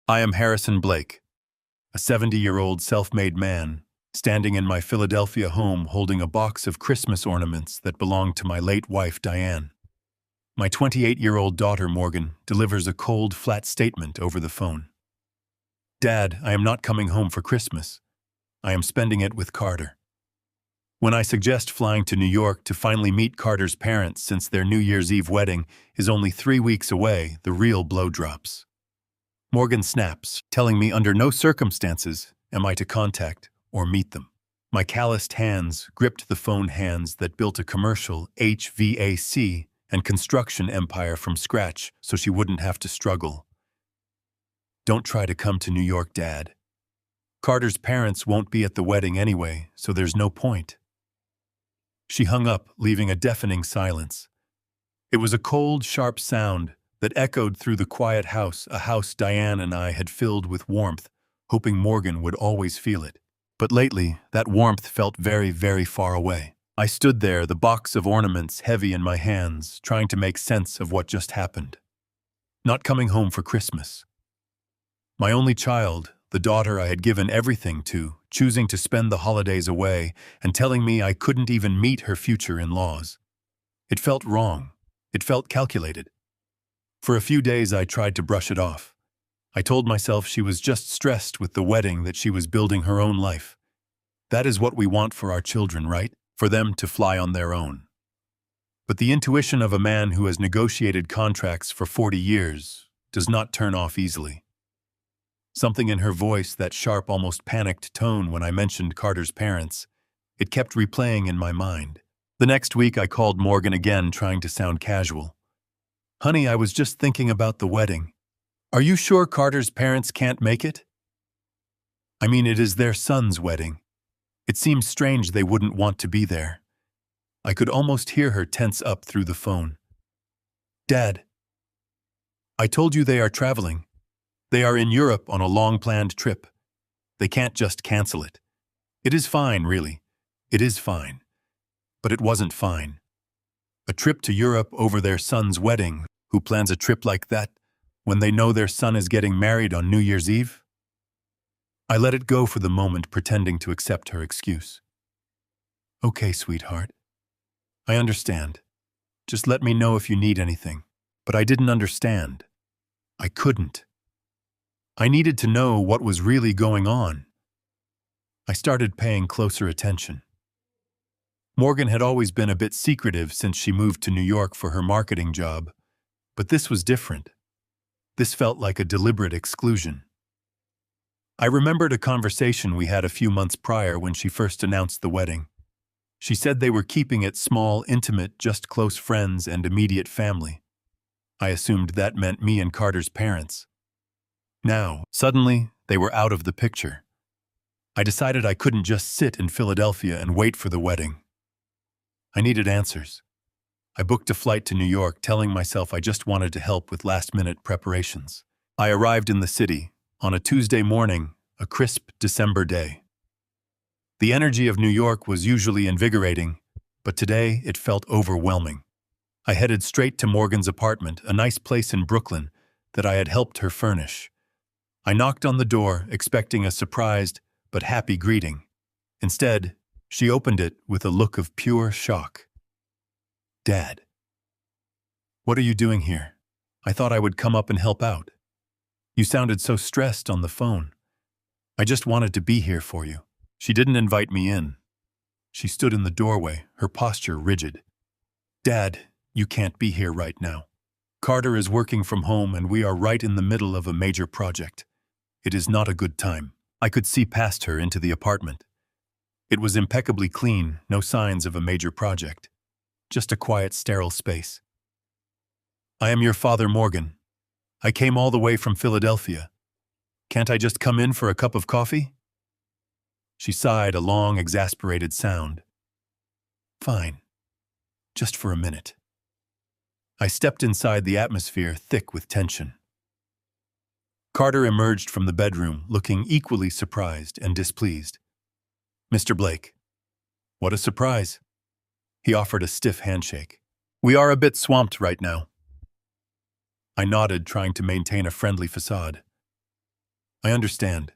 I am Harrison Blake, a 70-year-old self-made man, standing in my Philadelphia home holding a box of Christmas ornaments that belonged to my late wife, Diane. My 28-year-old daughter, Morgan, delivers a cold, flat statement over the phone. Dad, I am not coming home for Christmas. I am spending it with Carter. When I suggest flying to New York to finally meet Carter's parents since their New Year's Eve wedding is only 3 weeks away, the real blow drops. Morgan snaps, telling me under no circumstances am I to contact or meet them. My calloused hands gripped the phone hands that built a commercial HVAC and construction empire from scratch so she wouldn't have to struggle. Don't try to come to New York, Dad. Carter's parents won't be at the wedding anyway, so there's no point. She hung up, leaving a deafening silence. It was a cold, sharp sound that echoed through the quiet house, a house Diane and I had filled with warmth, hoping Morgan would always feel it. But lately, that warmth felt very, very far away. I stood there, the box of ornaments heavy in my hands, trying to make sense of what just happened. Not coming home for Christmas. My only child, the daughter I had given everything to, choosing to spend the holidays away and telling me I couldn't even meet her future in-laws. It felt wrong. It felt calculated. For a few days I tried to brush it off. I told myself she was just stressed with the wedding, that she was building her own life. That is what we want for our children, right? For them to fly on their own. But the intuition of a man who has negotiated contracts for 40 years does not turn off easily. Something in her voice, that sharp, almost panicked tone when I mentioned Carter's parents, it kept replaying in my mind. The next week I called Morgan again, trying to sound casual. Honey, I was just thinking about the wedding. Are you sure Carter's parents can't make it? I mean, it is their son's wedding. It seems strange they wouldn't want to be there. I could almost hear her tense up through the phone. Dad, I told you they are traveling. They are in Europe on a long-planned trip. They can't just cancel it. It is fine, really. It is fine. But it wasn't fine. A trip to Europe over their son's wedding. Who plans a trip like that when they know their son is getting married on New Year's Eve? I let it go for the moment, pretending to accept her excuse. Okay, sweetheart. I understand. Just let me know if you need anything. But I didn't understand. I couldn't. I needed to know what was really going on. I started paying closer attention. Morgan had always been a bit secretive since she moved to New York for her marketing job, but this was different. This felt like a deliberate exclusion. I remembered a conversation we had a few months prior when she first announced the wedding. She said they were keeping it small, intimate, just close friends and immediate family. I assumed that meant me and Carter's parents. Now, suddenly, they were out of the picture. I decided I couldn't just sit in Philadelphia and wait for the wedding. I needed answers. I booked a flight to New York, telling myself I just wanted to help with last-minute preparations. I arrived in the city on a Tuesday morning, a crisp December day. The energy of New York was usually invigorating, but today it felt overwhelming. I headed straight to Morgan's apartment, a nice place in Brooklyn that I had helped her furnish. I knocked on the door, expecting a surprised but happy greeting. Instead, she opened it with a look of pure shock. Dad. What are you doing here? I thought I would come up and help out. You sounded so stressed on the phone. I just wanted to be here for you. She didn't invite me in. She stood in the doorway, her posture rigid. Dad, you can't be here right now. Carter is working from home and we are right in the middle of a major project. It is not a good time. I could see past her into the apartment. It was impeccably clean, no signs of a major project. Just a quiet, sterile space. I am your father, Morgan. I came all the way from Philadelphia. Can't I just come in for a cup of coffee? She sighed, a long, exasperated sound. Fine. Just for a minute. I stepped inside, the atmosphere thick with tension. Carter emerged from the bedroom, looking equally surprised and displeased. Mr. Blake. What a surprise. He offered a stiff handshake. We are a bit swamped right now. I nodded, trying to maintain a friendly facade. I understand.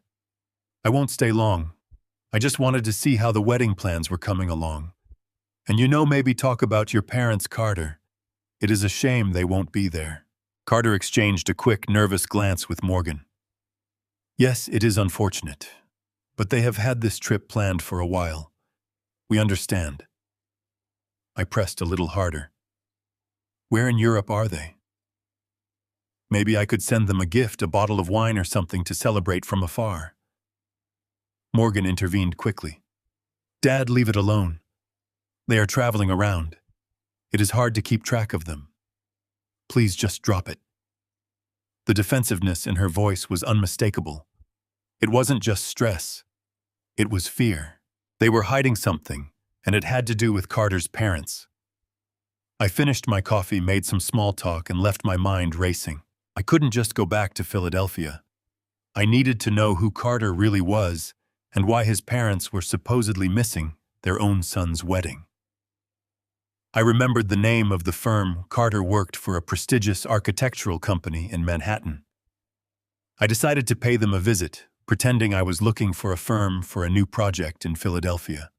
I won't stay long. I just wanted to see how the wedding plans were coming along. And maybe talk about your parents, Carter. It is a shame they won't be there. Carter exchanged a quick, nervous glance with Morgan. Yes, it is unfortunate, but they have had this trip planned for a while. We understand. I pressed a little harder. Where in Europe are they? Maybe I could send them a gift, a bottle of wine or something to celebrate from afar. Morgan intervened quickly. Dad, leave it alone. They are traveling around. It is hard to keep track of them. Please just drop it. The defensiveness in her voice was unmistakable. It wasn't just stress. It was fear. They were hiding something, and it had to do with Carter's parents. I finished my coffee, made some small talk, and left my mind racing. I couldn't just go back to Philadelphia. I needed to know who Carter really was and why his parents were supposedly missing their own son's wedding. I remembered the name of the firm. Carter worked for a prestigious architectural company in Manhattan. I decided to pay them a visit, pretending I was looking for a firm for a new project in Philadelphia.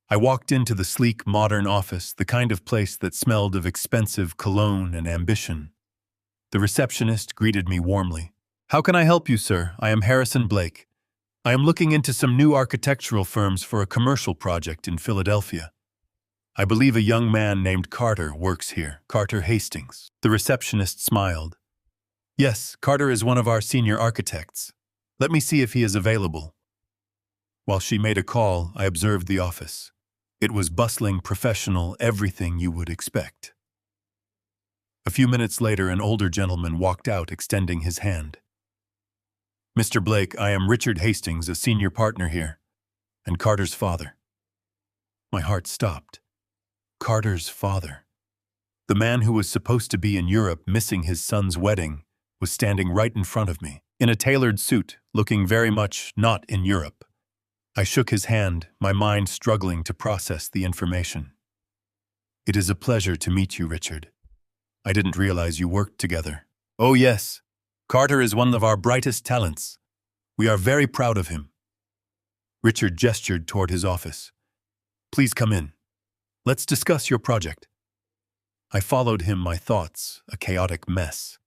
I walked into the sleek, modern office, the kind of place that smelled of expensive cologne and ambition. The receptionist greeted me warmly. How can I help you, sir? I am Harrison Blake. I am looking into some new architectural firms for a commercial project in Philadelphia. I believe a young man named Carter works here, Carter Hastings. The receptionist smiled. Yes, Carter is one of our senior architects. Let me see if he is available. While she made a call, I observed the office. It was bustling, professional, everything you would expect. A few minutes later, an older gentleman walked out, extending his hand. Mr. Blake, I am Richard Hastings, a senior partner here, and Carter's father. My heart stopped. Carter's father. The man who was supposed to be in Europe missing his son's wedding was standing right in front of me, in a tailored suit, looking very much not in Europe. I shook his hand, my mind struggling to process the information. It is a pleasure to meet you, Richard. I didn't realize you worked together. Oh yes, Carter is one of our brightest talents. We are very proud of him. Richard gestured toward his office. Please come in. Let's discuss your project. I followed him, my thoughts a chaotic mess.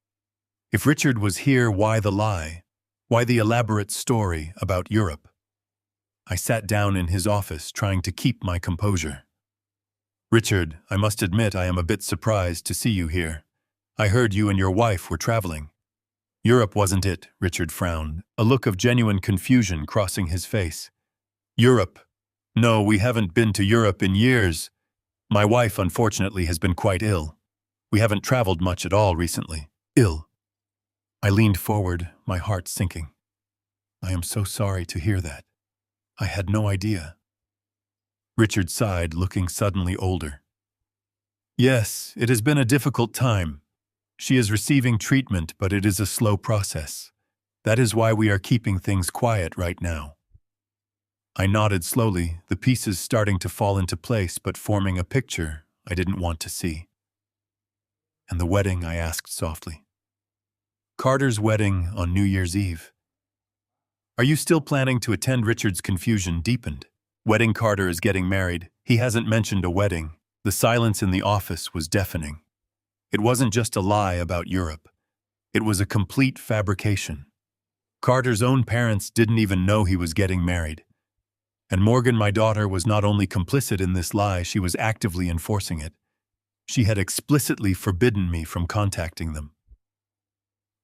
If Richard was here, why the lie? Why the elaborate story about Europe? I sat down in his office, trying to keep my composure. Richard, I must admit I am a bit surprised to see you here. I heard you and your wife were traveling. Europe wasn't it, Richard frowned, a look of genuine confusion crossing his face. Europe? No, we haven't been to Europe in years. My wife, unfortunately, has been quite ill. We haven't traveled much at all recently. Ill. I leaned forward, my heart sinking. I am so sorry to hear that. I had no idea. Richard sighed, looking suddenly older. Yes, it has been a difficult time. She is receiving treatment, but it is a slow process. That is why we are keeping things quiet right now. I nodded slowly, the pieces starting to fall into place but forming a picture I didn't want to see. And the wedding, I asked softly. Carter's wedding on New Year's Eve. Are you still planning to attend? Richard's confusion deepened. Wedding. Carter is getting married. He hasn't mentioned a wedding. The silence in the office was deafening. It wasn't just a lie about Europe. It was a complete fabrication. Carter's own parents didn't even know he was getting married. And Morgan, my daughter, was not only complicit in this lie, she was actively enforcing it. She had explicitly forbidden me from contacting them.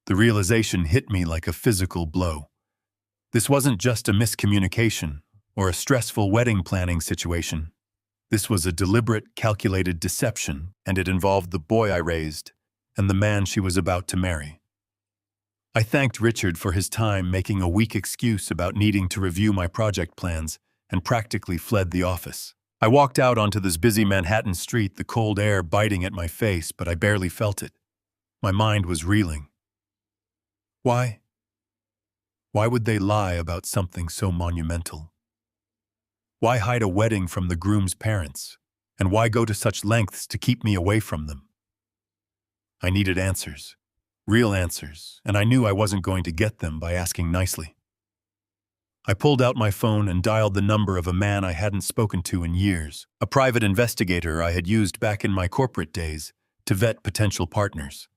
The realization hit me like a physical blow. This wasn't just a miscommunication or a stressful wedding planning situation. This was a deliberate, calculated deception, and it involved the boy I raised and the man she was about to marry. I thanked Richard for his time, making a weak excuse about needing to review my project plans, and practically fled the office. I walked out onto this busy Manhattan street, the cold air biting at my face, but I barely felt it. My mind was reeling. Why? Why would they lie about something so monumental? Why hide a wedding from the groom's parents? And why go to such lengths to keep me away from them? I needed answers. Real answers, and I knew I wasn't going to get them by asking nicely. I pulled out my phone and dialed the number of a man I hadn't spoken to in years, a private investigator I had used back in my corporate days to vet potential partners.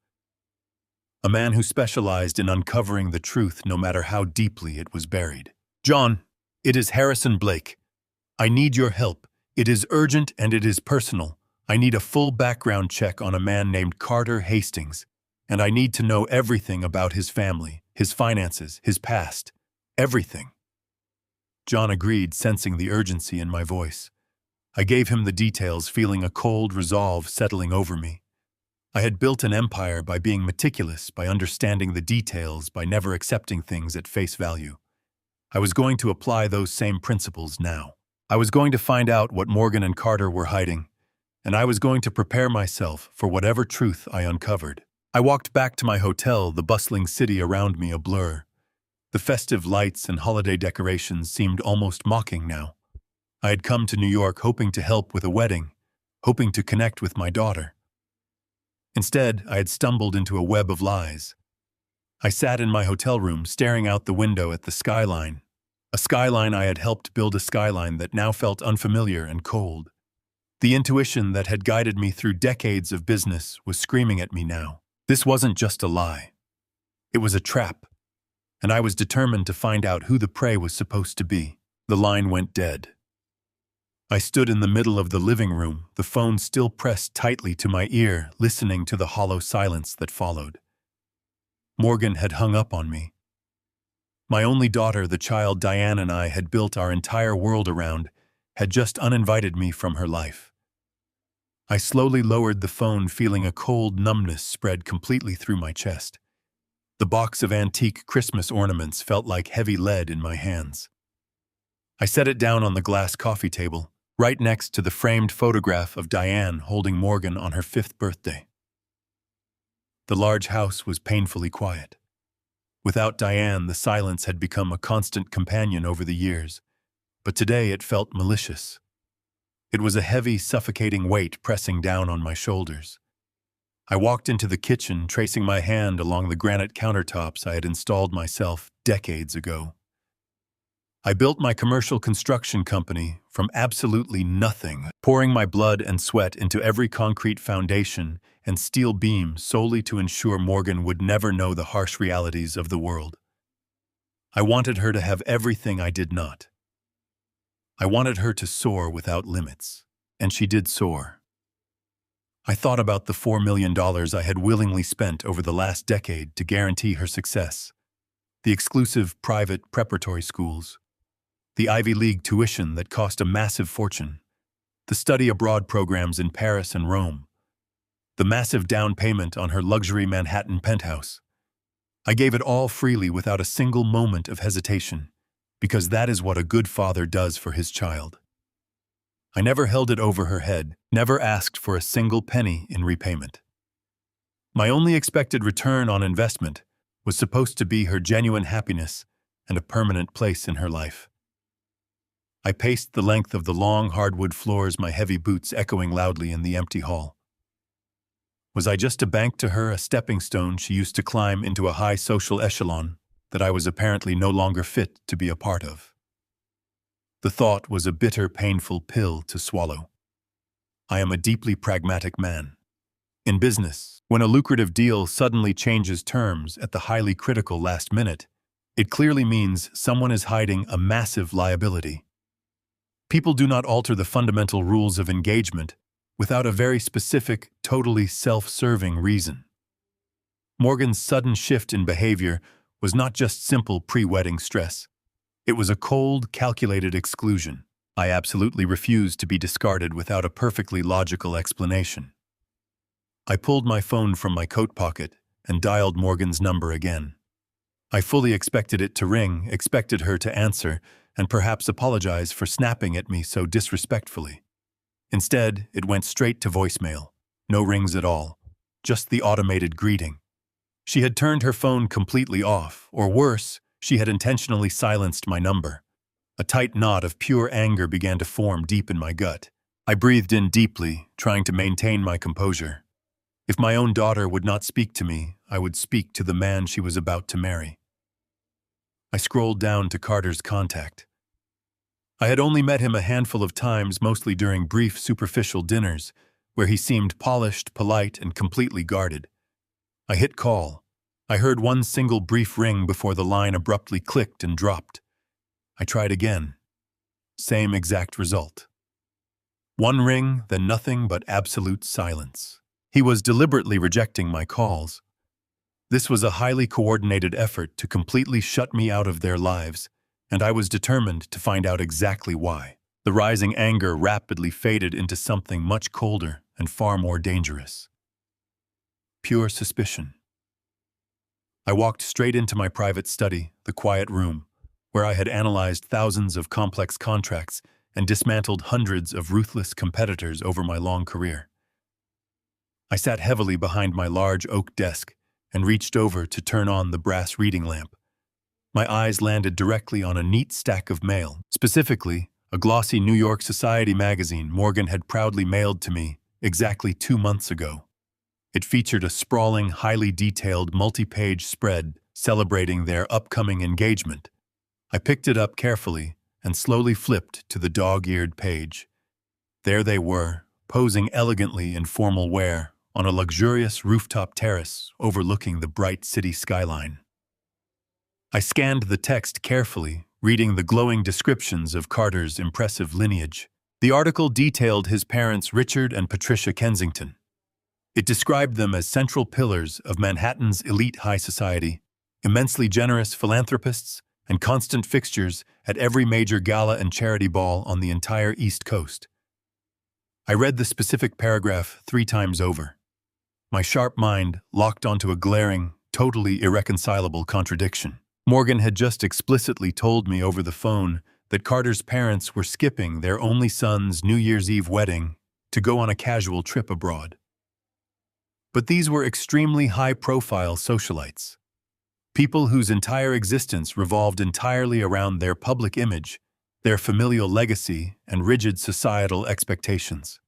A man who specialized in uncovering the truth no matter how deeply it was buried. "John, it is Harrison Blake. I need your help. It is urgent and it is personal. I need a full background check on a man named Carter Hastings, and I need to know everything about his family, his finances, his past. Everything." John agreed, sensing the urgency in my voice. I gave him the details, feeling a cold resolve settling over me. I had built an empire by being meticulous, by understanding the details, by never accepting things at face value. I was going to apply those same principles now. I was going to find out what Morgan and Carter were hiding, and I was going to prepare myself for whatever truth I uncovered. I walked back to my hotel, the bustling city around me a blur. The festive lights and holiday decorations seemed almost mocking now. I had come to New York hoping to help with a wedding, hoping to connect with my daughter. Instead, I had stumbled into a web of lies. I sat in my hotel room, staring out the window at the skyline, a skyline I had helped build, a skyline that now felt unfamiliar and cold. The intuition that had guided me through decades of business was screaming at me now. This wasn't just a lie. It was a trap, and I was determined to find out who the prey was supposed to be. The line went dead. I stood in the middle of the living room, the phone still pressed tightly to my ear, listening to the hollow silence that followed. Morgan had hung up on me. My only daughter, the child Diane and I had built our entire world around, had just uninvited me from her life. I slowly lowered the phone, feeling a cold numbness spread completely through my chest. The box of antique Christmas ornaments felt like heavy lead in my hands. I set it down on the glass coffee table, right next to the framed photograph of Diane holding Morgan on her 5th birthday. The large house was painfully quiet. Without Diane, the silence had become a constant companion over the years, but today it felt malicious. It was a heavy, suffocating weight pressing down on my shoulders. I walked into the kitchen, tracing my hand along the granite countertops I had installed myself decades ago. I built my commercial construction company from absolutely nothing, pouring my blood and sweat into every concrete foundation and steel beam solely to ensure Morgan would never know the harsh realities of the world. I wanted her to have everything I did not. I wanted her to soar without limits, and she did soar. I thought about the $4 million I had willingly spent over the last decade to guarantee her success, the exclusive private preparatory schools, the Ivy League tuition that cost a massive fortune, the study abroad programs in Paris and Rome, the massive down payment on her luxury Manhattan penthouse. I gave it all freely without a single moment of hesitation, because that is what a good father does for his child. I never held it over her head, never asked for a single penny in repayment. My only expected return on investment was supposed to be her genuine happiness and a permanent place in her life. I paced the length of the long hardwood floors, my heavy boots echoing loudly in the empty hall. Was I just a bank to her, a stepping stone she used to climb into a high social echelon that I was apparently no longer fit to be a part of? The thought was a bitter, painful pill to swallow. I am a deeply pragmatic man. In business, when a lucrative deal suddenly changes terms at the highly critical last minute, it clearly means someone is hiding a massive liability. People do not alter the fundamental rules of engagement without a very specific, totally self-serving reason. Morgan's sudden shift in behavior was not just simple pre-wedding stress. It was a cold, calculated exclusion. I absolutely refused to be discarded without a perfectly logical explanation. I pulled my phone from my coat pocket and dialed Morgan's number again. I fully expected it to ring, expected her to answer, and perhaps apologize for snapping at me so disrespectfully. Instead, it went straight to voicemail. No rings at all, just the automated greeting. She had turned her phone completely off, or worse, she had intentionally silenced my number. A tight knot of pure anger began to form deep in my gut. I breathed in deeply, trying to maintain my composure. If my own daughter would not speak to me, I would speak to the man she was about to marry. I scrolled down to Carter's contact. I had only met him a handful of times, mostly during brief, superficial dinners, where he seemed polished, polite, and completely guarded. I hit call. I heard one single brief ring before the line abruptly clicked and dropped. I tried again. Same exact result. One ring, then nothing but absolute silence. He was deliberately rejecting my calls. This was a highly coordinated effort to completely shut me out of their lives, and I was determined to find out exactly why. The rising anger rapidly faded into something much colder and far more dangerous. Pure suspicion. I walked straight into my private study, the quiet room, where I had analyzed thousands of complex contracts and dismantled hundreds of ruthless competitors over my long career. I sat heavily behind my large oak desk and reached over to turn on the brass reading lamp. My eyes landed directly on a neat stack of mail, specifically a glossy New York Society magazine Morgan had proudly mailed to me exactly 2 months ago. It featured a sprawling, highly detailed, multi-page spread celebrating their upcoming engagement. I picked it up carefully and slowly flipped to the dog-eared page. There they were, posing elegantly in formal wear on a luxurious rooftop terrace overlooking the bright city skyline. I scanned the text carefully, reading the glowing descriptions of Carter's impressive lineage. The article detailed his parents Richard and Patricia Kensington. It described them as central pillars of Manhattan's elite high society, immensely generous philanthropists, and constant fixtures at every major gala and charity ball on the entire East Coast. I read the specific paragraph 3 times over. My sharp mind locked onto a glaring, totally irreconcilable contradiction. Morgan had just explicitly told me over the phone that Carter's parents were skipping their only son's New Year's Eve wedding to go on a casual trip abroad. But these were extremely high-profile socialites. People whose entire existence revolved entirely around their public image, their familial legacy, and rigid societal expectations.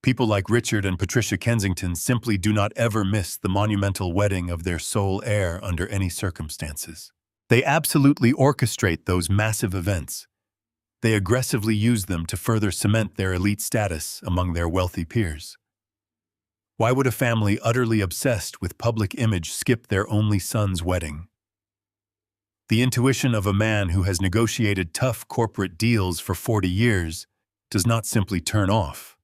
People like Richard and Patricia Kensington simply do not ever miss the monumental wedding of their sole heir under any circumstances. They absolutely orchestrate those massive events. They aggressively use them to further cement their elite status among their wealthy peers. Why would a family utterly obsessed with public image skip their only son's wedding? The intuition of a man who has negotiated tough corporate deals for 40 years does not simply turn off.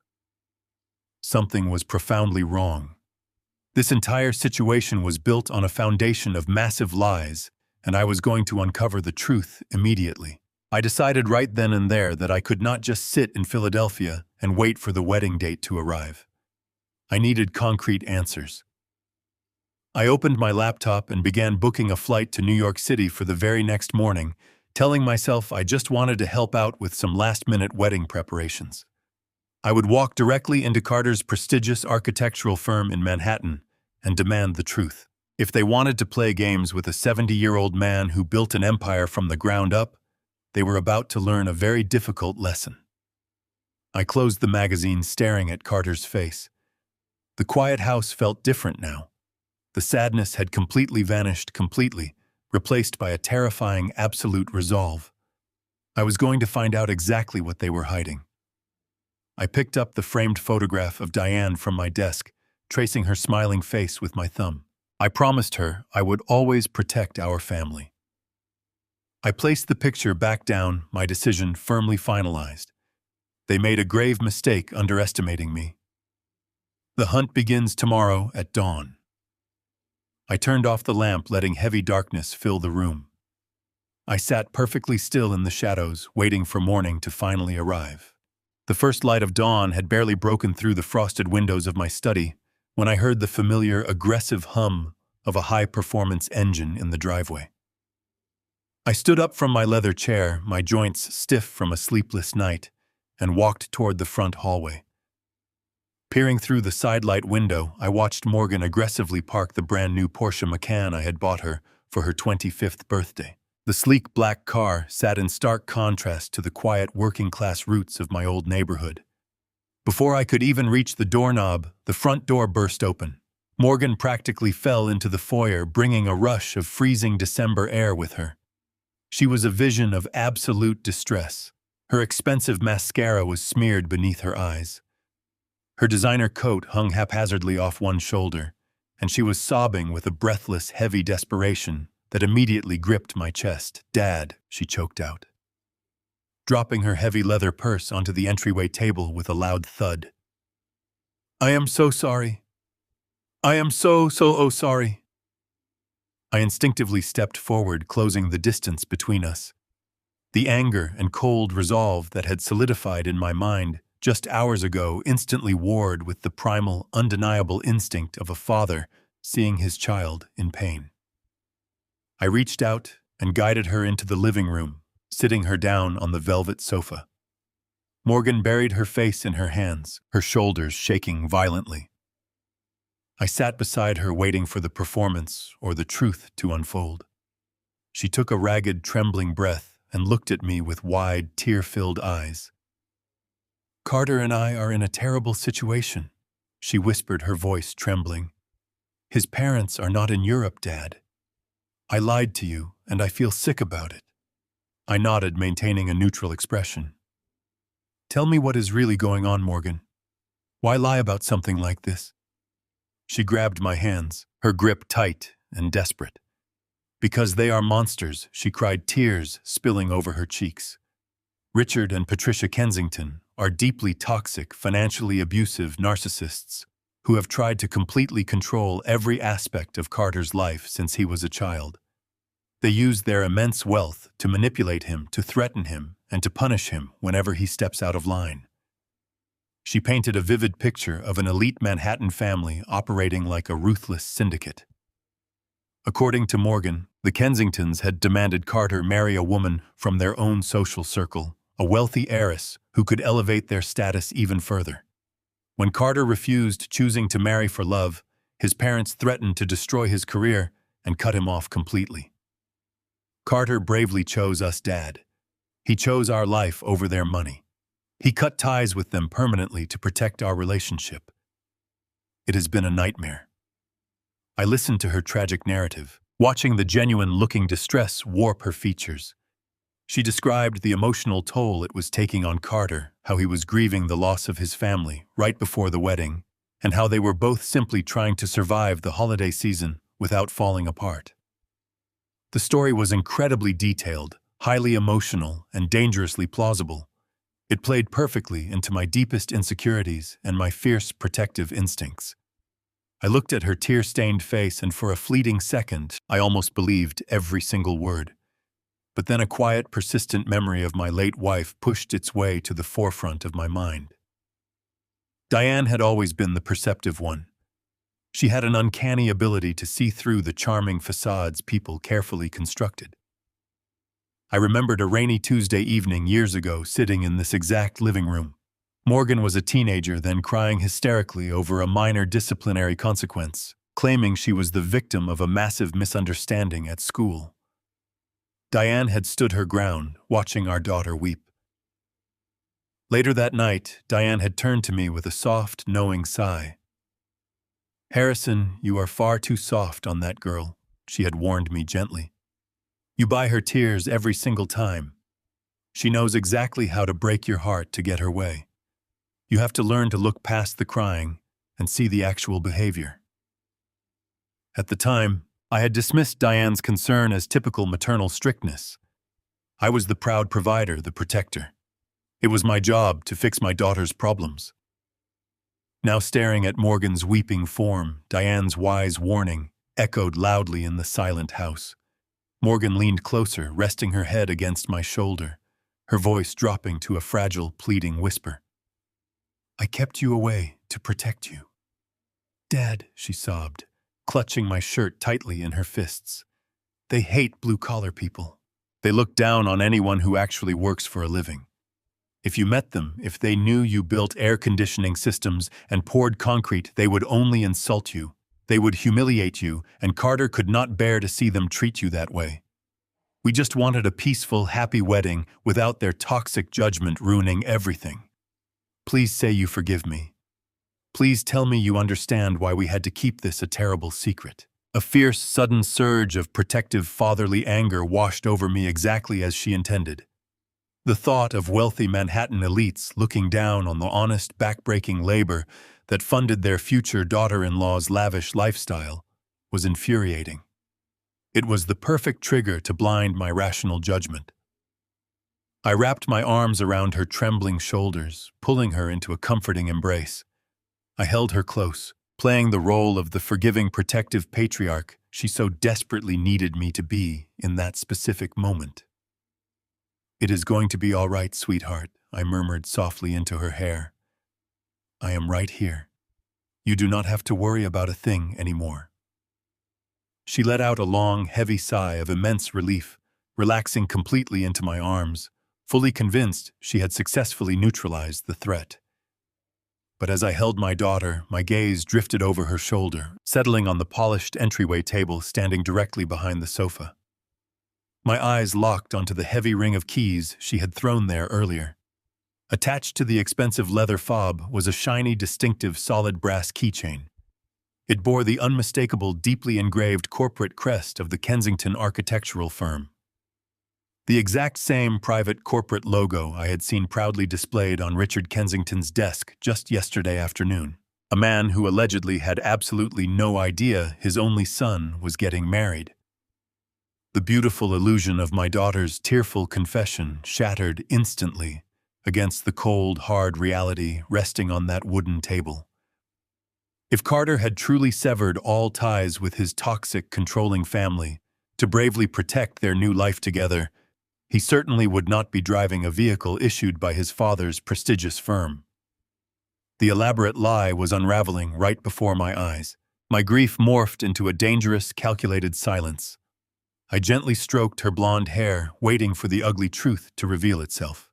Something was profoundly wrong. This entire situation was built on a foundation of massive lies, and I was going to uncover the truth immediately. I decided right then and there that I could not just sit in Philadelphia and wait for the wedding date to arrive. I needed concrete answers. I opened my laptop and began booking a flight to New York City for the very next morning, telling myself I just wanted to help out with some last-minute wedding preparations. I would walk directly into Carter's prestigious architectural firm in Manhattan and demand the truth. If they wanted to play games with a 70-year-old man who built an empire from the ground up, they were about to learn a very difficult lesson. I closed the magazine, staring at Carter's face. The quiet house felt different now. The sadness had completely vanished, replaced by a terrifying absolute resolve. I was going to find out exactly what they were hiding. I picked up the framed photograph of Diane from my desk, tracing her smiling face with my thumb. I promised her I would always protect our family. I placed the picture back down, my decision firmly finalized. They made a grave mistake underestimating me. The hunt begins tomorrow at dawn. I turned off the lamp, letting heavy darkness fill the room. I sat perfectly still in the shadows, waiting for morning to finally arrive. The first light of dawn had barely broken through the frosted windows of my study when I heard the familiar, aggressive hum of a high-performance engine in the driveway. I stood up from my leather chair, my joints stiff from a sleepless night, and walked toward the front hallway. Peering through the sidelight window, I watched Morgan aggressively park the brand-new Porsche Macan I had bought her for her 25th birthday. The sleek black car sat in stark contrast to the quiet working-class roots of my old neighborhood. Before I could even reach the doorknob, the front door burst open. Morgan practically fell into the foyer, bringing a rush of freezing December air with her. She was a vision of absolute distress. Her expensive mascara was smeared beneath her eyes. Her designer coat hung haphazardly off one shoulder, and she was sobbing with a breathless, heavy desperation that immediately gripped my chest. "Dad," she choked out, dropping her heavy leather purse onto the entryway table with a loud thud. "I am so sorry. I am so sorry." I instinctively stepped forward, closing the distance between us. The anger and cold resolve that had solidified in my mind just hours ago instantly warred with the primal, undeniable instinct of a father seeing his child in pain. I reached out and guided her into the living room, sitting her down on the velvet sofa. Morgan buried her face in her hands, her shoulders shaking violently. I sat beside her, waiting for the performance or the truth to unfold. She took a ragged, trembling breath and looked at me with wide, tear-filled eyes. "Carter and I are in a terrible situation," she whispered, her voice trembling. "His parents are not in Europe, Dad. I lied to you, and I feel sick about it." I nodded, maintaining a neutral expression. "Tell me what is really going on, Morgan. Why lie about something like this?" She grabbed my hands, her grip tight and desperate. "Because they are monsters," she cried, tears spilling over her cheeks. "Richard and Patricia Kensington are deeply toxic, financially abusive narcissists who have tried to completely control every aspect of Carter's life since he was a child. They use their immense wealth to manipulate him, to threaten him, and to punish him whenever he steps out of line." She painted a vivid picture of an elite Manhattan family operating like a ruthless syndicate. According to Morgan, the Kensingtons had demanded Carter marry a woman from their own social circle, a wealthy heiress who could elevate their status even further. When Carter refused, choosing to marry for love, his parents threatened to destroy his career and cut him off completely. Carter bravely chose us, Dad. He chose our life over their money. He cut ties with them permanently to protect our relationship. It has been a nightmare. I listened to her tragic narrative, watching the genuine-looking distress warp her features. She described the emotional toll it was taking on Carter, how he was grieving the loss of his family right before the wedding, and how they were both simply trying to survive the holiday season without falling apart. The story was incredibly detailed, highly emotional, and dangerously plausible. It played perfectly into my deepest insecurities and my fierce protective instincts. I looked at her tear-stained face, and for a fleeting second, I almost believed every single word. But then a quiet, persistent memory of my late wife pushed its way to the forefront of my mind. Diane had always been the perceptive one. She had an uncanny ability to see through the charming facades people carefully constructed. I remembered a rainy Tuesday evening years ago, sitting in this exact living room. Morgan was a teenager, then crying hysterically over a minor disciplinary consequence, claiming she was the victim of a massive misunderstanding at school. Diane had stood her ground, watching our daughter weep. Later that night, Diane had turned to me with a soft, knowing sigh. "Harrison, you are far too soft on that girl," she had warned me gently. "You buy her tears every single time. She knows exactly how to break your heart to get her way. You have to learn to look past the crying and see the actual behavior." At the time, I had dismissed Diane's concern as typical maternal strictness. I was the proud provider, the protector. It was my job to fix my daughter's problems. Now, staring at Morgan's weeping form, Diane's wise warning echoed loudly in the silent house. Morgan leaned closer, resting her head against my shoulder, her voice dropping to a fragile, pleading whisper. "I kept you away to protect you." "Dad," she sobbed, clutching my shirt tightly in her fists. "They hate blue-collar people. They look down on anyone who actually works for a living. If you met them, if they knew you built air conditioning systems and poured concrete, they would only insult you. They would humiliate you, and Carter could not bear to see them treat you that way. We just wanted a peaceful, happy wedding without their toxic judgment ruining everything." Please say you forgive me. Please tell me you understand why we had to keep this a terrible secret." A fierce, sudden surge of protective fatherly anger washed over me exactly as she intended. The thought of wealthy Manhattan elites looking down on the honest, backbreaking labor that funded their future daughter-in-law's lavish lifestyle was infuriating. It was the perfect trigger to blind my rational judgment. I wrapped my arms around her trembling shoulders, pulling her into a comforting embrace. I held her close, playing the role of the forgiving, protective patriarch she so desperately needed me to be in that specific moment. "It is going to be all right, sweetheart," I murmured softly into her hair. "I am right here. You do not have to worry about a thing anymore." She let out a long, heavy sigh of immense relief, relaxing completely into my arms, fully convinced she had successfully neutralized the threat. But as I held my daughter, my gaze drifted over her shoulder, settling on the polished entryway table standing directly behind the sofa. My eyes locked onto the heavy ring of keys she had thrown there earlier. Attached to the expensive leather fob was a shiny, distinctive, solid brass keychain. It bore the unmistakable, deeply engraved corporate crest of the Kensington architectural firm. The exact same private corporate logo I had seen proudly displayed on Richard Kensington's desk just yesterday afternoon. A man who allegedly had absolutely no idea his only son was getting married. The beautiful illusion of my daughter's tearful confession shattered instantly against the cold, hard reality resting on that wooden table. If Carter had truly severed all ties with his toxic, controlling family to bravely protect their new life together, he certainly would not be driving a vehicle issued by his father's prestigious firm. The elaborate lie was unraveling right before my eyes. My grief morphed into a dangerous, calculated silence. I gently stroked her blonde hair, waiting for the ugly truth to reveal itself.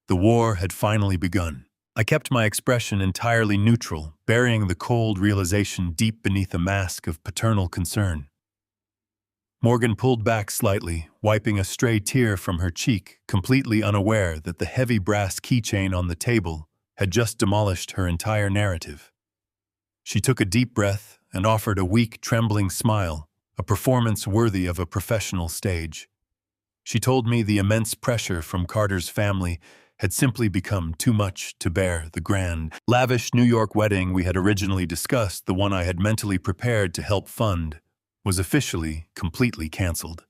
The war had finally begun. I kept my expression entirely neutral, burying the cold realization deep beneath a mask of paternal concern. Morgan pulled back slightly, wiping a stray tear from her cheek, completely unaware that the heavy brass keychain on the table had just demolished her entire narrative. She took a deep breath and offered a weak, trembling smile, a performance worthy of a professional stage. She told me the immense pressure from Carter's family had simply become too much to bear. The grand, lavish New York wedding we had originally discussed, the one I had mentally prepared to help fund, was officially completely canceled.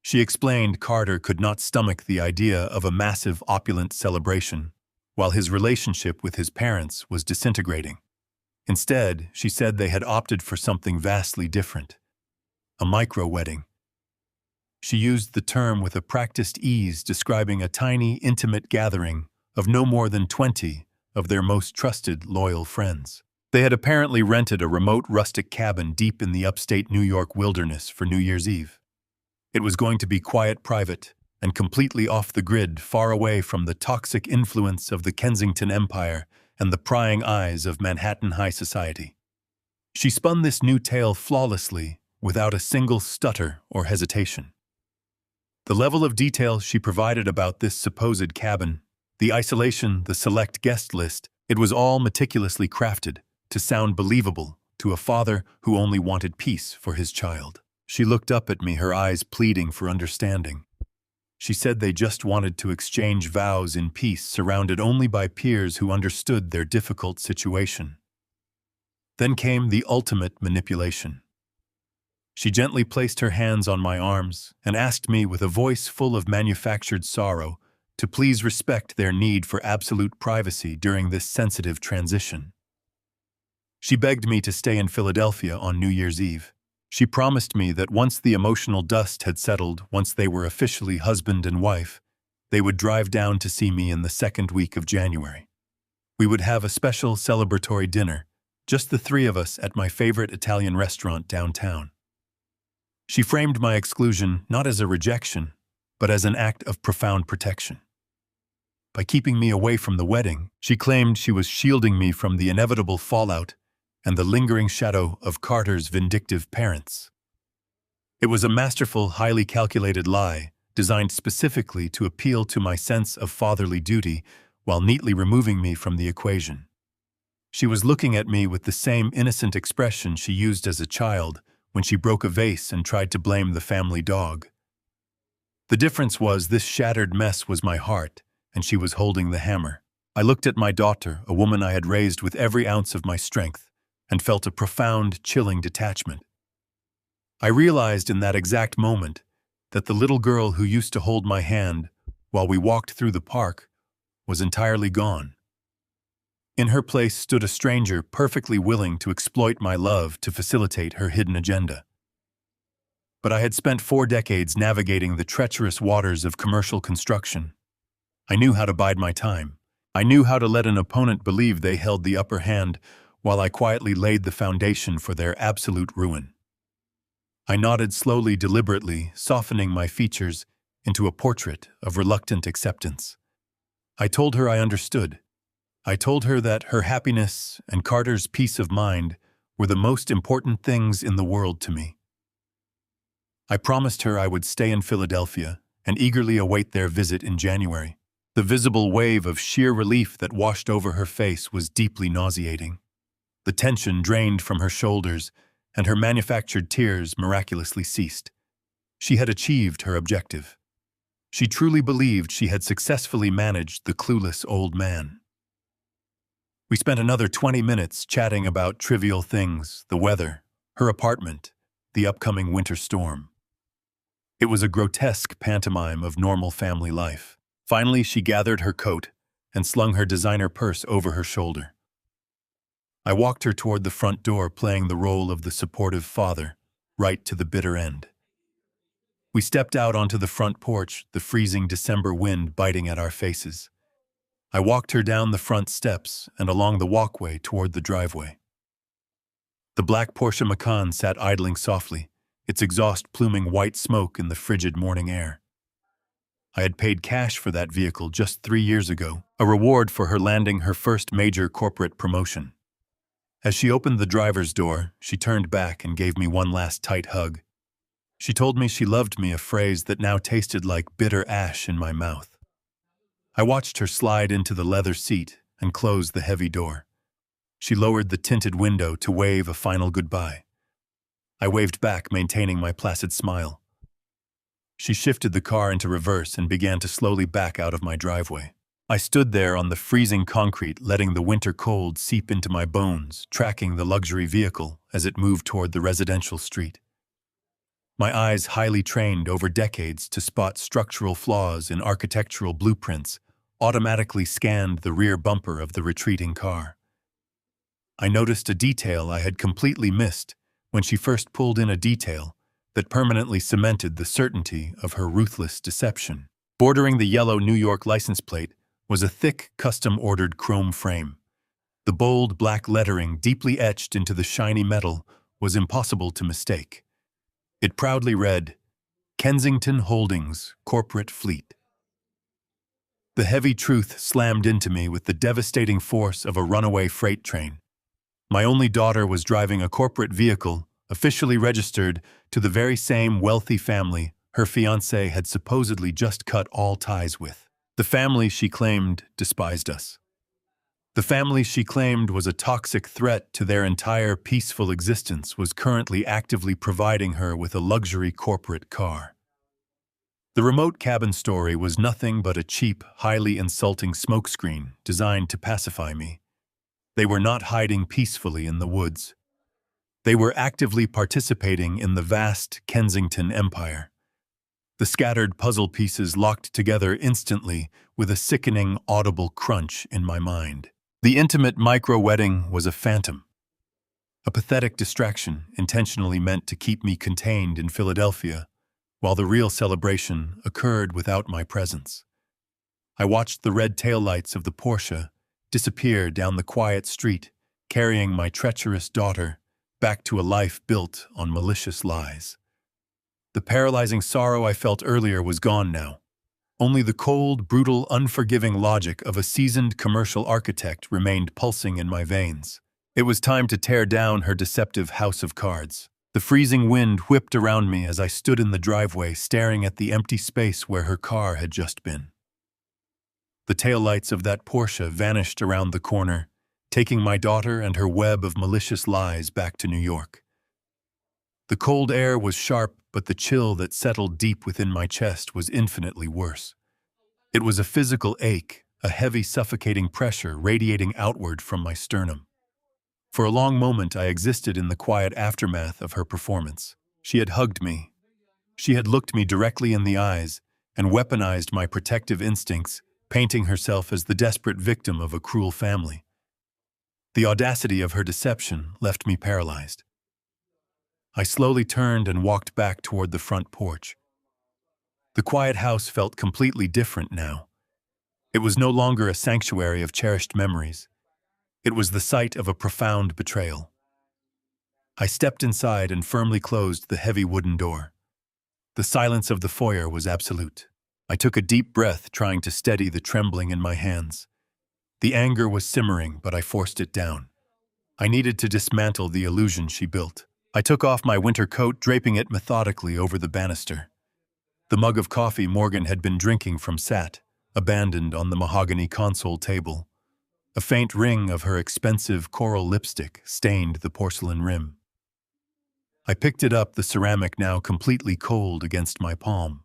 She explained Carter could not stomach the idea of a massive, opulent celebration, while his relationship with his parents was disintegrating. Instead, she said they had opted for something vastly different: a micro-wedding. She used the term with a practiced ease, describing a tiny, intimate gathering of no more than 20 of their most trusted, loyal friends. They had apparently rented a remote, rustic cabin deep in the upstate New York wilderness for New Year's Eve. It was going to be quiet, private, and completely off the grid, far away from the toxic influence of the Kensington Empire and the prying eyes of Manhattan high society. She spun this new tale flawlessly, without a single stutter or hesitation. The level of detail she provided about this supposed cabin, the isolation, the select guest list, it was all meticulously crafted to sound believable to a father who only wanted peace for his child. She looked up at me, her eyes pleading for understanding. She said they just wanted to exchange vows in peace, surrounded only by peers who understood their difficult situation. Then came the ultimate manipulation. She gently placed her hands on my arms and asked me with a voice full of manufactured sorrow to please respect their need for absolute privacy during this sensitive transition. She begged me to stay in Philadelphia on New Year's Eve. She promised me that once the emotional dust had settled, once they were officially husband and wife, they would drive down to see me in the second week of January. We would have a special celebratory dinner, just the three of us at my favorite Italian restaurant downtown. She framed my exclusion not as a rejection, but as an act of profound protection. By keeping me away from the wedding, she claimed she was shielding me from the inevitable fallout and the lingering shadow of Carter's vindictive parents. It was a masterful, highly calculated lie, designed specifically to appeal to my sense of fatherly duty while neatly removing me from the equation. She was looking at me with the same innocent expression she used as a child when she broke a vase and tried to blame the family dog. The difference was this shattered mess was my heart, and she was holding the hammer. I looked at my daughter, a woman I had raised with every ounce of my strength, and felt a profound, chilling detachment. I realized in that exact moment that the little girl who used to hold my hand while we walked through the park was entirely gone. In her place stood a stranger perfectly willing to exploit my love to facilitate her hidden agenda. But I had spent 4 decades navigating the treacherous waters of commercial construction. I knew how to bide my time. I knew how to let an opponent believe they held the upper hand while I quietly laid the foundation for their absolute ruin. I nodded slowly, deliberately, softening my features into a portrait of reluctant acceptance. I told her I understood. I told her that her happiness and Carter's peace of mind were the most important things in the world to me. I promised her I would stay in Philadelphia and eagerly await their visit in January. The visible wave of sheer relief that washed over her face was deeply nauseating. The tension drained from her shoulders, and her manufactured tears miraculously ceased. She had achieved her objective. She truly believed she had successfully managed the clueless old man. We spent another 20 minutes chatting about trivial things, the weather, her apartment, the upcoming winter storm. It was a grotesque pantomime of normal family life. Finally, she gathered her coat and slung her designer purse over her shoulder. I walked her toward the front door, playing the role of the supportive father, right to the bitter end. We stepped out onto the front porch, the freezing December wind biting at our faces. I walked her down the front steps and along the walkway toward the driveway. The black Porsche Macan sat idling softly, its exhaust pluming white smoke in the frigid morning air. I had paid cash for that vehicle just 3 years ago, a reward for her landing her first major corporate promotion. As she opened the driver's door, she turned back and gave me one last tight hug. She told me she loved me, a phrase that now tasted like bitter ash in my mouth. I watched her slide into the leather seat and close the heavy door. She lowered the tinted window to wave a final goodbye. I waved back, maintaining my placid smile. She shifted the car into reverse and began to slowly back out of my driveway. I stood there on the freezing concrete, letting the winter cold seep into my bones, tracking the luxury vehicle as it moved toward the residential street. My eyes, highly trained over decades to spot structural flaws in architectural blueprints, automatically scanned the rear bumper of the retreating car. I noticed a detail I had completely missed when she first pulled in, a detail that permanently cemented the certainty of her ruthless deception. Bordering the yellow New York license plate was a thick, custom-ordered chrome frame. The bold black lettering, deeply etched into the shiny metal, was impossible to mistake. It proudly read, "Kensington Holdings, Corporate Fleet." The heavy truth slammed into me with the devastating force of a runaway freight train. My only daughter was driving a corporate vehicle, officially registered to the very same wealthy family her fiancé had supposedly just cut all ties with. The family she claimed despised us. The family she claimed was a toxic threat to their entire peaceful existence was currently actively providing her with a luxury corporate car. The remote cabin story was nothing but a cheap, highly insulting smokescreen designed to pacify me. They were not hiding peacefully in the woods. They were actively participating in the vast Kensington empire. The scattered puzzle pieces locked together instantly with a sickening, audible crunch in my mind. The intimate micro-wedding was a phantom, a pathetic distraction intentionally meant to keep me contained in Philadelphia, while the real celebration occurred without my presence. I watched the red taillights of the Porsche disappear down the quiet street, carrying my treacherous daughter back to a life built on malicious lies. The paralyzing sorrow I felt earlier was gone now. Only the cold, brutal, unforgiving logic of a seasoned commercial architect remained pulsing in my veins. It was time to tear down her deceptive house of cards. The freezing wind whipped around me as I stood in the driveway, staring at the empty space where her car had just been. The taillights of that Porsche vanished around the corner, taking my daughter and her web of malicious lies back to New York. The cold air was sharp, but the chill that settled deep within my chest was infinitely worse. It was a physical ache, a heavy, suffocating pressure radiating outward from my sternum. For a long moment, I existed in the quiet aftermath of her performance. She had hugged me. She had looked me directly in the eyes and weaponized my protective instincts, painting herself as the desperate victim of a cruel family. The audacity of her deception left me paralyzed. I slowly turned and walked back toward the front porch. The quiet house felt completely different now. It was no longer a sanctuary of cherished memories. It was the site of a profound betrayal. I stepped inside and firmly closed the heavy wooden door. The silence of the foyer was absolute. I took a deep breath, trying to steady the trembling in my hands. The anger was simmering, but I forced it down. I needed to dismantle the illusion she built. I took off my winter coat, draping it methodically over the banister. The mug of coffee Morgan had been drinking from sat, abandoned on the mahogany console table. A faint ring of her expensive coral lipstick stained the porcelain rim. I picked it up, the ceramic now completely cold against my palm.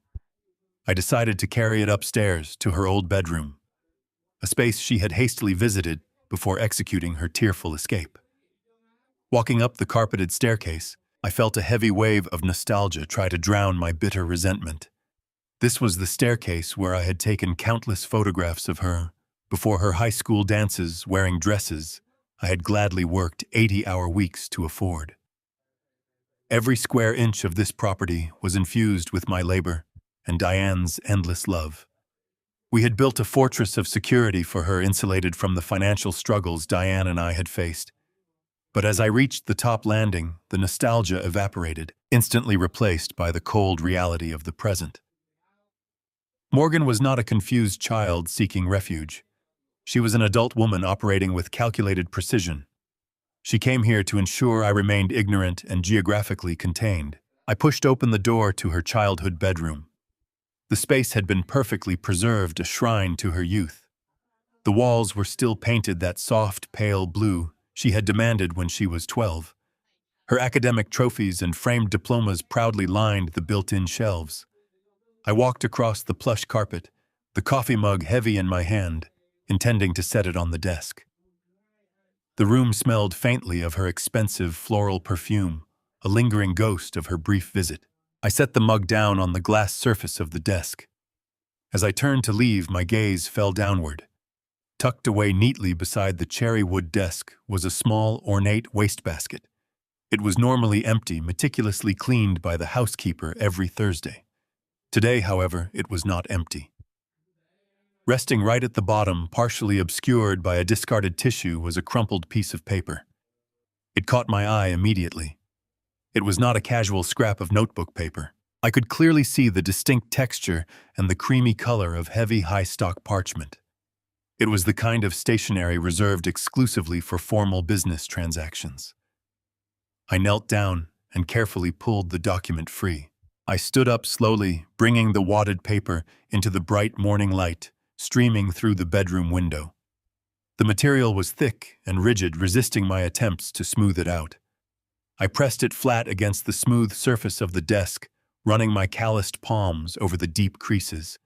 I decided to carry it upstairs to her old bedroom, a space she had hastily visited before executing her tearful escape. Walking up the carpeted staircase, I felt a heavy wave of nostalgia try to drown my bitter resentment. This was the staircase where I had taken countless photographs of her before her high school dances wearing dresses I had gladly worked 80-hour weeks to afford. Every square inch of this property was infused with my labor and Diane's endless love. We had built a fortress of security for her, insulated from the financial struggles Diane and I had faced. But as I reached the top landing, the nostalgia evaporated, instantly replaced by the cold reality of the present. Morgan was not a confused child seeking refuge. She was an adult woman operating with calculated precision. She came here to ensure I remained ignorant and geographically contained. I pushed open the door to her childhood bedroom. The space had been perfectly preserved, a shrine to her youth. The walls were still painted that soft, pale blue she had demanded when she was 12. Her academic trophies and framed diplomas proudly lined the built-in shelves. I walked across the plush carpet, the coffee mug heavy in my hand, intending to set it on the desk. The room smelled faintly of her expensive floral perfume, a lingering ghost of her brief visit. I set the mug down on the glass surface of the desk. As I turned to leave, my gaze fell downward. Tucked away neatly beside the cherry wood desk was a small, ornate wastebasket. It was normally empty, meticulously cleaned by the housekeeper every Thursday. Today, however, it was not empty. Resting right at the bottom, partially obscured by a discarded tissue, was a crumpled piece of paper. It caught my eye immediately. It was not a casual scrap of notebook paper. I could clearly see the distinct texture and the creamy color of heavy, high-stock parchment. It was the kind of stationery reserved exclusively for formal business transactions. I knelt down and carefully pulled the document free. I stood up slowly, bringing the wadded paper into the bright morning light, streaming through the bedroom window. The material was thick and rigid, resisting my attempts to smooth it out. I pressed it flat against the smooth surface of the desk, running my calloused palms over the deep creases.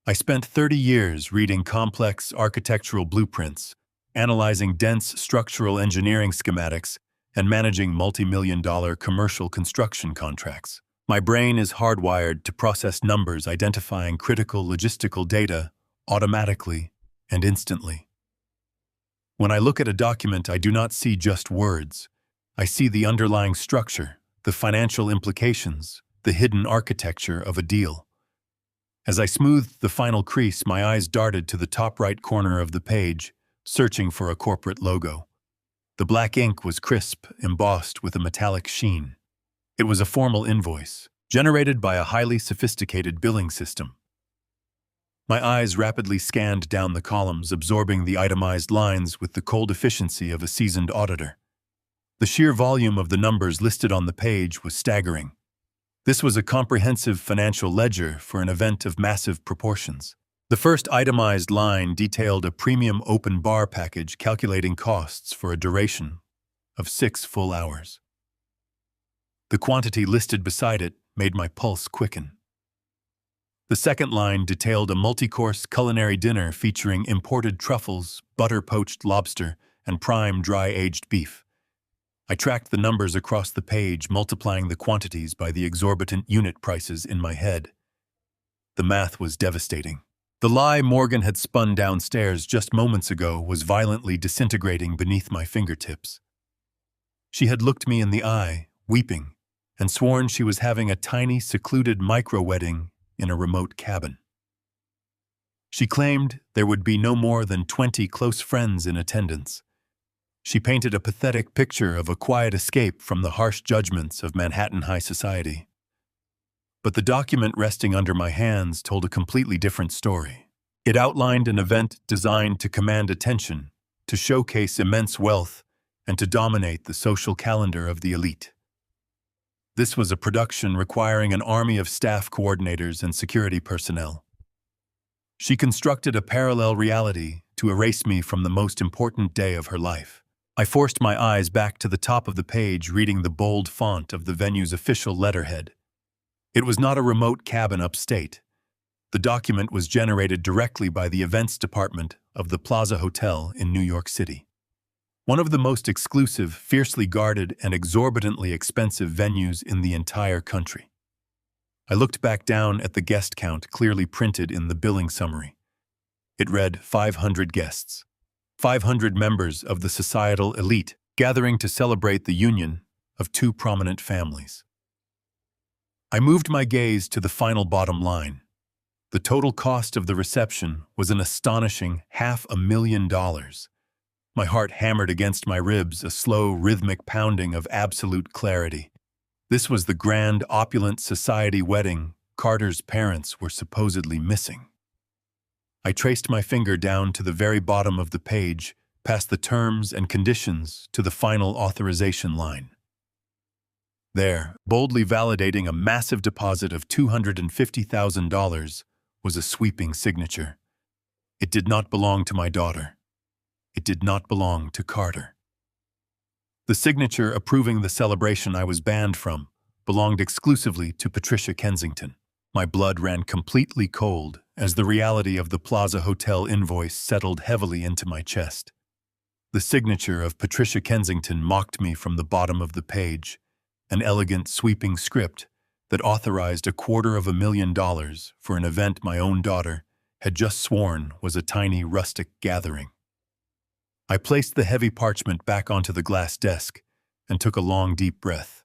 I spent 30 years reading complex architectural blueprints, analyzing dense structural engineering schematics, and managing multi-million-dollar commercial construction contracts. My brain is hardwired to process numbers, identifying critical logistical data automatically and instantly. When I look at a document, I do not see just words. I see the underlying structure, the financial implications, the hidden architecture of a deal. As I smoothed the final crease, my eyes darted to the top right corner of the page, searching for a corporate logo. The black ink was crisp, embossed with a metallic sheen. It was a formal invoice, generated by a highly sophisticated billing system. My eyes rapidly scanned down the columns, absorbing the itemized lines with the cold efficiency of a seasoned auditor. The sheer volume of the numbers listed on the page was staggering. This was a comprehensive financial ledger for an event of massive proportions. The first itemized line detailed a premium open bar package calculating costs for a duration of 6 full hours. The quantity listed beside it made my pulse quicken. The second line detailed a multi-course culinary dinner featuring imported truffles, butter-poached lobster, and prime dry-aged beef. I tracked the numbers across the page, multiplying the quantities by the exorbitant unit prices in my head. The math was devastating. The lie Morgan had spun downstairs just moments ago was violently disintegrating beneath my fingertips. She had looked me in the eye, weeping, and sworn she was having a tiny, secluded micro-wedding in a remote cabin. She claimed there would be no more than 20 close friends in attendance. She painted a pathetic picture of a quiet escape from the harsh judgments of Manhattan high society. But the document resting under my hands told a completely different story. It outlined an event designed to command attention, to showcase immense wealth, and to dominate the social calendar of the elite. This was a production requiring an army of staff coordinators and security personnel. She constructed a parallel reality to erase me from the most important day of her life. I forced my eyes back to the top of the page, reading the bold font of the venue's official letterhead. It was not a remote cabin upstate. The document was generated directly by the events department of the Plaza Hotel in New York City. One of the most exclusive, fiercely guarded, and exorbitantly expensive venues in the entire country. I looked back down at the guest count clearly printed in the billing summary. It read 500 guests, 500 members of the societal elite gathering to celebrate the union of two prominent families. I moved my gaze to the final bottom line. The total cost of the reception was an astonishing $500,000. My heart hammered against my ribs, a slow, rhythmic pounding of absolute clarity. This was the grand, opulent society wedding Carter's parents were supposedly missing. I traced my finger down to the very bottom of the page, past the terms and conditions to the final authorization line. There, boldly validating a massive deposit of $250,000, was a sweeping signature. It did not belong to my daughter. It did not belong to Carter. The signature approving the celebration I was banned from belonged exclusively to Patricia Kensington. My blood ran completely cold as the reality of the Plaza Hotel invoice settled heavily into my chest. The signature of Patricia Kensington mocked me from the bottom of the page, an elegant, sweeping script that authorized $250,000 for an event my own daughter had just sworn was a tiny, rustic gathering. I placed the heavy parchment back onto the glass desk and took a long, deep breath.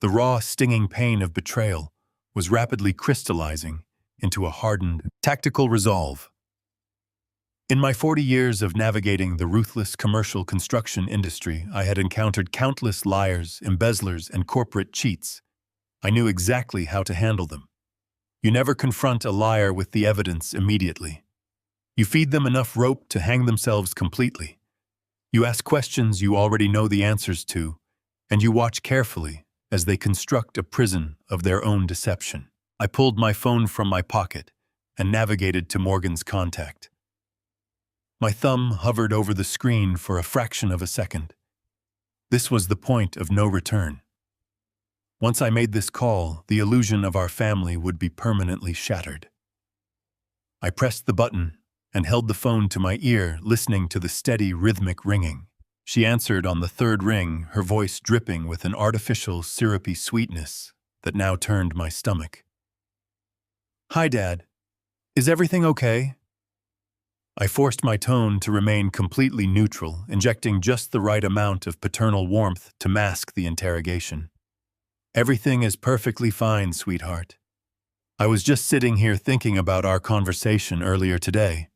The raw, stinging pain of betrayal was rapidly crystallizing into a hardened, tactical resolve. In my 40 years of navigating the ruthless commercial construction industry, I had encountered countless liars, embezzlers, and corporate cheats. I knew exactly how to handle them. You never confront a liar with the evidence immediately. You feed them enough rope to hang themselves completely. You ask questions you already know the answers to, and you watch carefully as they construct a prison of their own deception. I pulled my phone from my pocket and navigated to Morgan's contact. My thumb hovered over the screen for a fraction of a second. This was the point of no return. Once I made this call, the illusion of our family would be permanently shattered. I pressed the button and held the phone to my ear, listening to the steady, rhythmic ringing. She answered on the third ring, her voice dripping with an artificial, syrupy sweetness that now turned my stomach. "Hi, Dad. Is everything okay?" I forced my tone to remain completely neutral, injecting just the right amount of paternal warmth to mask the interrogation. "Everything is perfectly fine, sweetheart. I was just sitting here thinking about our conversation earlier today.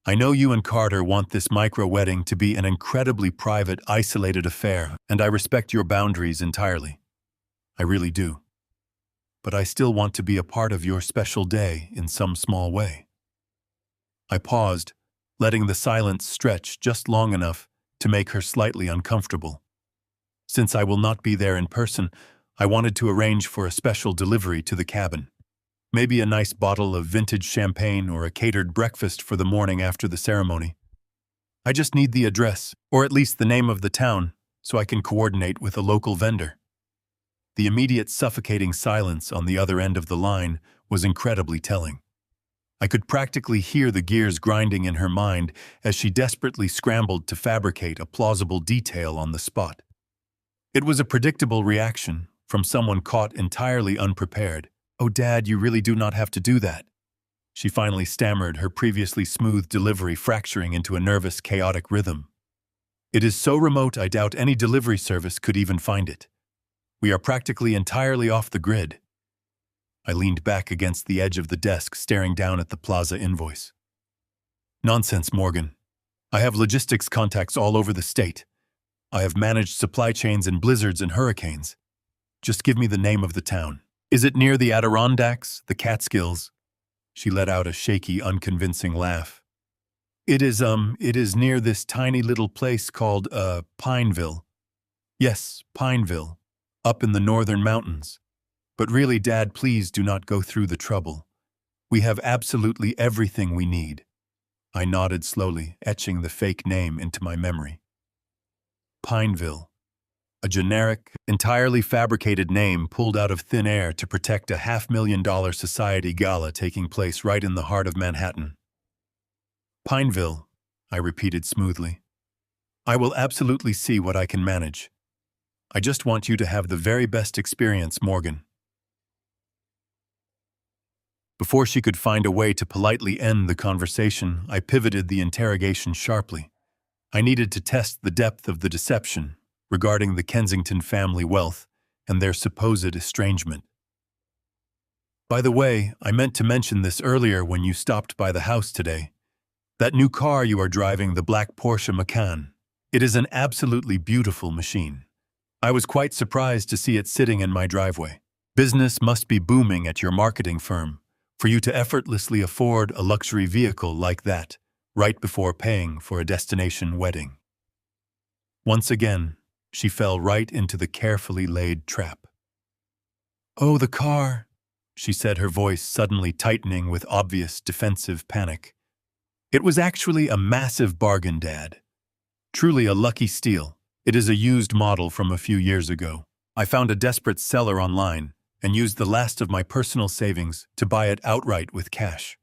I know you and Carter want this micro-wedding to be an incredibly private, isolated affair, and I respect your boundaries entirely. I really do. But I still want to be a part of your special day in some small way." I paused, letting the silence stretch just long enough to make her slightly uncomfortable. Since I will not be there in person, I wanted to arrange for a special delivery to the cabin. Maybe a nice bottle of vintage champagne or a catered breakfast for the morning after the ceremony. I just need the address, or at least the name of the town, so I can coordinate with a local vendor. The immediate suffocating silence on the other end of the line was incredibly telling. I could practically hear the gears grinding in her mind as she desperately scrambled to fabricate a plausible detail on the spot. It was a predictable reaction from someone caught entirely unprepared. "Oh, Dad, you really do not have to do that." She finally stammered, her previously smooth delivery fracturing into a nervous, chaotic rhythm. "It is so remote I doubt any delivery service could even find it. We are practically entirely off the grid." I leaned back against the edge of the desk, staring down at the plaza invoice. "Nonsense, Morgan. I have logistics contacts all over the state. I have managed supply chains in blizzards and hurricanes. Just give me the name of the town. Is it near the Adirondacks, the Catskills?" She let out a shaky, unconvincing laugh. It is near this tiny little place called, Pineville. Yes, Pineville, up in the northern mountains. But really, Dad, please do not go through the trouble. We have absolutely everything we need." I nodded slowly, etching the fake name into my memory. Pineville. A generic, entirely fabricated name pulled out of thin air to protect a $500,000 society gala taking place right in the heart of Manhattan. "Pineville," I repeated smoothly. "I will absolutely see what I can manage. I just want you to have the very best experience, Morgan." Before she could find a way to politely end the conversation, I pivoted the interrogation sharply. I needed to test the depth of the deception regarding the Kensington family wealth and their supposed estrangement. "By the way, I meant to mention this earlier when you stopped by the house today. That new car you are driving, the black Porsche Macan, it is an absolutely beautiful machine. I was quite surprised to see it sitting in my driveway. Business must be booming at your marketing firm for you to effortlessly afford a luxury vehicle like that right before paying for a destination wedding." Once again, she fell right into the carefully laid trap. "Oh, the car," she said, her voice suddenly tightening with obvious defensive panic. "It was actually a massive bargain, Dad. Truly a lucky steal. It is a used model from a few years ago. I found a desperate seller online and used the last of my personal savings to buy it outright with cash."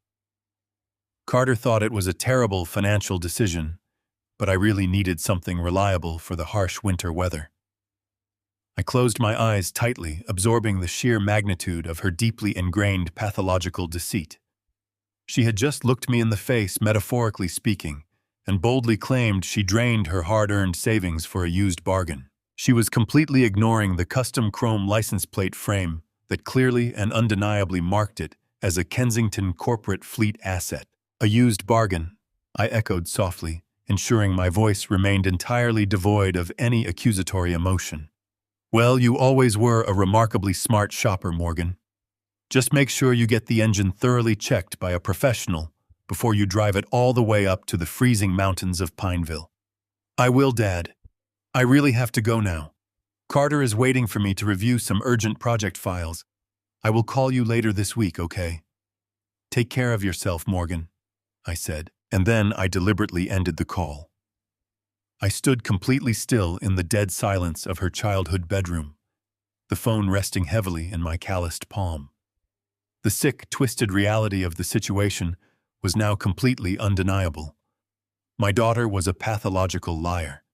Carter thought it was a terrible financial decision, but I really needed something reliable for the harsh winter weather. I closed my eyes tightly, absorbing the sheer magnitude of her deeply ingrained pathological deceit. She had just looked me in the face, metaphorically speaking, and boldly claimed she drained her hard-earned savings for a used bargain. She was completely ignoring the custom chrome license plate frame that clearly and undeniably marked it as a Kensington corporate fleet asset. "A used bargain," I echoed softly, ensuring my voice remained entirely devoid of any accusatory emotion. "Well, you always were a remarkably smart shopper, Morgan. Just make sure you get the engine thoroughly checked by a professional before you drive it all the way up to the freezing mountains of Pineville." "I will, Dad. I really have to go now. Carter is waiting for me to review some urgent project files. I will call you later this week, okay? Take care of yourself, Morgan," I said, and then I deliberately ended the call. I stood completely still in the dead silence of her childhood bedroom, the phone resting heavily in my calloused palm. The sick, twisted reality of the situation was now completely undeniable. My daughter was a pathological liar.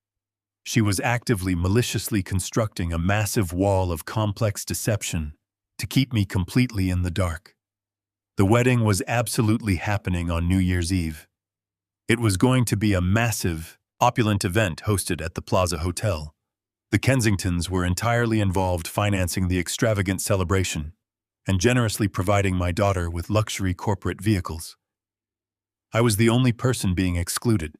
She was actively, maliciously constructing a massive wall of complex deception to keep me completely in the dark. The wedding was absolutely happening on New Year's Eve. It was going to be a massive, opulent event hosted at the Plaza Hotel. The Kensingtons were entirely involved financing the extravagant celebration and generously providing my daughter with luxury corporate vehicles. I was the only person being excluded.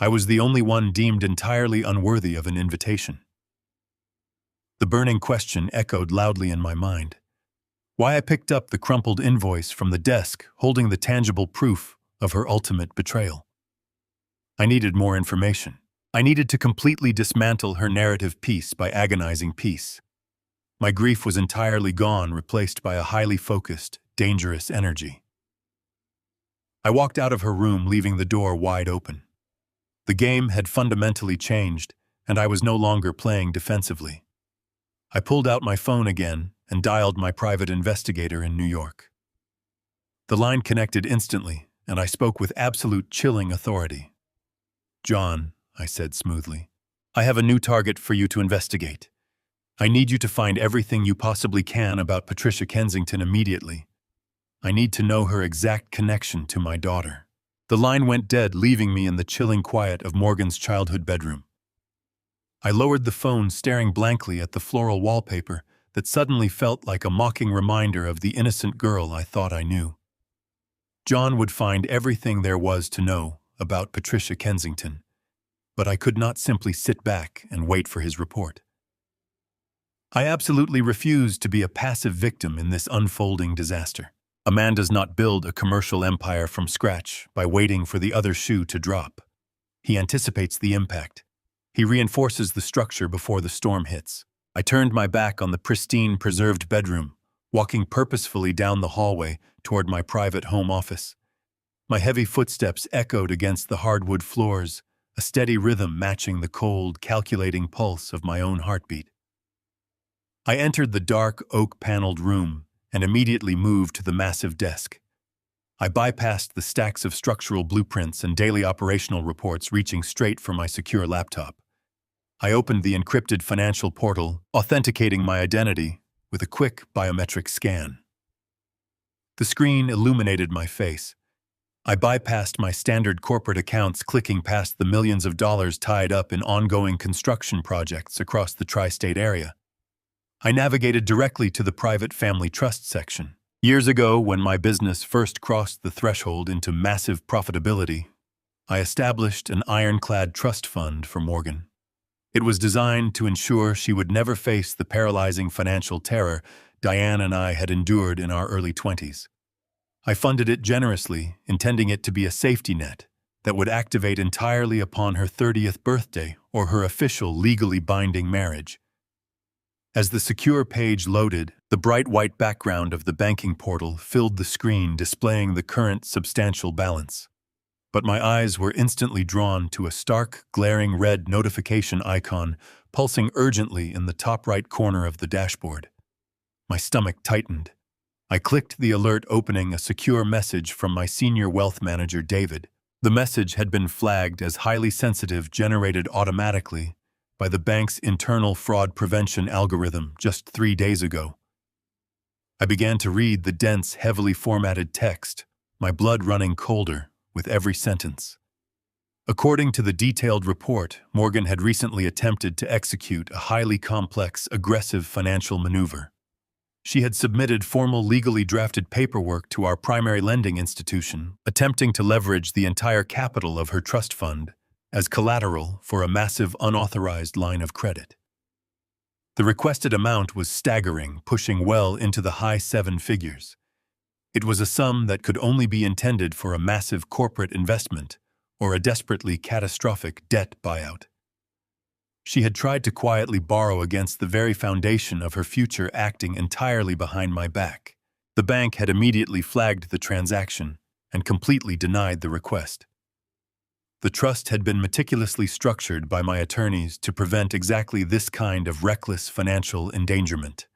I was the only one deemed entirely unworthy of an invitation. The burning question echoed loudly in my mind. Why I picked up the crumpled invoice from the desk holding the tangible proof of her ultimate betrayal. I needed more information. I needed to completely dismantle her narrative piece by agonizing piece. My grief was entirely gone, replaced by a highly focused, dangerous energy. I walked out of her room, leaving the door wide open. The game had fundamentally changed, and I was no longer playing defensively. I pulled out my phone again and dialed my private investigator in New York. The line connected instantly, and I spoke with absolute chilling authority. "John," I said smoothly, "I have a new target for you to investigate. I need you to find everything you possibly can about Patricia Kensington immediately. I need to know her exact connection to my daughter." The line went dead, leaving me in the chilling quiet of Morgan's childhood bedroom. I lowered the phone, staring blankly at the floral wallpaper that suddenly felt like a mocking reminder of the innocent girl I thought I knew. John would find everything there was to know about Patricia Kensington, but I could not simply sit back and wait for his report. I absolutely refused to be a passive victim in this unfolding disaster. A man does not build a commercial empire from scratch by waiting for the other shoe to drop. He anticipates the impact. He reinforces the structure before the storm hits. I turned my back on the pristine, preserved bedroom, walking purposefully down the hallway toward my private home office. My heavy footsteps echoed against the hardwood floors, a steady rhythm matching the cold, calculating pulse of my own heartbeat. I entered the dark, oak-paneled room and immediately moved to the massive desk. I bypassed the stacks of structural blueprints and daily operational reports reaching straight for my secure laptop. I opened the encrypted financial portal, authenticating my identity with a quick biometric scan. The screen illuminated my face. I bypassed my standard corporate accounts, clicking past the millions of dollars tied up in ongoing construction projects across the tri-state area. I navigated directly to the private family trust section. Years ago, when my business first crossed the threshold into massive profitability, I established an ironclad trust fund for Morgan. It was designed to ensure she would never face the paralyzing financial terror Diane and I had endured in our early 20s. I funded it generously, intending it to be a safety net that would activate entirely upon her 30th birthday or her official legally binding marriage. As the secure page loaded, the bright white background of the banking portal filled the screen, displaying the current substantial balance. But my eyes were instantly drawn to a stark, glaring red notification icon pulsing urgently in the top right corner of the dashboard. My stomach tightened. I clicked the alert, opening a secure message from my senior wealth manager, David. The message had been flagged as highly sensitive, generated automatically by the bank's internal fraud prevention algorithm just 3 days ago. I began to read the dense, heavily formatted text, my blood running colder with every sentence. According to the detailed report, Morgan had recently attempted to execute a highly complex, aggressive financial maneuver. She had submitted formal, legally drafted paperwork to our primary lending institution, attempting to leverage the entire capital of her trust fund as collateral for a massive unauthorized line of credit. The requested amount was staggering, pushing well into the high 7 figures. It was a sum that could only be intended for a massive corporate investment or a desperately catastrophic debt buyout. She had tried to quietly borrow against the very foundation of her future, acting entirely behind my back. The bank had immediately flagged the transaction and completely denied the request. The trust had been meticulously structured by my attorneys to prevent exactly this kind of reckless financial endangerment.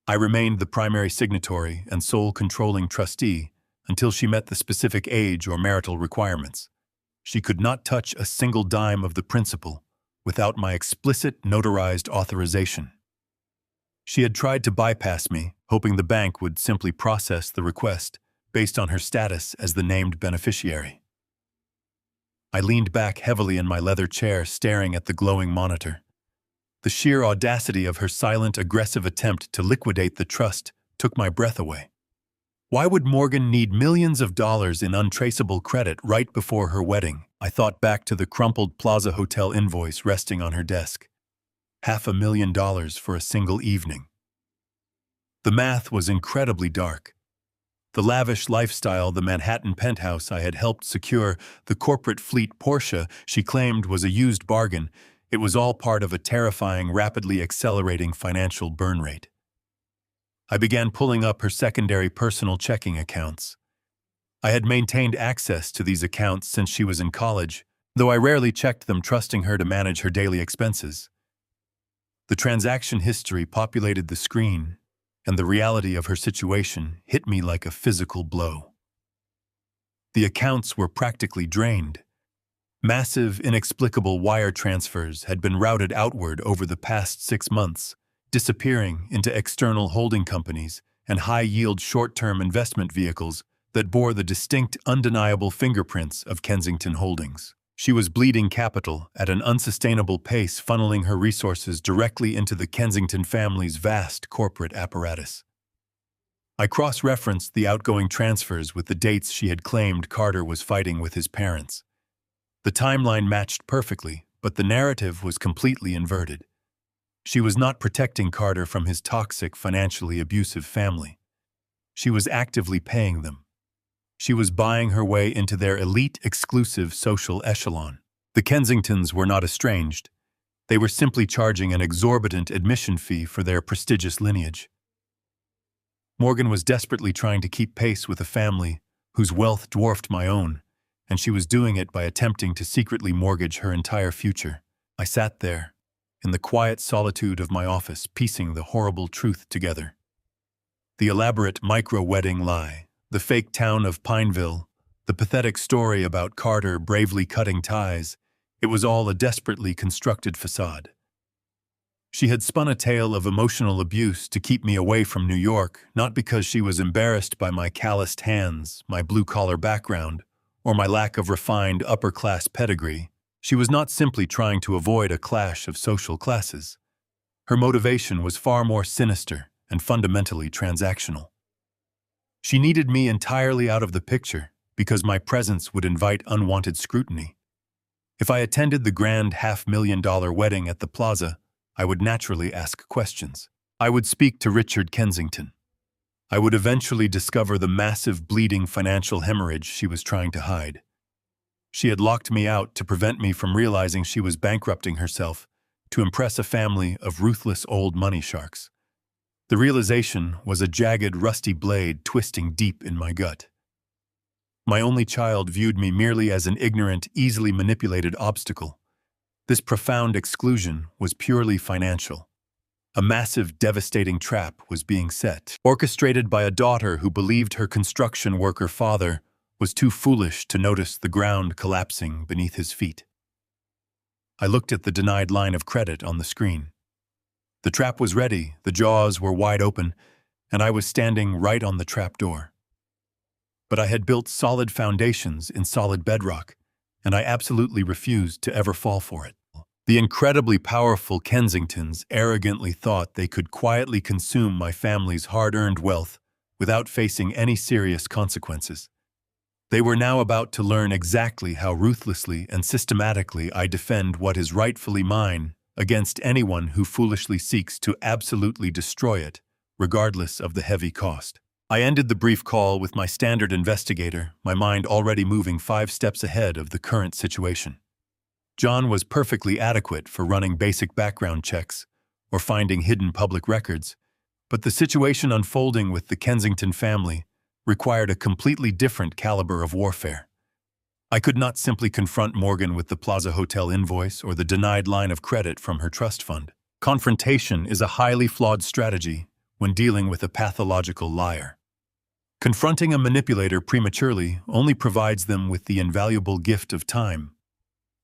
I remained the primary signatory and sole controlling trustee until she met the specific age or marital requirements. She could not touch a single dime of the principal without my explicit notarized authorization. She had tried to bypass me, hoping the bank would simply process the request based on her status as the named beneficiary. I leaned back heavily in my leather chair, staring at the glowing monitor. The sheer audacity of her silent, aggressive attempt to liquidate the trust took my breath away. Why would Morgan need millions of dollars in untraceable credit right before her wedding? I thought back to the crumpled Plaza Hotel invoice resting on her desk. $500,000 for a single evening. The math was incredibly dark. The lavish lifestyle, the Manhattan penthouse I had helped secure, the corporate fleet Porsche she claimed was a used bargain, it was all part of a terrifying, rapidly accelerating financial burn rate. I began pulling up her secondary personal checking accounts. I had maintained access to these accounts since she was in college, though I rarely checked them, trusting her to manage her daily expenses. The transaction history populated the screen, and the reality of her situation hit me like a physical blow. The accounts were practically drained. Massive, inexplicable wire transfers had been routed outward over the past 6 months, disappearing into external holding companies and high-yield short-term investment vehicles that bore the distinct, undeniable fingerprints of Kensington Holdings. She was bleeding capital at an unsustainable pace, funneling her resources directly into the Kensington family's vast corporate apparatus. I cross-referenced the outgoing transfers with the dates she had claimed Carter was fighting with his parents. The timeline matched perfectly, but the narrative was completely inverted. She was not protecting Carter from his toxic, financially abusive family. She was actively paying them. She was buying her way into their elite, exclusive social echelon. The Kensingtons were not estranged. They were simply charging an exorbitant admission fee for their prestigious lineage. Morgan was desperately trying to keep pace with a family whose wealth dwarfed my own, and she was doing it by attempting to secretly mortgage her entire future. I sat there, in the quiet solitude of my office, piecing the horrible truth together. The elaborate micro-wedding lie, the fake town of Pineville, the pathetic story about Carter bravely cutting ties, it was all a desperately constructed facade. She had spun a tale of emotional abuse to keep me away from New York, not because she was embarrassed by my calloused hands, my blue-collar background, or my lack of refined upper-class pedigree. She was not simply trying to avoid a clash of social classes. Her motivation was far more sinister and fundamentally transactional. She needed me entirely out of the picture because my presence would invite unwanted scrutiny. If I attended the grand $500,000 wedding at the plaza, I would naturally ask questions. I would speak to Richard Kensington. I would eventually discover the massive bleeding financial hemorrhage she was trying to hide. She had locked me out to prevent me from realizing she was bankrupting herself to impress a family of ruthless old money sharks. The realization was a jagged, rusty blade twisting deep in my gut. My only child viewed me merely as an ignorant, easily manipulated obstacle. This profound exclusion was purely financial. A massive, devastating trap was being set, orchestrated by a daughter who believed her construction worker father was too foolish to notice the ground collapsing beneath his feet. I looked at the denied line of credit on the screen. The trap was ready, the jaws were wide open, and I was standing right on the trap door. But I had built solid foundations in solid bedrock, and I absolutely refused to ever fall for it. The incredibly powerful Kensingtons arrogantly thought they could quietly consume my family's hard-earned wealth without facing any serious consequences. They were now about to learn exactly how ruthlessly and systematically I defend what is rightfully mine against anyone who foolishly seeks to absolutely destroy it, regardless of the heavy cost. I ended the brief call with my standard investigator, my mind already moving 5 steps ahead of the current situation. John was perfectly adequate for running basic background checks or finding hidden public records, but the situation unfolding with the Kensington family required a completely different caliber of warfare. I could not simply confront Morgan with the Plaza Hotel invoice or the denied line of credit from her trust fund. Confrontation is a highly flawed strategy when dealing with a pathological liar. Confronting a manipulator prematurely only provides them with the invaluable gift of time.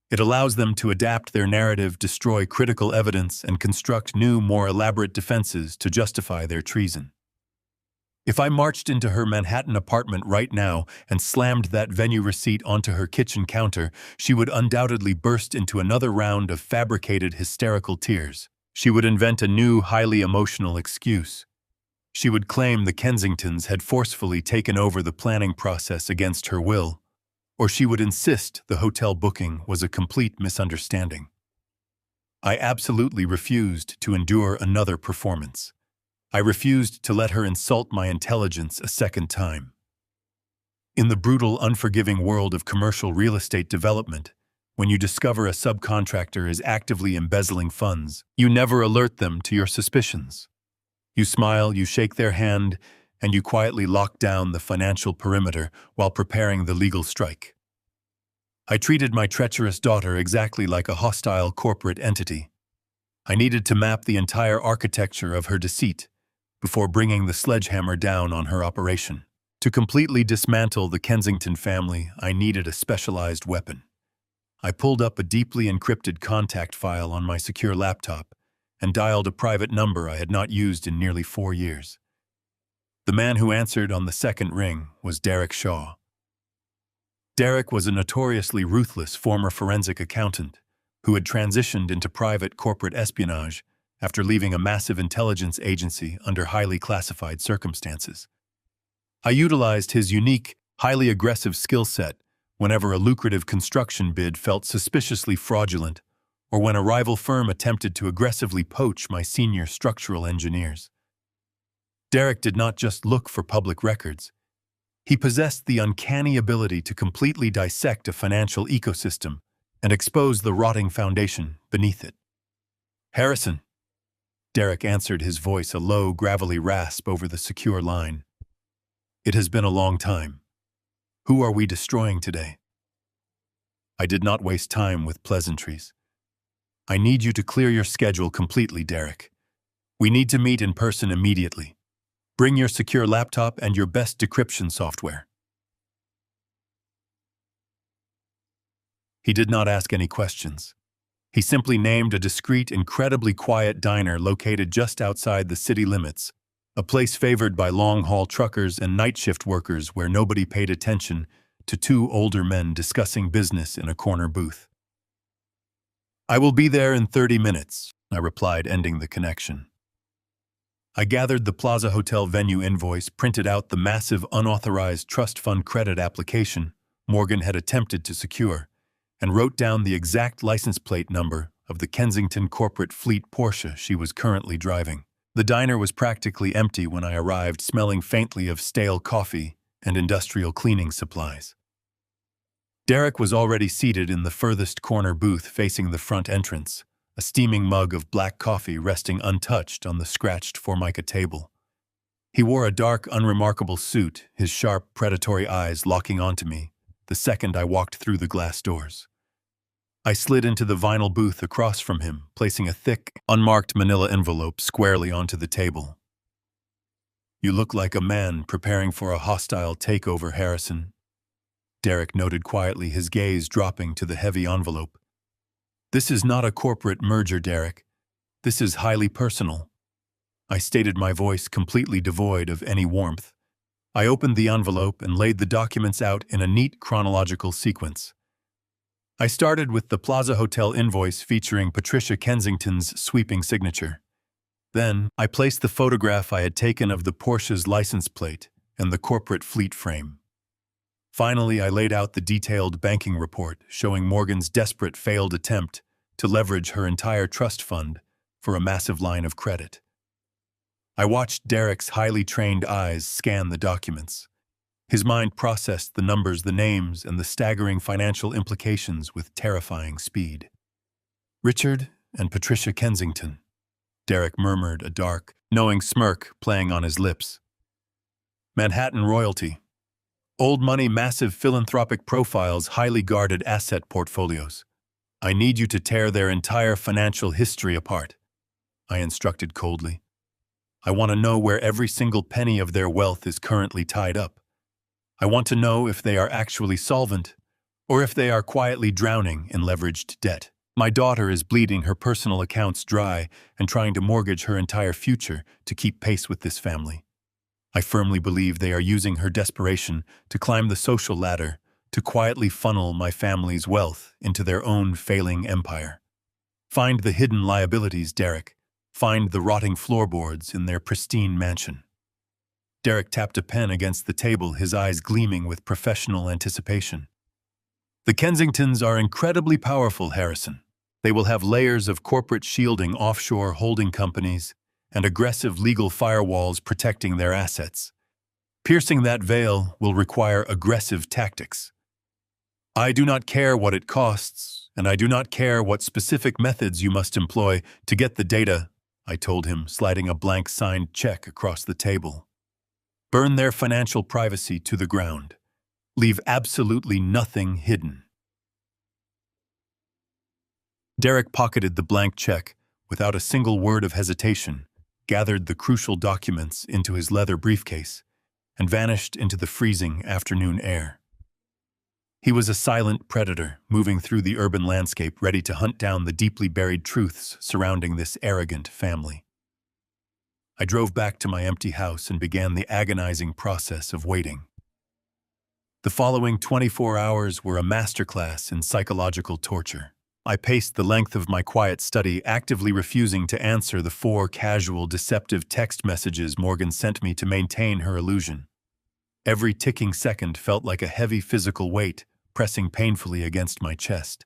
It allows them to adapt their narrative, destroy critical evidence, and construct new, more elaborate defenses to justify their treason. If I marched into her Manhattan apartment right now and slammed that venue receipt onto her kitchen counter, she would undoubtedly burst into another round of fabricated hysterical tears. She would invent a new, highly emotional excuse. She would claim the Kensingtons had forcefully taken over the planning process against her will, or she would insist the hotel booking was a complete misunderstanding. I absolutely refused to endure another performance. I refused to let her insult my intelligence a second time. In the brutal, unforgiving world of commercial real estate development, when you discover a subcontractor is actively embezzling funds, you never alert them to your suspicions. You smile, you shake their hand, and you quietly lock down the financial perimeter while preparing the legal strike. I treated my treacherous daughter exactly like a hostile corporate entity. I needed to map the entire architecture of her deceit before bringing the sledgehammer down on her operation. To completely dismantle the Kensington family, I needed a specialized weapon. I pulled up a deeply encrypted contact file on my secure laptop and dialed a private number I had not used in nearly 4 years. The man who answered on the second ring was Derek Shaw. Derek was a notoriously ruthless former forensic accountant who had transitioned into private corporate espionage after leaving a massive intelligence agency under highly classified circumstances. I utilized his unique, highly aggressive skill set whenever a lucrative construction bid felt suspiciously fraudulent or when a rival firm attempted to aggressively poach my senior structural engineers. Derek did not just look for public records. He possessed the uncanny ability to completely dissect a financial ecosystem and expose the rotting foundation beneath it. "Harrison," Derek answered, his voice a low, gravelly rasp over the secure line. "It has been a long time. Who are we destroying today?" I did not waste time with pleasantries. "I need you to clear your schedule completely, Derek. We need to meet in person immediately. Bring your secure laptop and your best decryption software." He did not ask any questions. He simply named a discreet, incredibly quiet diner located just outside the city limits, a place favored by long-haul truckers and night shift workers where nobody paid attention to two older men discussing business in a corner booth. "I will be there in 30 minutes, I replied, ending the connection. I gathered the Plaza Hotel venue invoice, printed out the massive unauthorized trust fund credit application Morgan had attempted to secure, and wrote down the exact license plate number of the Kensington corporate fleet Porsche she was currently driving. The diner was practically empty when I arrived, smelling faintly of stale coffee and industrial cleaning supplies. Derek was already seated in the furthest corner booth facing the front entrance, a steaming mug of black coffee resting untouched on the scratched Formica table. He wore a dark, unremarkable suit, his sharp, predatory eyes locking onto me the second I walked through the glass doors. I slid into the vinyl booth across from him, placing a thick, unmarked manila envelope squarely onto the table. "You look like a man preparing for a hostile takeover, Harrison," Derek noted quietly, his gaze dropping to the heavy envelope. "This is not a corporate merger, Derek. This is highly personal." I stated, my voice completely devoid of any warmth. I opened the envelope and laid the documents out in a neat chronological sequence. I started with the Plaza Hotel invoice featuring Patricia Kensington's sweeping signature. Then, I placed the photograph I had taken of the Porsche's license plate and the corporate fleet frame. Finally, I laid out the detailed banking report showing Morgan's desperate failed attempt to leverage her entire trust fund for a massive line of credit. I watched Derek's highly trained eyes scan the documents. His mind processed the numbers, the names, and the staggering financial implications with terrifying speed. "Richard and Patricia Kensington," Derek murmured, a dark, knowing smirk playing on his lips. "Manhattan royalty. Old money, massive philanthropic profiles, highly guarded asset portfolios. I need you to tear their entire financial history apart," I instructed coldly. "I want to know where every single penny of their wealth is currently tied up. I want to know if they are actually solvent or if they are quietly drowning in leveraged debt. My daughter is bleeding her personal accounts dry and trying to mortgage her entire future to keep pace with this family. I firmly believe they are using her desperation to climb the social ladder, to quietly funnel my family's wealth into their own failing empire. Find the hidden liabilities, Derek. Find the rotting floorboards in their pristine mansion." Derek tapped a pen against the table, his eyes gleaming with professional anticipation. "The Kensingtons are incredibly powerful, Harrison. They will have layers of corporate shielding, offshore holding companies, and aggressive legal firewalls protecting their assets. Piercing that veil will require aggressive tactics. I do not care what it costs, and I do not care what specific methods you must employ to get the data I told him, sliding a blank signed check across the table. Burn their financial privacy to the ground. Leave absolutely nothing hidden. Derek pocketed the blank check without a single word of hesitation, gathered the crucial documents into his leather briefcase, and vanished into the freezing afternoon air. He was a silent predator moving through the urban landscape, ready to hunt down the deeply buried truths surrounding this arrogant family. I drove back to my empty house and began the agonizing process of waiting. The following 24 hours were a masterclass in psychological torture. I paced the length of my quiet study, actively refusing to answer the 4 casual, deceptive text messages Morgan sent me to maintain her illusion. Every ticking second felt like a heavy physical weight pressing painfully against my chest.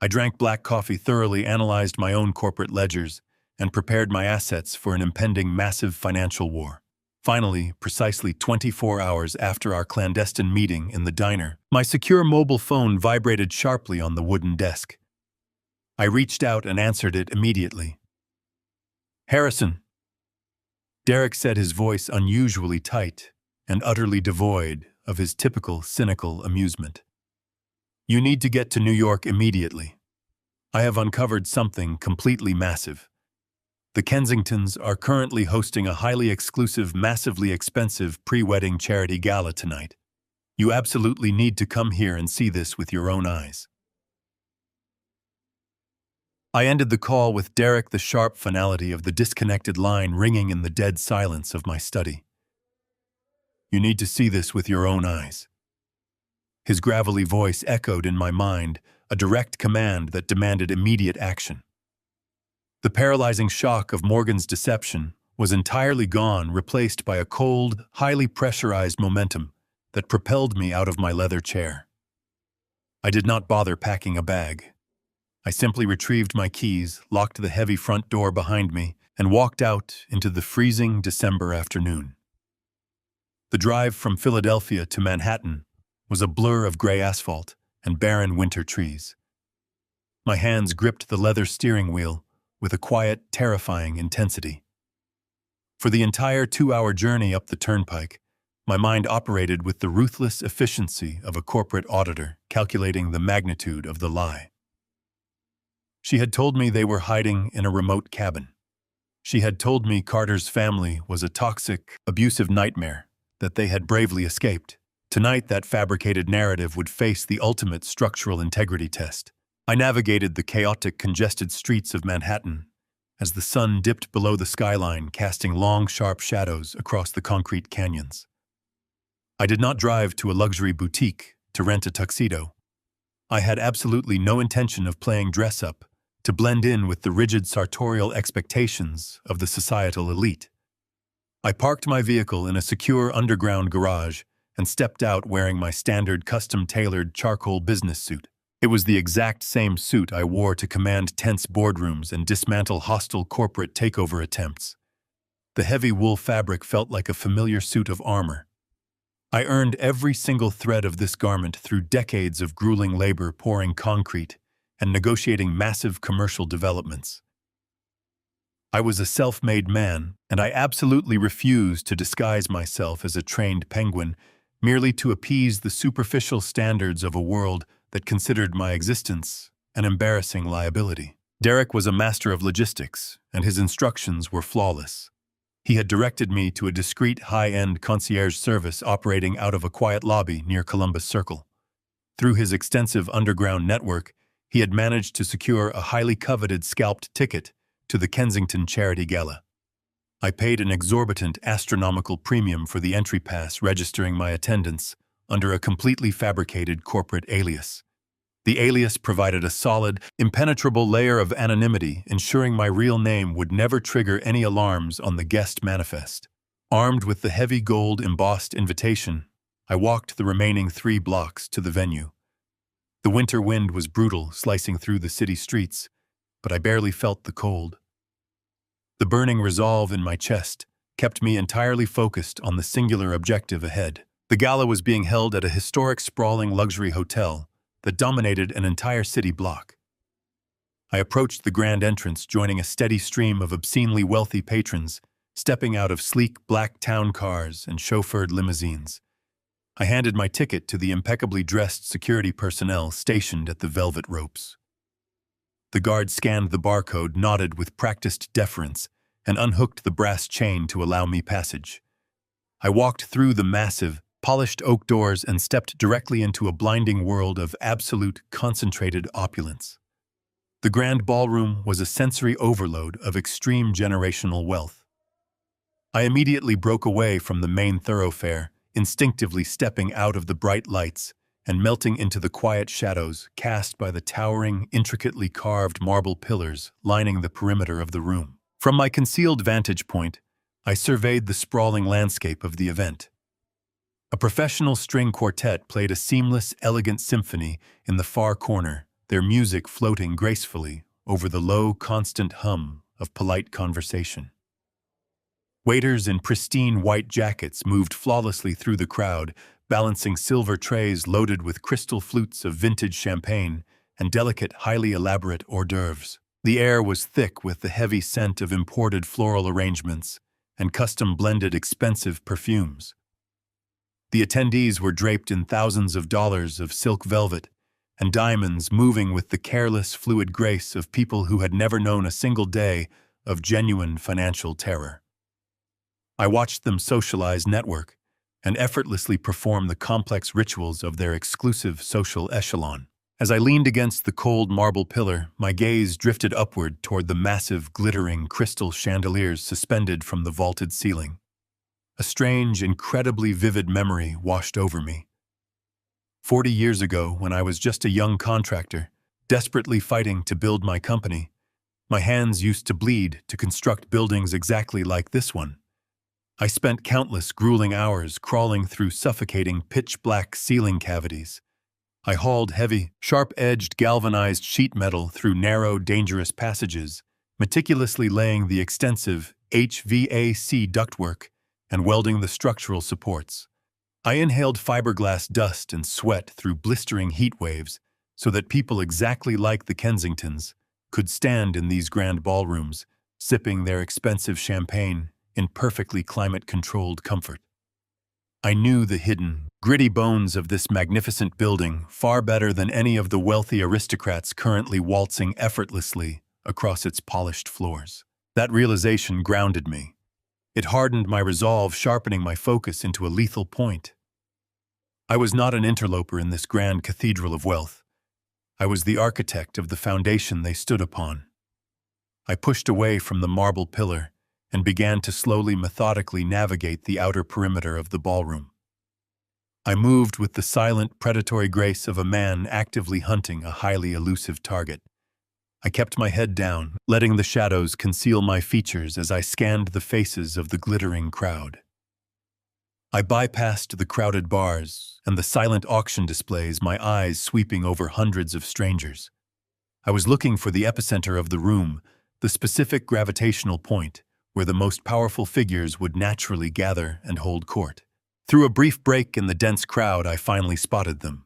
I drank black coffee, thoroughly analyzed my own corporate ledgers, and prepared my assets for an impending massive financial war. Finally, precisely 24 hours after our clandestine meeting in the diner, my secure mobile phone vibrated sharply on the wooden desk. I reached out and answered it immediately. "Harrison." Derek said, his voice unusually tight and utterly devoid of his typical cynical amusement. "You need to get to New York immediately. I have uncovered something completely massive. The Kensingtons are currently hosting a highly exclusive, massively expensive pre-wedding charity gala tonight. You absolutely need to come here and see this with your own eyes." I ended the call with Derek, the sharp finality of the disconnected line ringing in the dead silence of my study. "You need to see this with your own eyes." His gravelly voice echoed in my mind, a direct command that demanded immediate action. The paralyzing shock of Morgan's deception was entirely gone, replaced by a cold, highly pressurized momentum that propelled me out of my leather chair. I did not bother packing a bag. I simply retrieved my keys, locked the heavy front door behind me, and walked out into the freezing December afternoon. The drive from Philadelphia to Manhattan was a blur of gray asphalt and barren winter trees. My hands gripped the leather steering wheel with a quiet, terrifying intensity. For the entire 2-hour journey up the turnpike, my mind operated with the ruthless efficiency of a corporate auditor calculating the magnitude of the lie. She had told me they were hiding in a remote cabin. She had told me Carter's family was a toxic, abusive nightmare that they had bravely escaped. Tonight, that fabricated narrative would face the ultimate structural integrity test. I navigated the chaotic, congested streets of Manhattan as the sun dipped below the skyline, casting long, sharp shadows across the concrete canyons. I did not drive to a luxury boutique to rent a tuxedo. I had absolutely no intention of playing dress-up to blend in with the rigid sartorial expectations of the societal elite. I parked my vehicle in a secure underground garage and stepped out wearing my standard custom-tailored charcoal business suit. It was the exact same suit I wore to command tense boardrooms and dismantle hostile corporate takeover attempts. The heavy wool fabric felt like a familiar suit of armor. I earned every single thread of this garment through decades of grueling labor pouring concrete and negotiating massive commercial developments. I was a self-made man, and I absolutely refused to disguise myself as a trained penguin merely to appease the superficial standards of a world that considered my existence an embarrassing liability. Derek was a master of logistics, and his instructions were flawless. He had directed me to a discreet, high-end concierge service operating out of a quiet lobby near Columbus Circle. Through his extensive underground network, he had managed to secure a highly coveted scalped ticket to the Kensington Charity Gala. I paid an exorbitant, astronomical premium for the entry pass, registering my attendance under a completely fabricated corporate alias. The alias provided a solid, impenetrable layer of anonymity, ensuring my real name would never trigger any alarms on the guest manifest. Armed with the heavy gold embossed invitation, I walked the remaining 3 blocks to the venue. The winter wind was brutal, slicing through the city streets, but I barely felt the cold. The burning resolve in my chest kept me entirely focused on the singular objective ahead. The gala was being held at a historic, sprawling luxury hotel that dominated an entire city block. I approached the grand entrance, joining a steady stream of obscenely wealthy patrons, stepping out of sleek black town cars and chauffeured limousines. I handed my ticket to the impeccably dressed security personnel stationed at the velvet ropes. The guard scanned the barcode, nodded with practiced deference, and unhooked the brass chain to allow me passage. I walked through the massive, polished oak doors and stepped directly into a blinding world of absolute, concentrated opulence. The grand ballroom was a sensory overload of extreme generational wealth. I immediately broke away from the main thoroughfare, instinctively stepping out of the bright lights and melting into the quiet shadows cast by the towering, intricately carved marble pillars lining the perimeter of the room. From my concealed vantage point, I surveyed the sprawling landscape of the event. A professional string quartet played a seamless, elegant symphony in the far corner, their music floating gracefully over the low, constant hum of polite conversation. Waiters in pristine white jackets moved flawlessly through the crowd, balancing silver trays loaded with crystal flutes of vintage champagne and delicate, highly elaborate hors d'oeuvres. The air was thick with the heavy scent of imported floral arrangements and custom-blended expensive perfumes. The attendees were draped in thousands of dollars of silk velvet and diamonds, moving with the careless, fluid grace of people who had never known a single day of genuine financial terror. I watched them socialize, network, and effortlessly perform the complex rituals of their exclusive social echelon. As I leaned against the cold marble pillar, my gaze drifted upward toward the massive, glittering crystal chandeliers suspended from the vaulted ceiling. A strange, incredibly vivid memory washed over me. 40 years ago, when I was just a young contractor, desperately fighting to build my company, my hands used to bleed to construct buildings exactly like this one. I spent countless grueling hours crawling through suffocating pitch-black ceiling cavities. I hauled heavy, sharp-edged galvanized sheet metal through narrow, dangerous passages, meticulously laying the extensive HVAC ductwork and welding the structural supports. I inhaled fiberglass dust and sweat through blistering heat waves so that people exactly like the Kensingtons could stand in these grand ballrooms, sipping their expensive champagne in perfectly climate-controlled comfort. I knew the hidden, gritty bones of this magnificent building far better than any of the wealthy aristocrats currently waltzing effortlessly across its polished floors. That realization grounded me. It hardened my resolve, sharpening my focus into a lethal point. I was not an interloper in this grand cathedral of wealth. I was the architect of the foundation they stood upon. I pushed away from the marble pillar and began to slowly, methodically navigate the outer perimeter of the ballroom. I moved with the silent, predatory grace of a man actively hunting a highly elusive target. I kept my head down, letting the shadows conceal my features as I scanned the faces of the glittering crowd. I bypassed the crowded bars and the silent auction displays, my eyes sweeping over hundreds of strangers. I was looking for the epicenter of the room, the specific gravitational point, where the most powerful figures would naturally gather and hold court. Through a brief break in the dense crowd, I finally spotted them.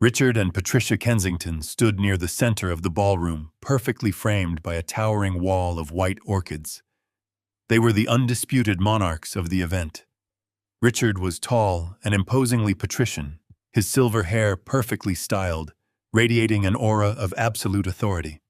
Richard and Patricia Kensington stood near the center of the ballroom, perfectly framed by a towering wall of white orchids. They were the undisputed monarchs of the event. Richard was tall and imposingly patrician, his silver hair perfectly styled, radiating an aura of absolute authority.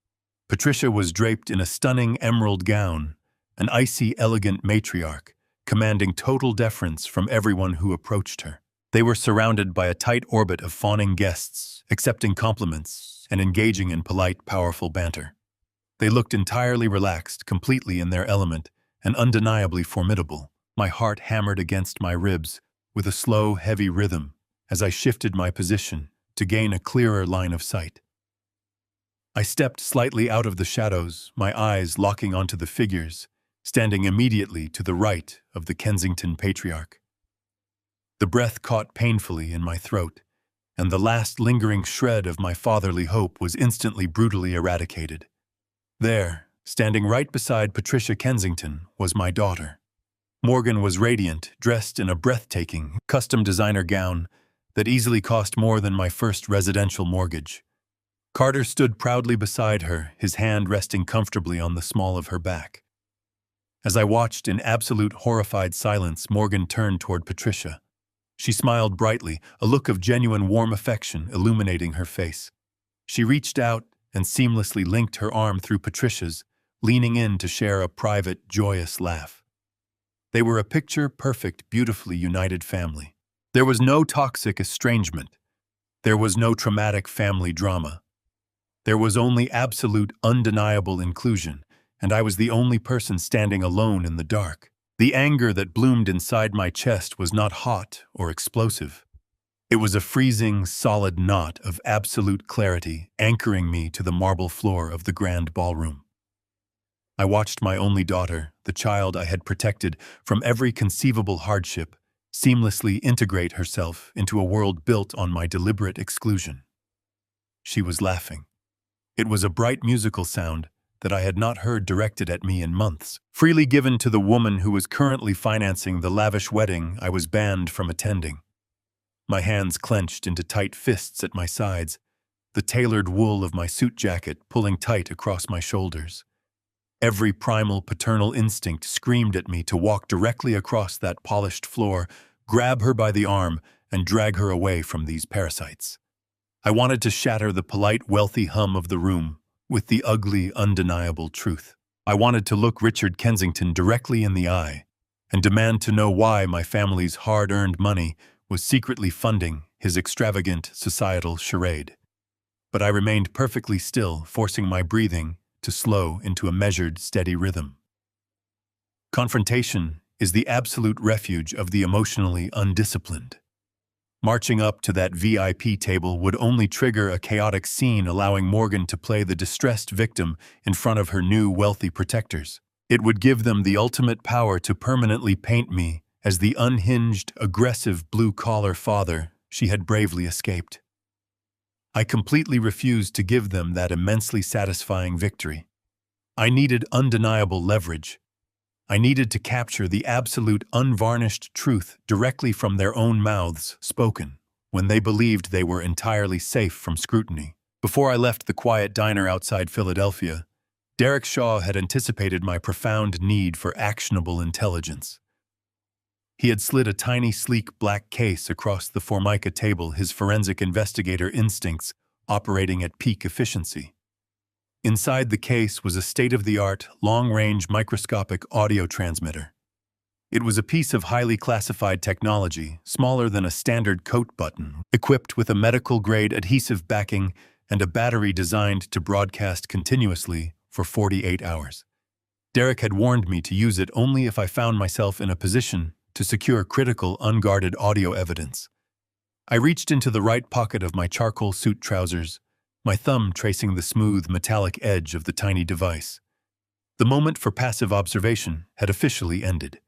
Patricia was draped in a stunning emerald gown, an icy, elegant matriarch, commanding total deference from everyone who approached her. They were surrounded by a tight orbit of fawning guests, accepting compliments and engaging in polite, powerful banter. They looked entirely relaxed, completely in their element, and undeniably formidable. My heart hammered against my ribs with a slow, heavy rhythm as I shifted my position to gain a clearer line of sight. I stepped slightly out of the shadows, my eyes locking onto the figures, standing immediately to the right of the Kensington patriarch. The breath caught painfully in my throat, and the last lingering shred of my fatherly hope was instantly brutally eradicated. There, standing right beside Patricia Kensington, was my daughter. Morgan was radiant, dressed in a breathtaking, custom designer gown that easily cost more than my first residential mortgage. Carter stood proudly beside her, his hand resting comfortably on the small of her back. As I watched in absolute horrified silence, Morgan turned toward Patricia. She smiled brightly, a look of genuine warm affection illuminating her face. She reached out and seamlessly linked her arm through Patricia's, leaning in to share a private, joyous laugh. They were a picture-perfect, beautifully united family. There was no toxic estrangement. There was no traumatic family drama. There was only absolute, undeniable inclusion, and I was the only person standing alone in the dark. The anger that bloomed inside my chest was not hot or explosive. It was a freezing, solid knot of absolute clarity anchoring me to the marble floor of the grand ballroom. I watched my only daughter, the child I had protected from every conceivable hardship, seamlessly integrate herself into a world built on my deliberate exclusion. She was laughing. It was a bright musical sound that I had not heard directed at me in months, freely given to the woman who was currently financing the lavish wedding I was banned from attending. My hands clenched into tight fists at my sides, the tailored wool of my suit jacket pulling tight across my shoulders. Every primal paternal instinct screamed at me to walk directly across that polished floor, grab her by the arm, and drag her away from these parasites. I wanted to shatter the polite, wealthy hum of the room with the ugly, undeniable truth. I wanted to look Richard Kensington directly in the eye and demand to know why my family's hard-earned money was secretly funding his extravagant societal charade. But I remained perfectly still, forcing my breathing to slow into a measured, steady rhythm. Confrontation is the absolute refuge of the emotionally undisciplined. Marching up to that VIP table would only trigger a chaotic scene, allowing Morgan to play the distressed victim in front of her new wealthy protectors. It would give them the ultimate power to permanently paint me as the unhinged, aggressive blue-collar father she had bravely escaped. I completely refused to give them that immensely satisfying victory. I needed undeniable leverage. I needed to capture the absolute, unvarnished truth directly from their own mouths, spoken when they believed they were entirely safe from scrutiny. Before I left the quiet diner outside Philadelphia, Derek Shaw had anticipated my profound need for actionable intelligence. He had slid a tiny, sleek black case across the Formica table, his forensic investigator instincts operating at peak efficiency. Inside the case was a state-of-the-art, long-range microscopic audio transmitter. It was a piece of highly classified technology, smaller than a standard coat button, equipped with a medical-grade adhesive backing and a battery designed to broadcast continuously for 48 hours. Derek had warned me to use it only if I found myself in a position to secure critical, unguarded audio evidence. I reached into the right pocket of my charcoal suit trousers, my thumb tracing the smooth, metallic edge of the tiny device. The moment for passive observation had officially ended.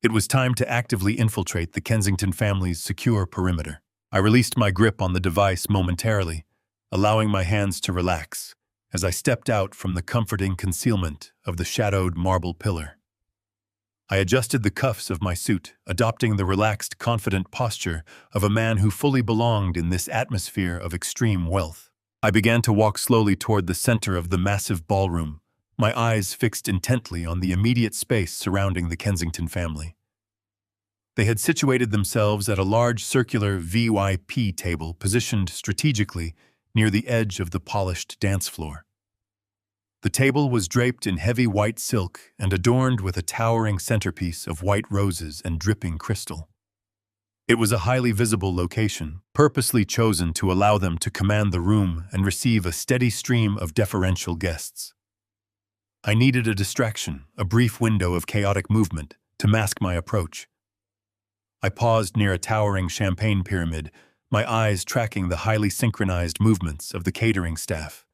It was time to actively infiltrate the Kensington family's secure perimeter. I released my grip on the device momentarily, allowing my hands to relax as I stepped out from the comforting concealment of the shadowed marble pillar. I adjusted the cuffs of my suit, adopting the relaxed, confident posture of a man who fully belonged in this atmosphere of extreme wealth. I began to walk slowly toward the center of the massive ballroom, my eyes fixed intently on the immediate space surrounding the Kensington family. They had situated themselves at a large circular VIP table positioned strategically near the edge of the polished dance floor. The table was draped in heavy white silk and adorned with a towering centerpiece of white roses and dripping crystal. It was a highly visible location, purposely chosen to allow them to command the room and receive a steady stream of deferential guests. I needed a distraction, a brief window of chaotic movement, to mask my approach. I paused near a towering champagne pyramid, my eyes tracking the highly synchronized movements of the catering staff.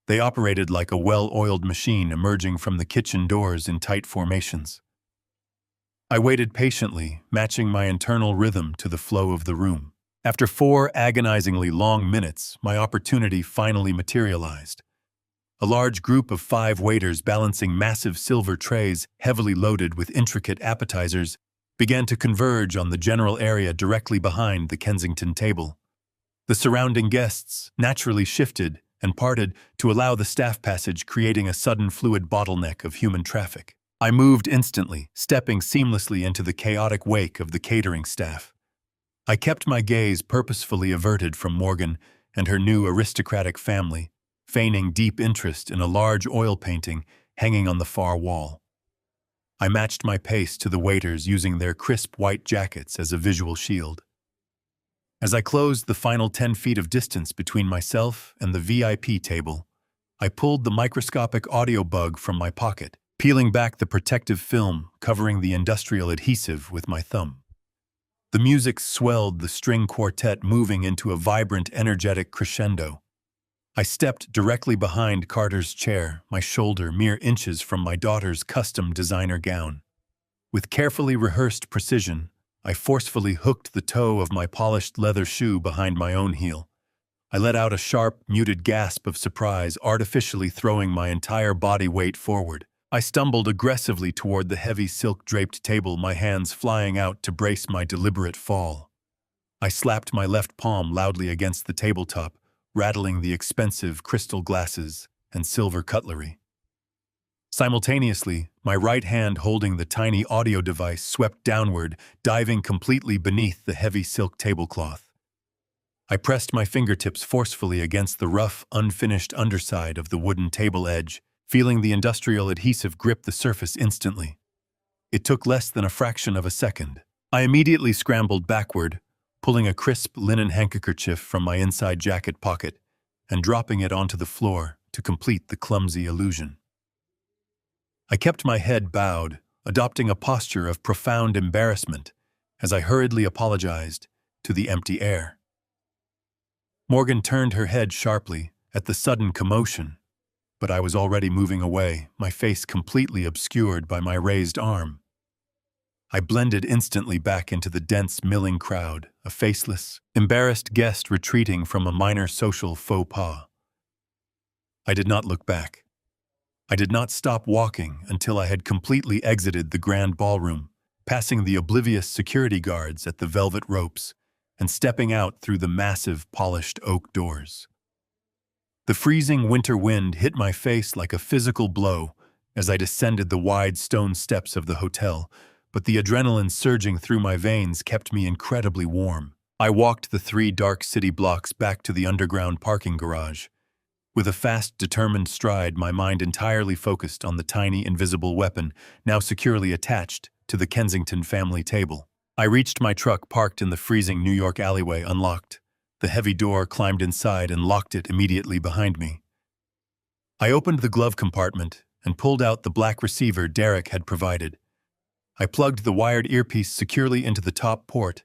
They operated like a well-oiled machine emerging from the kitchen doors in tight formations. I waited patiently, matching my internal rhythm to the flow of the room. After 4 agonizingly long minutes, my opportunity finally materialized. A large group of 5 waiters balancing massive silver trays heavily loaded with intricate appetizers began to converge on the general area directly behind the Kensington table. The surrounding guests naturally shifted and parted to allow the staff passage, creating a sudden fluid bottleneck of human traffic. I moved instantly, stepping seamlessly into the chaotic wake of the catering staff. I kept my gaze purposefully averted from Morgan and her new aristocratic family, feigning deep interest in a large oil painting hanging on the far wall. I matched my pace to the waiters, using their crisp white jackets as a visual shield. As I closed the final 10 feet of distance between myself and the VIP table, I pulled the microscopic audio bug from my pocket, peeling back the protective film covering the industrial adhesive with my thumb. The music swelled, the string quartet moving into a vibrant, energetic crescendo. I stepped directly behind Carter's chair, my shoulder mere inches from my daughter's custom designer gown. With carefully rehearsed precision, I forcefully hooked the toe of my polished leather shoe behind my own heel. I let out a sharp, muted gasp of surprise, artificially throwing my entire body weight forward. I stumbled aggressively toward the heavy silk-draped table, my hands flying out to brace my deliberate fall. I slapped my left palm loudly against the tabletop, rattling the expensive crystal glasses and silver cutlery. Simultaneously, my right hand holding the tiny audio device swept downward, diving completely beneath the heavy silk tablecloth. I pressed my fingertips forcefully against the rough, unfinished underside of the wooden table edge, feeling the industrial adhesive grip the surface instantly. It took less than a fraction of a second. I immediately scrambled backward, pulling a crisp linen handkerchief from my inside jacket pocket and dropping it onto the floor to complete the clumsy illusion. I kept my head bowed, adopting a posture of profound embarrassment as I hurriedly apologized to the empty air. Morgan turned her head sharply at the sudden commotion, but I was already moving away, my face completely obscured by my raised arm. I blended instantly back into the dense milling crowd, a faceless, embarrassed guest retreating from a minor social faux pas. I did not look back. I did not stop walking until I had completely exited the grand ballroom, passing the oblivious security guards at the velvet ropes and stepping out through the massive, polished oak doors. The freezing winter wind hit my face like a physical blow as I descended the wide stone steps of the hotel, but the adrenaline surging through my veins kept me incredibly warm. I walked the 3 dark city blocks back to the underground parking garage. With a fast, determined stride, my mind entirely focused on the tiny, invisible weapon now securely attached to the Kensington family table. I reached my truck parked in the freezing New York alleyway, unlocked the heavy door, climbed inside, and locked it immediately behind me. I opened the glove compartment and pulled out the black receiver Derek had provided. I plugged the wired earpiece securely into the top port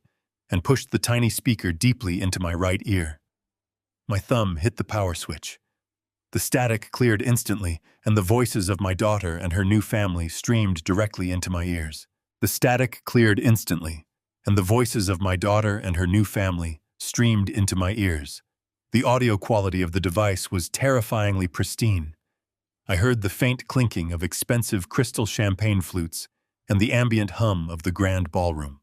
and pushed the tiny speaker deeply into my right ear. My thumb hit the power switch. The static cleared instantly, and the voices of my daughter and her new family streamed directly into my ears. The static cleared instantly, and the voices of my daughter and her new family streamed into my ears. The audio quality of the device was terrifyingly pristine. I heard the faint clinking of expensive crystal champagne flutes and the ambient hum of the grand ballroom.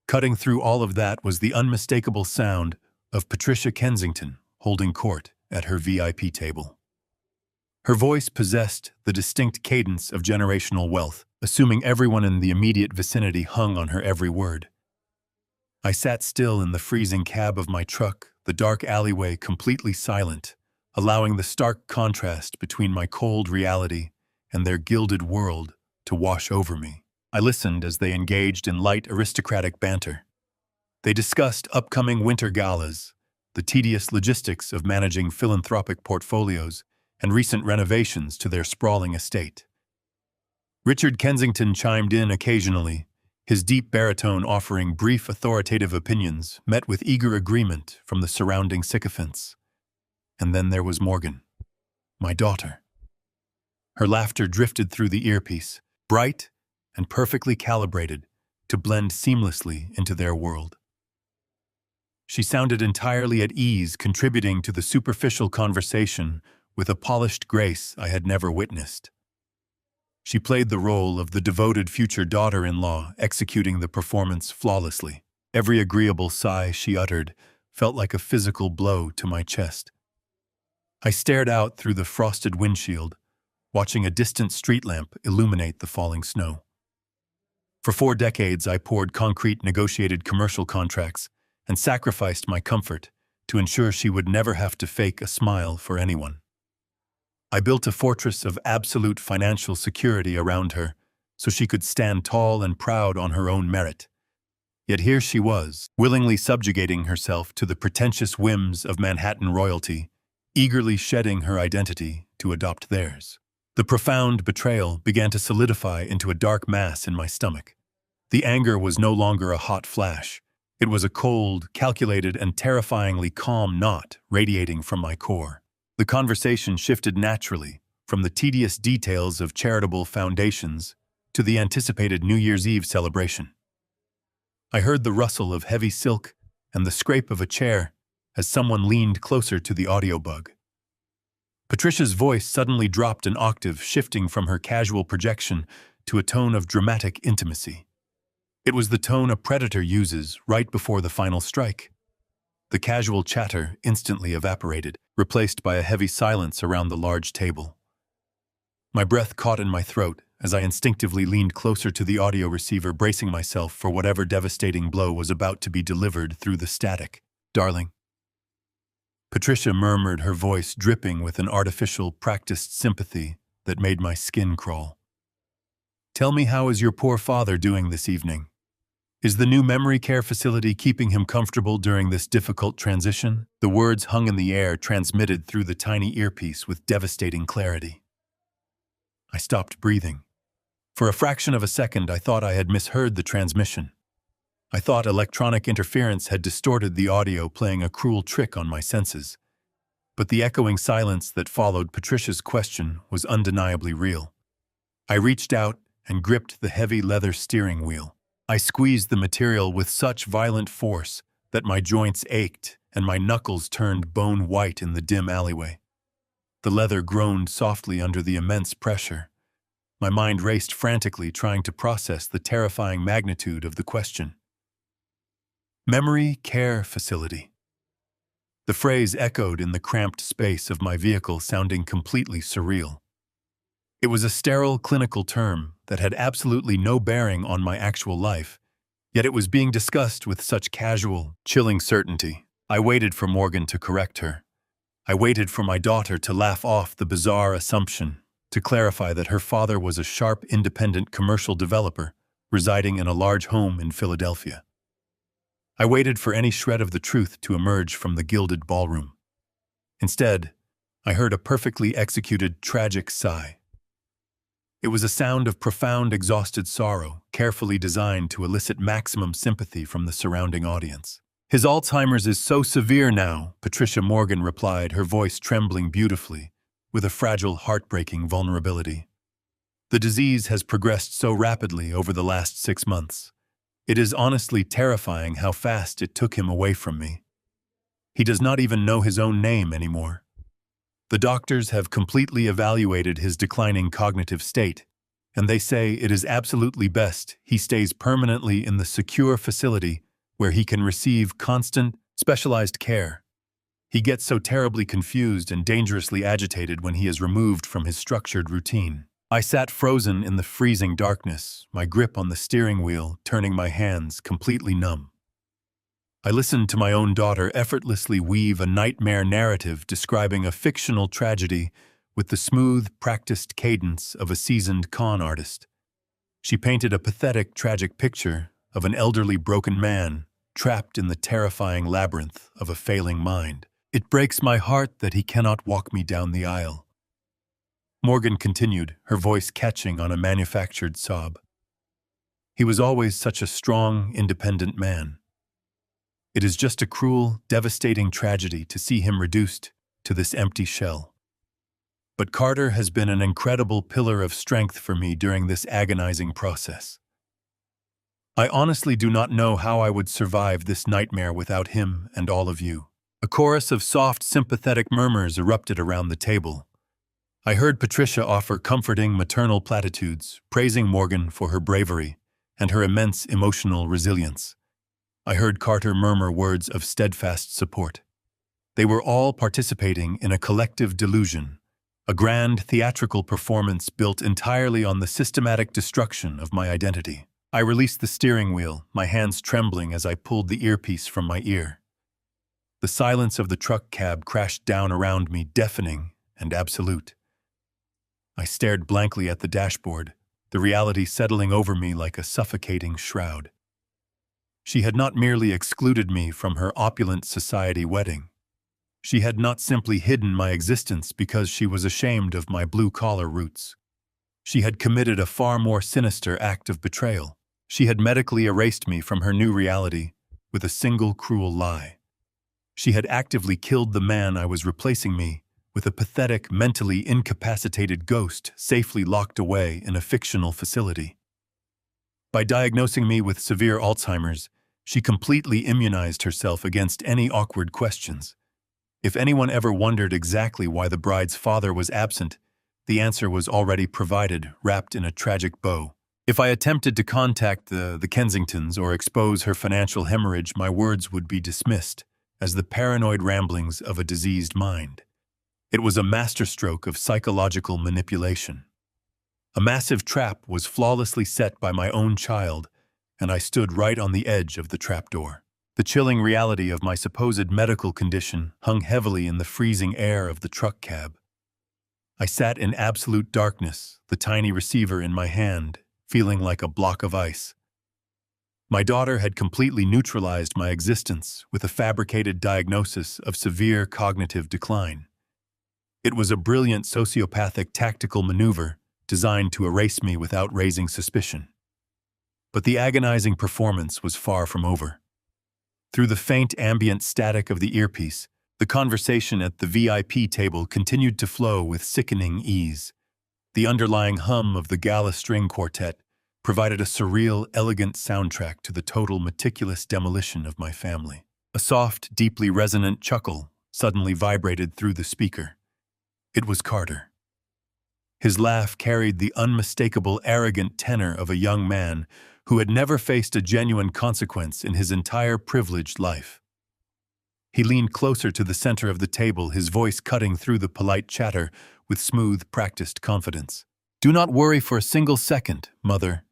Cutting through all of that was the unmistakable sound of Patricia Kensington holding court at her VIP table. Her voice possessed the distinct cadence of generational wealth, assuming everyone in the immediate vicinity hung on her every word. I sat still in the freezing cab of my truck, the dark alleyway completely silent, allowing the stark contrast between my cold reality and their gilded world to wash over me. I listened as they engaged in light aristocratic banter. They discussed upcoming winter galas, the tedious logistics of managing philanthropic portfolios, and recent renovations to their sprawling estate. Richard Kensington chimed in occasionally, his deep baritone offering brief authoritative opinions met with eager agreement from the surrounding sycophants. And then there was Morgan, my daughter. Her laughter drifted through the earpiece, bright and perfectly calibrated to blend seamlessly into their world. She sounded entirely at ease, contributing to the superficial conversation with a polished grace I had never witnessed. She played the role of the devoted future daughter-in-law, executing the performance flawlessly. Every agreeable sigh she uttered felt like a physical blow to my chest. I stared out through the frosted windshield, watching a distant street lamp illuminate the falling snow. For 4 decades, I poured concrete negotiated commercial contracts and sacrificed my comfort to ensure she would never have to fake a smile for anyone. I built a fortress of absolute financial security around her so she could stand tall and proud on her own merit. Yet here she was, willingly subjugating herself to the pretentious whims of Manhattan royalty, eagerly shedding her identity to adopt theirs. The profound betrayal began to solidify into a dark mass in my stomach. The anger was no longer a hot flash. It was a cold, calculated, and terrifyingly calm knot radiating from my core. The conversation shifted naturally from the tedious details of charitable foundations to the anticipated New Year's Eve celebration. I heard the rustle of heavy silk and the scrape of a chair as someone leaned closer to the audio bug. Patricia's voice suddenly dropped an octave, shifting from her casual projection to a tone of dramatic intimacy. It was the tone a predator uses right before the final strike. The casual chatter instantly evaporated, replaced by a heavy silence around the large table. My breath caught in my throat as I instinctively leaned closer to the audio receiver, bracing myself for whatever devastating blow was about to be delivered through the static. "Darling," Patricia murmured, her voice dripping with an artificial, practiced sympathy that made my skin crawl. "Tell me, how is your poor father doing this evening? Is the new memory care facility keeping him comfortable during this difficult transition?" The words hung in the air, transmitted through the tiny earpiece with devastating clarity. I stopped breathing. For a fraction of a second, I thought I had misheard the transmission. I thought electronic interference had distorted the audio, playing a cruel trick on my senses. But the echoing silence that followed Patricia's question was undeniably real. I reached out and gripped the heavy leather steering wheel. I squeezed the material with such violent force that my joints ached and my knuckles turned bone white in the dim alleyway. The leather groaned softly under the immense pressure. My mind raced frantically, trying to process the terrifying magnitude of the question. Memory care facility. The phrase echoed in the cramped space of my vehicle, sounding completely surreal. It was a sterile clinical term that had absolutely no bearing on my actual life, yet it was being discussed with such casual, chilling certainty. I waited for Morgan to correct her. I waited for my daughter to laugh off the bizarre assumption, to clarify that her father was a sharp, independent commercial developer residing in a large home in Philadelphia. I waited for any shred of the truth to emerge from the gilded ballroom. Instead, I heard a perfectly executed, tragic sigh. It was a sound of profound, exhausted sorrow, carefully designed to elicit maximum sympathy from the surrounding audience. "His Alzheimer's is so severe now," Patricia Morgan replied, her voice trembling beautifully, with a fragile, heartbreaking vulnerability. "The disease has progressed so rapidly over the last 6 months. It is honestly terrifying how fast it took him away from me. He does not even know his own name anymore. The doctors have completely evaluated his declining cognitive state, and they say it is absolutely best he stays permanently in the secure facility where he can receive constant, specialized care. He gets so terribly confused and dangerously agitated when he is removed from his structured routine." I sat frozen in the freezing darkness, my grip on the steering wheel turning my hands completely numb. I listened to my own daughter effortlessly weave a nightmare narrative describing a fictional tragedy with the smooth, practiced cadence of a seasoned con artist. She painted a pathetic, tragic picture of an elderly, broken man trapped in the terrifying labyrinth of a failing mind. "It breaks my heart that he cannot walk me down the aisle," Morgan continued, her voice catching on a manufactured sob. "He was always such a strong, independent man. It is just a cruel, devastating tragedy to see him reduced to this empty shell. But Carter has been an incredible pillar of strength for me during this agonizing process. I honestly do not know how I would survive this nightmare without him and all of you." A chorus of soft, sympathetic murmurs erupted around the table. I heard Patricia offer comforting maternal platitudes, praising Morgan for her bravery and her immense emotional resilience. I heard Carter murmur words of steadfast support. They were all participating in a collective delusion, a grand theatrical performance built entirely on the systematic destruction of my identity. I released the steering wheel, my hands trembling as I pulled the earpiece from my ear. The silence of the truck cab crashed down around me, deafening and absolute. I stared blankly at the dashboard, the reality settling over me like a suffocating shroud. She had not merely excluded me from her opulent society wedding. She had not simply hidden my existence because she was ashamed of my blue-collar roots. She had committed a far more sinister act of betrayal. She had medically erased me from her new reality with a single cruel lie. She had actively killed the man I was replacing me with a pathetic, mentally incapacitated ghost safely locked away in a fictional facility. By diagnosing me with severe Alzheimer's, she completely immunized herself against any awkward questions. If anyone ever wondered exactly why the bride's father was absent, the answer was already provided, wrapped in a tragic bow. If I attempted to contact the Kensingtons or expose her financial hemorrhage, my words would be dismissed as the paranoid ramblings of a diseased mind. It was a masterstroke of psychological manipulation. A massive trap was flawlessly set by my own child, and I stood right on the edge of the trapdoor. The chilling reality of my supposed medical condition hung heavily in the freezing air of the truck cab. I sat in absolute darkness, the tiny receiver in my hand, feeling like a block of ice. My daughter had completely neutralized my existence with a fabricated diagnosis of severe cognitive decline. It was a brilliant sociopathic tactical maneuver designed to erase me without raising suspicion. But the agonizing performance was far from over. Through the faint ambient static of the earpiece, the conversation at the VIP table continued to flow with sickening ease. The underlying hum of the gala string quartet provided a surreal, elegant soundtrack to the total meticulous demolition of my family. A soft, deeply resonant chuckle suddenly vibrated through the speaker. It was Carter. His laugh carried the unmistakable, arrogant tenor of a young man who had never faced a genuine consequence in his entire privileged life. He leaned closer to the center of the table, his voice cutting through the polite chatter with smooth, practiced confidence. "Do not worry for a single second, Mother."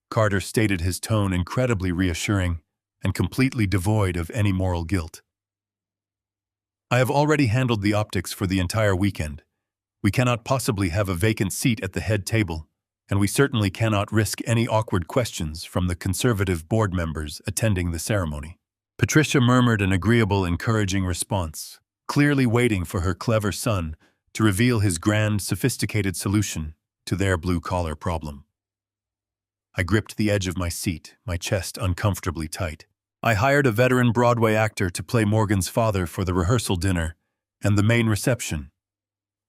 Carter stated, his tone incredibly reassuring and completely devoid of any moral guilt. "I have already handled the optics for the entire weekend. We cannot possibly have a vacant seat at the head table, and we certainly cannot risk any awkward questions from the conservative board members attending the ceremony." Patricia murmured an agreeable, encouraging response, clearly waiting for her clever son to reveal his grand, sophisticated solution to their blue-collar problem. I gripped the edge of my seat, my chest uncomfortably tight. I hired a veteran Broadway actor to play Morgan's father for the rehearsal dinner and the main reception,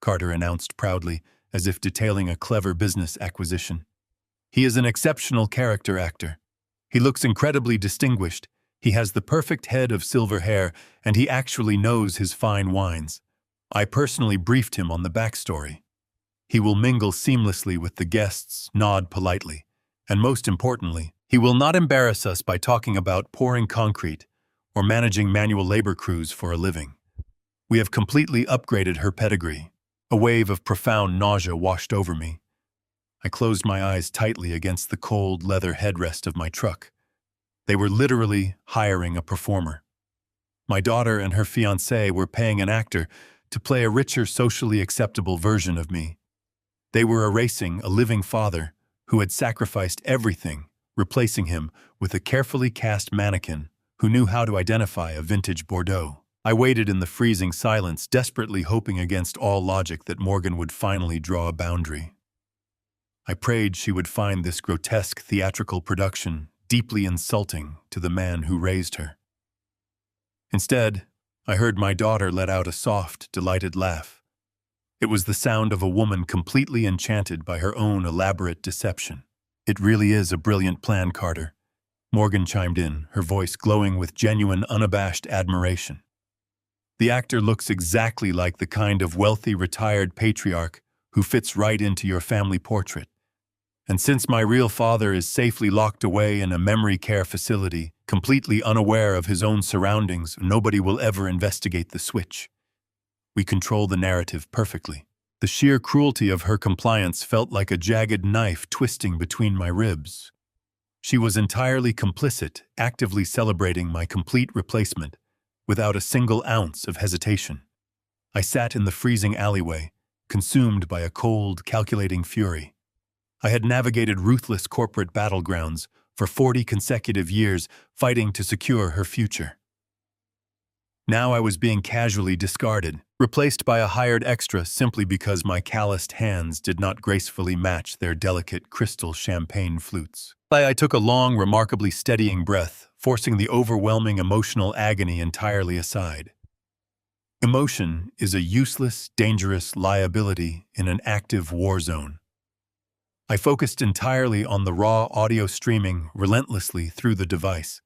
Carter announced proudly, as if detailing a clever business acquisition. "He is an exceptional character actor. He looks incredibly distinguished. He has the perfect head of silver hair, and he actually knows his fine wines. I personally briefed him on the backstory. He will mingle seamlessly with the guests, nod politely, and most importantly, he will not embarrass us by talking about pouring concrete or managing manual labor crews for a living." We have completely upgraded her pedigree. A wave of profound nausea washed over me. I closed my eyes tightly against the cold leather headrest of my truck. They were literally hiring a performer. My daughter and her fiancé were paying an actor to play a richer, socially acceptable version of me. They were erasing a living father who had sacrificed everything, replacing him with a carefully cast mannequin who knew how to identify a vintage Bordeaux. I waited in the freezing silence, desperately hoping against all logic that Morgan would finally draw a boundary. I prayed she would find this grotesque theatrical production deeply insulting to the man who raised her. Instead, I heard my daughter let out a soft, delighted laugh. It was the sound of a woman completely enchanted by her own elaborate deception. "It really is a brilliant plan, Carter," Morgan chimed in, her voice glowing with genuine, unabashed admiration. "The actor looks exactly like the kind of wealthy, retired patriarch who fits right into your family portrait. And since my real father is safely locked away in a memory care facility, completely unaware of his own surroundings, nobody will ever investigate the switch. We control the narrative perfectly. The sheer cruelty of her compliance felt like a jagged knife twisting between my ribs. She was entirely complicit, actively celebrating my complete replacement, without a single ounce of hesitation. I sat in the freezing alleyway, consumed by a cold, calculating fury. I had navigated ruthless corporate battlegrounds for 40 consecutive years, fighting to secure her future. Now I was being casually discarded, replaced by a hired extra simply because my calloused hands did not gracefully match their delicate crystal champagne flutes. I took a long, remarkably steadying breath, forcing the overwhelming emotional agony entirely aside. Emotion is a useless, dangerous liability in an active war zone. I focused entirely on the raw audio streaming relentlessly through the device.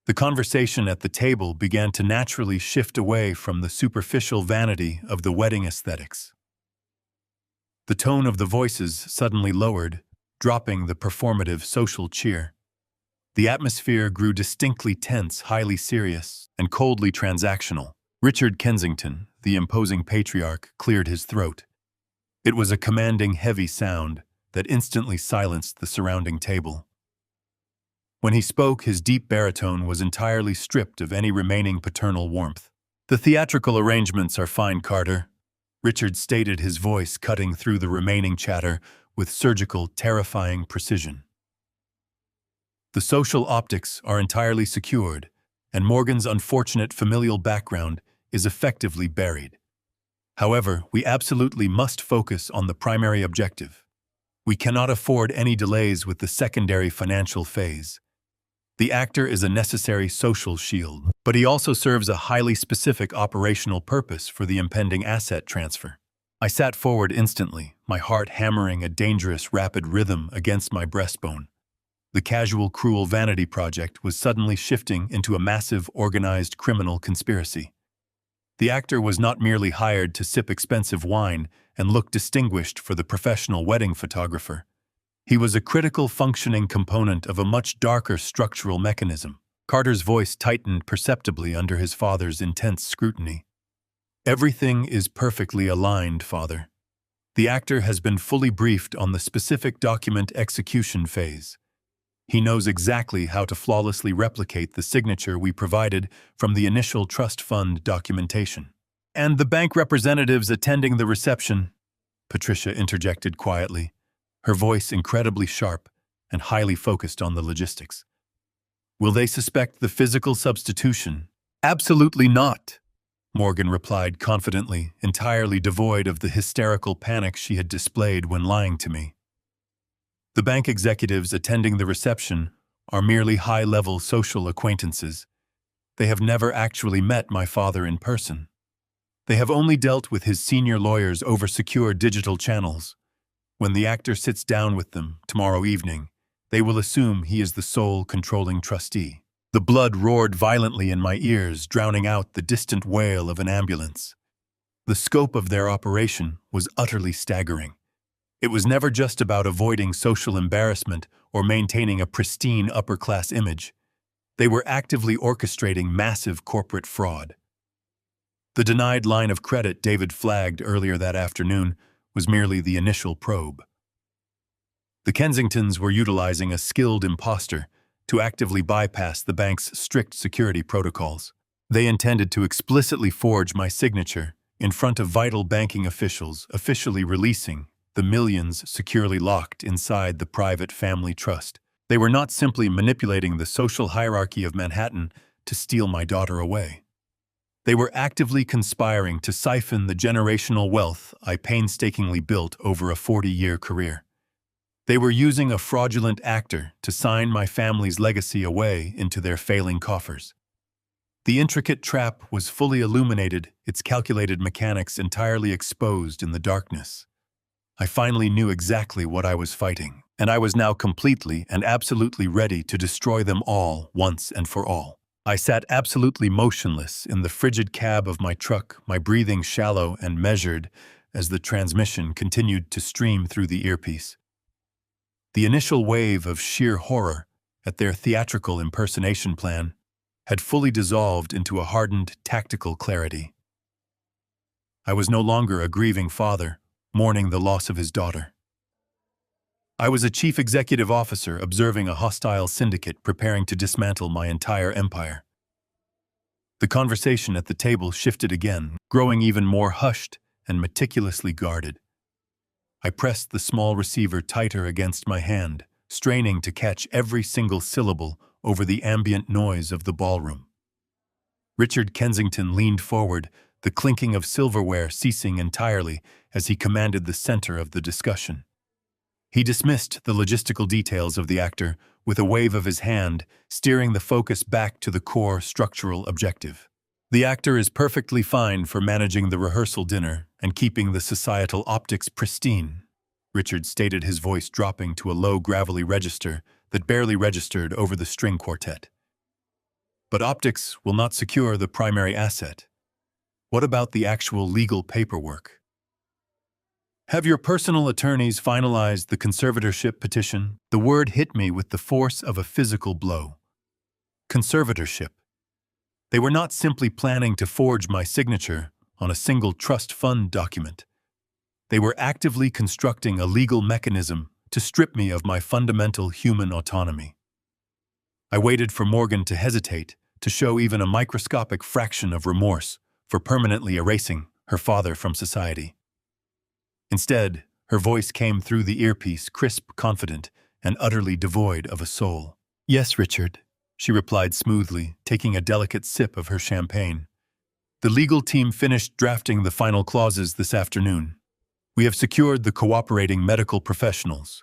The conversation at the table began to naturally shift away from the superficial vanity of the wedding aesthetics. The tone of the voices suddenly lowered, dropping the performative social cheer. The atmosphere grew distinctly tense, highly serious, and coldly transactional. Richard Kensington, the imposing patriarch, cleared his throat. It was a commanding, heavy sound that instantly silenced the surrounding table. When he spoke, his deep baritone was entirely stripped of any remaining paternal warmth. "The theatrical arrangements are fine, Carter," Richard stated, his voice cutting through the remaining chatter with surgical, terrifying precision. "The social optics are entirely secured, and Morgan's unfortunate familial background is effectively buried. However, we absolutely must focus on the primary objective. We cannot afford any delays with the secondary financial phase. The actor is a necessary social shield, but he also serves a highly specific operational purpose for the impending asset transfer." I sat forward instantly, my heart hammering a dangerous, rapid rhythm against my breastbone. The casual, cruel vanity project was suddenly shifting into a massive, organized criminal conspiracy. The actor was not merely hired to sip expensive wine and look distinguished for the professional wedding photographer. He was a critical functioning component of a much darker structural mechanism. Carter's voice tightened perceptibly under his father's intense scrutiny. "Everything is perfectly aligned, Father. The actor has been fully briefed on the specific document execution phase. He knows exactly how to flawlessly replicate the signature we provided from the initial trust fund documentation." "And the bank representatives attending the reception," Patricia interjected quietly, her voice incredibly sharp and highly focused on the logistics. "Will they suspect the physical substitution?" "Absolutely not," Morgan replied confidently, entirely devoid of the hysterical panic she had displayed when lying to me. "The bank executives attending the reception are merely high-level social acquaintances. They have never actually met my father in person. They have only dealt with his senior lawyers over secure digital channels. When the actor sits down with them tomorrow evening, they will assume he is the sole controlling trustee." The blood roared violently in my ears, drowning out the distant wail of an ambulance. The scope of their operation was utterly staggering. It was never just about avoiding social embarrassment or maintaining a pristine upper-class image. They were actively orchestrating massive corporate fraud. The denied line of credit David flagged earlier that afternoon was merely the initial probe. The Kensingtons were utilizing a skilled imposter to actively bypass the bank's strict security protocols. They intended to explicitly forge my signature in front of vital banking officials, officially releasing the millions securely locked inside the private family trust. They were not simply manipulating the social hierarchy of Manhattan to steal my daughter away. They were actively conspiring to siphon the generational wealth I painstakingly built over a 40-year career. They were using a fraudulent actor to sign my family's legacy away into their failing coffers. The intricate trap was fully illuminated, its calculated mechanics entirely exposed in the darkness. I finally knew exactly what I was fighting, and I was now completely and absolutely ready to destroy them all once and for all. I sat absolutely motionless in the frigid cab of my truck, my breathing shallow and measured as the transmission continued to stream through the earpiece. The initial wave of sheer horror at their theatrical impersonation plan had fully dissolved into a hardened tactical clarity. I was no longer a grieving father, mourning the loss of his daughter. I was a chief executive officer observing a hostile syndicate preparing to dismantle my entire empire. The conversation at the table shifted again, growing even more hushed and meticulously guarded. I pressed the small receiver tighter against my hand, straining to catch every single syllable over the ambient noise of the ballroom. Richard Kensington leaned forward, the clinking of silverware ceasing entirely as he commanded the center of the discussion. He dismissed the logistical details of the actor with a wave of his hand, steering the focus back to the core structural objective. The actor is perfectly fine for managing the rehearsal dinner and keeping the societal optics pristine, Richard stated, his voice dropping to a low, gravelly register that barely registered over the string quartet. But optics will not secure the primary asset. What about the actual legal paperwork? Have your personal attorneys finalized the conservatorship petition? The word hit me with the force of a physical blow. Conservatorship. They were not simply planning to forge my signature on a single trust fund document. They were actively constructing a legal mechanism to strip me of my fundamental human autonomy. I waited for Morgan to hesitate, to show even a microscopic fraction of remorse for permanently erasing her father from society. Instead, her voice came through the earpiece, crisp, confident, and utterly devoid of a soul. "Yes, Richard," she replied smoothly, taking a delicate sip of her champagne. "The legal team finished drafting the final clauses this afternoon. We have secured the cooperating medical professionals,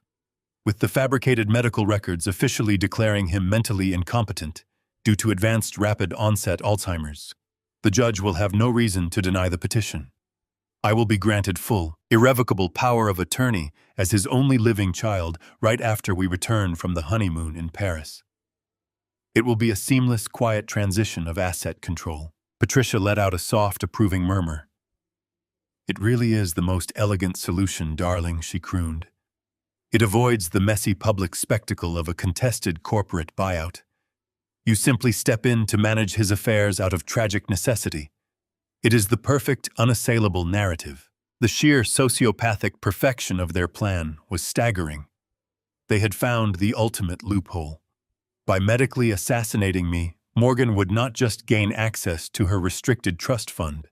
with the fabricated medical records officially declaring him mentally incompetent due to advanced rapid onset Alzheimer's. The judge will have no reason to deny the petition. I will be granted full, irrevocable power of attorney as his only living child right after we return from the honeymoon in Paris. It will be a seamless, quiet transition of asset control." Patricia let out a soft, approving murmur. "It really is the most elegant solution, darling," she crooned. "It avoids the messy public spectacle of a contested corporate buyout. You simply step in to manage his affairs out of tragic necessity. It is the perfect, unassailable narrative." The sheer sociopathic perfection of their plan was staggering. They had found the ultimate loophole. By medically assassinating me, Morgan would not just gain access to her restricted trust fund.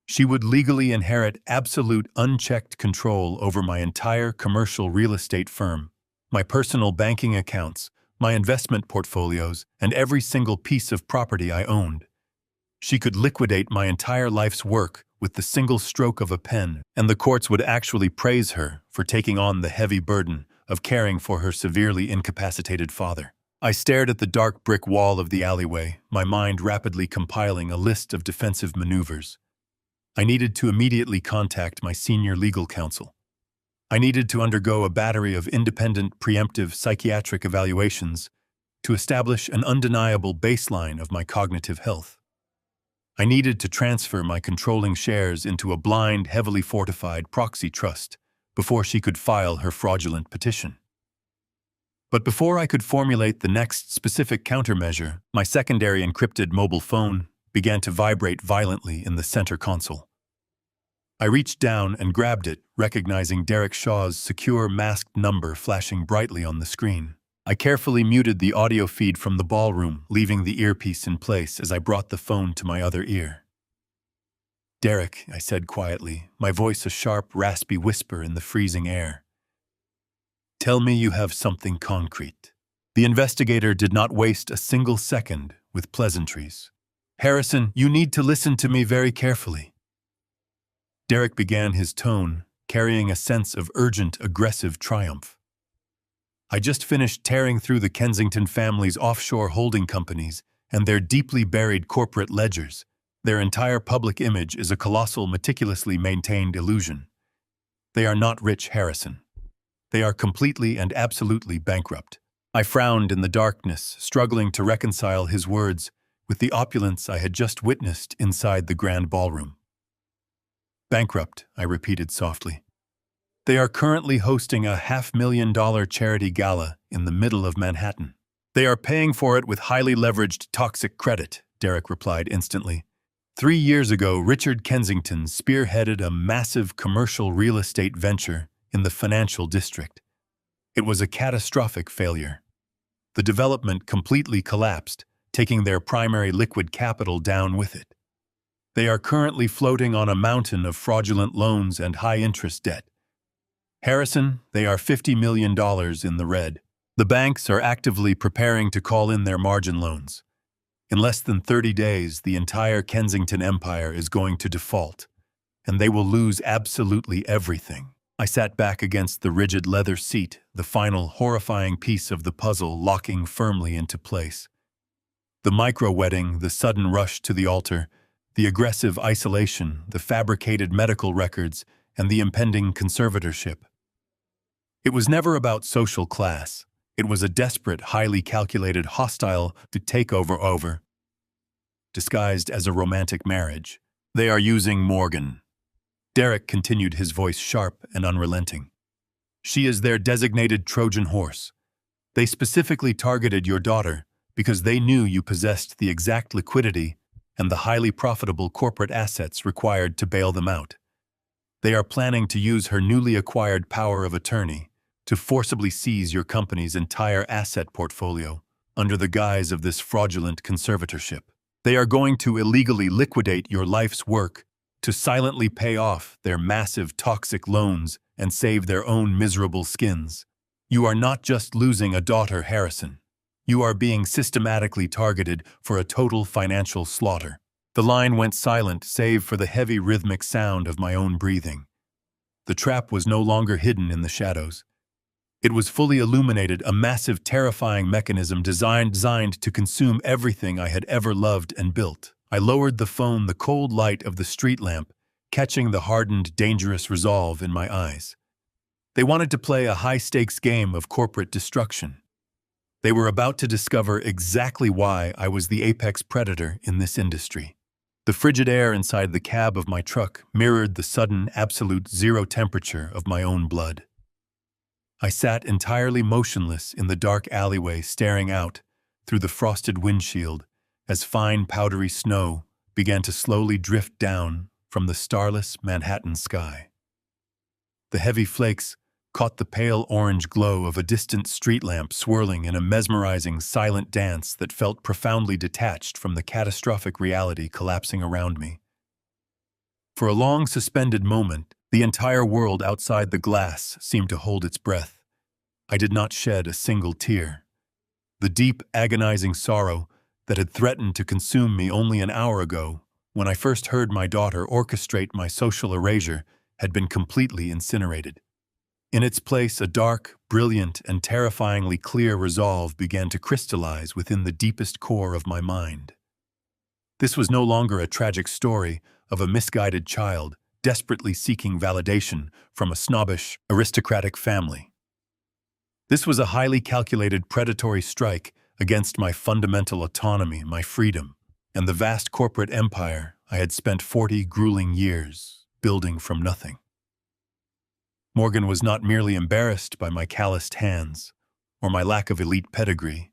She would legally inherit absolute, unchecked control over my entire commercial real estate firm, my personal banking accounts, my investment portfolios, and every single piece of property I owned. She could liquidate my entire life's work with the single stroke of a pen, and the courts would actually praise her for taking on the heavy burden of caring for her severely incapacitated father. I stared at the dark brick wall of the alleyway, my mind rapidly compiling a list of defensive maneuvers. I needed to immediately contact my senior legal counsel. I needed to undergo a battery of independent, preemptive psychiatric evaluations to establish an undeniable baseline of my cognitive health. I needed to transfer my controlling shares into a blind, heavily fortified proxy trust before she could file her fraudulent petition. But before I could formulate the next specific countermeasure, my secondary encrypted mobile phone began to vibrate violently in the center console. I reached down and grabbed it, recognizing Derek Shaw's secure masked number flashing brightly on the screen. I carefully muted the audio feed from the ballroom, leaving the earpiece in place as I brought the phone to my other ear. "Derek," I said quietly, my voice a sharp, raspy whisper in the freezing air. "Tell me you have something concrete." The investigator did not waste a single second with pleasantries. "Harrison, you need to listen to me very carefully." Derek began, his tone carrying a sense of urgent, aggressive triumph. "I just finished tearing through the Kensington family's offshore holding companies and their deeply buried corporate ledgers. Their entire public image is a colossal, meticulously maintained illusion. They are not rich, Harrison. They are completely and absolutely bankrupt." I frowned in the darkness, struggling to reconcile his words with the opulence I had just witnessed inside the grand ballroom. "Bankrupt," I repeated softly. They are currently hosting a $500,000 charity gala in the middle of Manhattan. They are paying for it with highly leveraged toxic credit, Derek replied instantly. 3 years ago, Richard Kensington spearheaded a massive commercial real estate venture in the financial district. It was a catastrophic failure. The development completely collapsed, taking their primary liquid capital down with it. They are currently floating on a mountain of fraudulent loans and high-interest debt. Harrison, they are $50 million in the red. The banks are actively preparing to call in their margin loans. In less than 30 days, the entire Kensington empire is going to default, and they will lose absolutely everything. I sat back against the rigid leather seat, the final horrifying piece of the puzzle locking firmly into place. The micro-wedding, the sudden rush to the altar, the aggressive isolation, the fabricated medical records, and the impending conservatorship. It was never about social class. It was a desperate, highly calculated, hostile takeover disguised as a romantic marriage. They are using Morgan. Derek continued, his voice sharp and unrelenting. She is their designated Trojan horse. They specifically targeted your daughter because they knew you possessed the exact liquidity and the highly profitable corporate assets required to bail them out. They are planning to use her newly acquired power of attorney to forcibly seize your company's entire asset portfolio under the guise of this fraudulent conservatorship. They are going to illegally liquidate your life's work to silently pay off their massive toxic loans and save their own miserable skins. You are not just losing a daughter, Harrison. You are being systematically targeted for a total financial slaughter. The line went silent, save for the heavy rhythmic sound of my own breathing. The trap was no longer hidden in the shadows. It was fully illuminated, a massive, terrifying mechanism designed to consume everything I had ever loved and built. I lowered the phone, the cold light of the street lamp, catching the hardened, dangerous resolve in my eyes. They wanted to play a high-stakes game of corporate destruction. They were about to discover exactly why I was the apex predator in this industry. The frigid air inside the cab of my truck mirrored the sudden, absolute zero temperature of my own blood. I sat entirely motionless in the dark alleyway, staring out through the frosted windshield as fine, powdery snow began to slowly drift down from the starless Manhattan sky. The heavy flakes caught the pale orange glow of a distant street lamp swirling in a mesmerizing, silent dance that felt profoundly detached from the catastrophic reality collapsing around me. For a long, suspended moment, the entire world outside the glass seemed to hold its breath. I did not shed a single tear. The deep, agonizing sorrow that had threatened to consume me only an hour ago, when I first heard my daughter orchestrate my social erasure, had been completely incinerated. In its place, a dark, brilliant, and terrifyingly clear resolve began to crystallize within the deepest core of my mind. This was no longer a tragic story of a misguided child desperately seeking validation from a snobbish, aristocratic family. This was a highly calculated predatory strike against my fundamental autonomy, my freedom, and the vast corporate empire I had spent 40 grueling years building from nothing. Morgan was not merely embarrassed by my calloused hands or my lack of elite pedigree.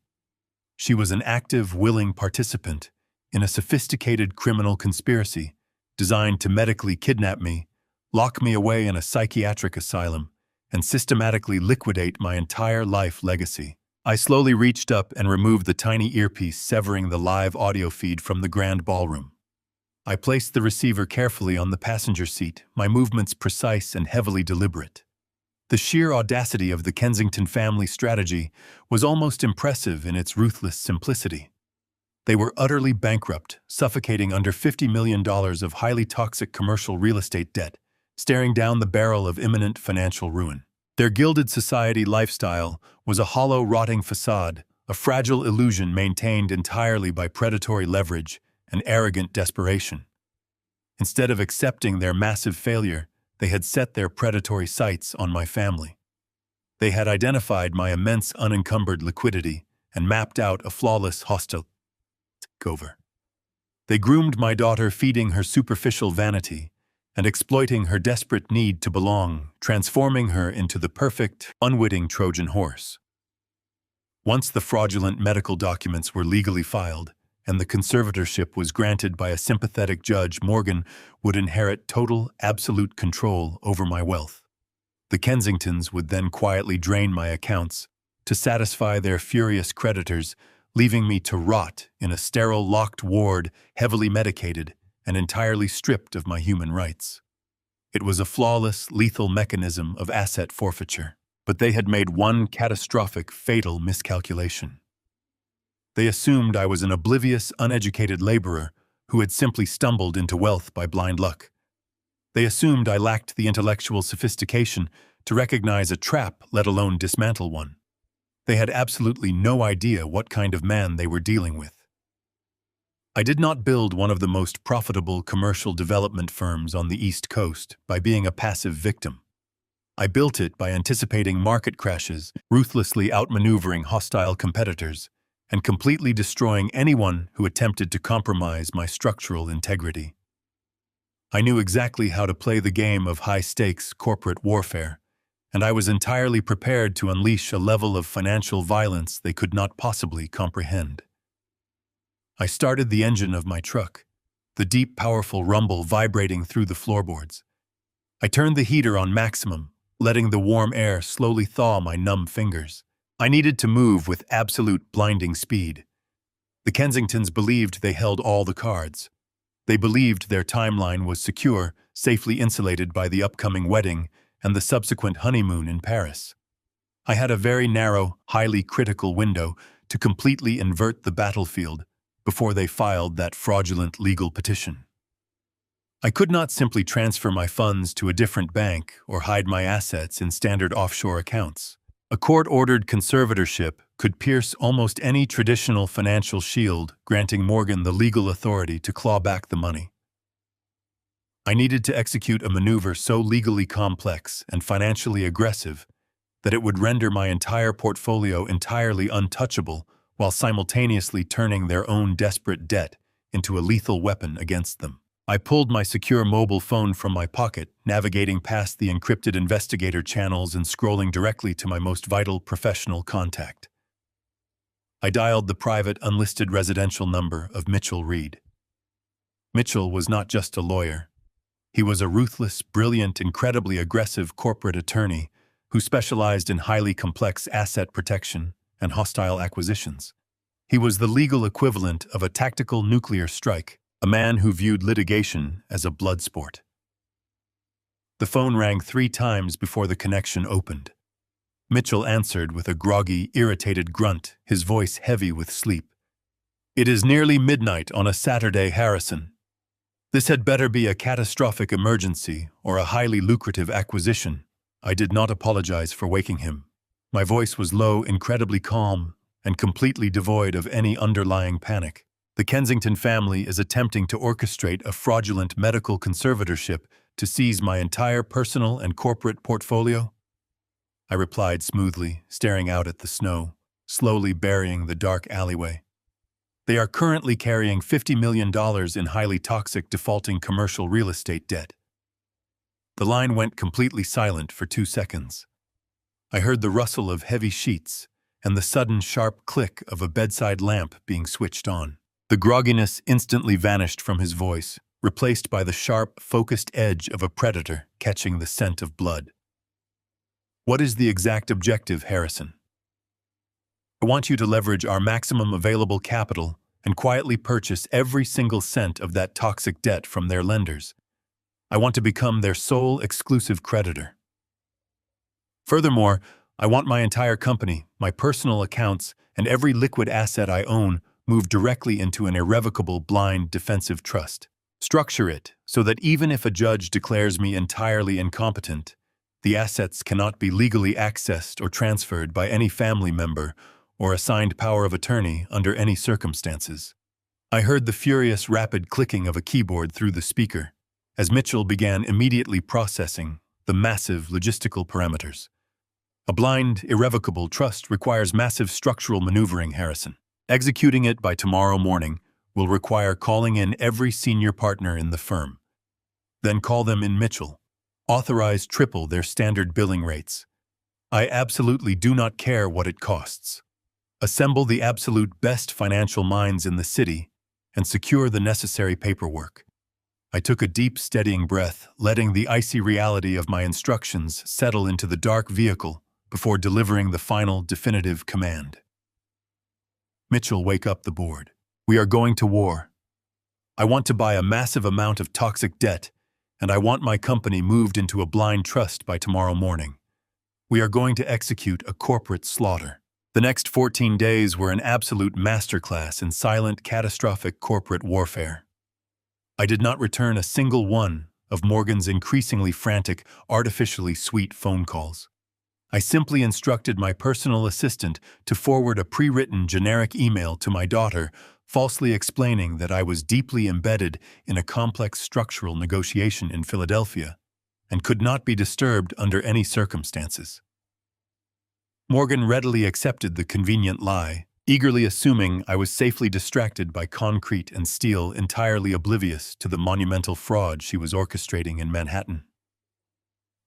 She was an active, willing participant in a sophisticated criminal conspiracy designed to medically kidnap me, lock me away in a psychiatric asylum, and systematically liquidate my entire life legacy. I slowly reached up and removed the tiny earpiece severing the live audio feed from the grand ballroom. I placed the receiver carefully on the passenger seat, my movements precise and heavily deliberate. The sheer audacity of the Kensington family strategy was almost impressive in its ruthless simplicity. They were utterly bankrupt, suffocating under $50 million of highly toxic commercial real estate debt, staring down the barrel of imminent financial ruin. Their gilded society lifestyle was a hollow, rotting facade, a fragile illusion maintained entirely by predatory leverage and arrogant desperation. Instead of accepting their massive failure, they had set their predatory sights on my family. They had identified my immense unencumbered liquidity and mapped out a flawless hostile takeover. They groomed my daughter, feeding her superficial vanity and exploiting her desperate need to belong, transforming her into the perfect, unwitting Trojan horse. Once the fraudulent medical documents were legally filed, and the conservatorship was granted by a sympathetic judge, Morgan would inherit total, absolute control over my wealth. The Kensingtons would then quietly drain my accounts to satisfy their furious creditors, leaving me to rot in a sterile, locked ward, heavily medicated and entirely stripped of my human rights. It was a flawless, lethal mechanism of asset forfeiture, but they had made one catastrophic, fatal miscalculation. They assumed I was an oblivious, uneducated laborer who had simply stumbled into wealth by blind luck. They assumed I lacked the intellectual sophistication to recognize a trap, let alone dismantle one. They had absolutely no idea what kind of man they were dealing with. I did not build one of the most profitable commercial development firms on the East Coast by being a passive victim. I built it by anticipating market crashes, ruthlessly outmaneuvering hostile competitors, and completely destroying anyone who attempted to compromise my structural integrity. I knew exactly how to play the game of high-stakes corporate warfare, and I was entirely prepared to unleash a level of financial violence they could not possibly comprehend. I started the engine of my truck, the deep, powerful rumble vibrating through the floorboards. I turned the heater on maximum, letting the warm air slowly thaw my numb fingers. I needed to move with absolute blinding speed. The Kensingtons believed they held all the cards. They believed their timeline was secure, safely insulated by the upcoming wedding and the subsequent honeymoon in Paris. I had a very narrow, highly critical window to completely invert the battlefield before they filed that fraudulent legal petition. I could not simply transfer my funds to a different bank or hide my assets in standard offshore accounts. A court-ordered conservatorship could pierce almost any traditional financial shield, granting Morgan the legal authority to claw back the money. I needed to execute a maneuver so legally complex and financially aggressive that it would render my entire portfolio entirely untouchable while simultaneously turning their own desperate debt into a lethal weapon against them. I pulled my secure mobile phone from my pocket, navigating past the encrypted investigator channels and scrolling directly to my most vital professional contact. I dialed the private, unlisted residential number of Mitchell Reed. Mitchell was not just a lawyer. He was a ruthless, brilliant, incredibly aggressive corporate attorney who specialized in highly complex asset protection and hostile acquisitions. He was the legal equivalent of a tactical nuclear strike, a man who viewed litigation as a blood sport. The phone rang 3 times before the connection opened. Mitchell answered with a groggy, irritated grunt, his voice heavy with sleep. "It is nearly midnight on a Saturday, Harrison. This had better be a catastrophic emergency or a highly lucrative acquisition." I did not apologize for waking him. My voice was low, incredibly calm, and completely devoid of any underlying panic. The Kensington family is attempting to orchestrate a fraudulent medical conservatorship to seize my entire personal and corporate portfolio? I replied smoothly, staring out at the snow, slowly burying the dark alleyway. They are currently carrying $50 million in highly toxic defaulting commercial real estate debt. The line went completely silent for 2 seconds. I heard the rustle of heavy sheets and the sudden sharp click of a bedside lamp being switched on. The grogginess instantly vanished from his voice, replaced by the sharp, focused edge of a predator catching the scent of blood. "What is the exact objective, Harrison?" "I want you to leverage our maximum available capital and quietly purchase every single cent of that toxic debt from their lenders. I want to become their sole exclusive creditor. Furthermore, I want my entire company, my personal accounts, and every liquid asset I own moved directly into an irrevocable blind defensive trust. Structure it so that even if a judge declares me entirely incompetent, the assets cannot be legally accessed or transferred by any family member or assigned power of attorney under any circumstances." I heard the furious, rapid clicking of a keyboard through the speaker as Mitchell began immediately processing the massive logistical parameters. "A blind, irrevocable trust requires massive structural maneuvering, Harrison. Executing it by tomorrow morning will require calling in every senior partner in the firm. Then call them in Mitchell. Authorize triple their standard billing rates. I absolutely do not care what it costs. Assemble the absolute best financial minds in the city and secure the necessary paperwork. I took a deep, steadying breath, letting the icy reality of my instructions settle into the dark vehicle before delivering the final, definitive command. Mitchell, wake up the board. We are going to war. I want to buy a massive amount of toxic debt, and I want my company moved into a blind trust by tomorrow morning. We are going to execute a corporate slaughter. The next 14 days were an absolute masterclass in silent, catastrophic corporate warfare. I did not return a single one of Morgan's increasingly frantic, artificially sweet phone calls. I simply instructed my personal assistant to forward a pre-written generic email to my daughter, falsely explaining that I was deeply embedded in a complex structural negotiation in Philadelphia and could not be disturbed under any circumstances. Morgan readily accepted the convenient lie, eagerly assuming I was safely distracted by concrete and steel, entirely oblivious to the monumental fraud she was orchestrating in Manhattan.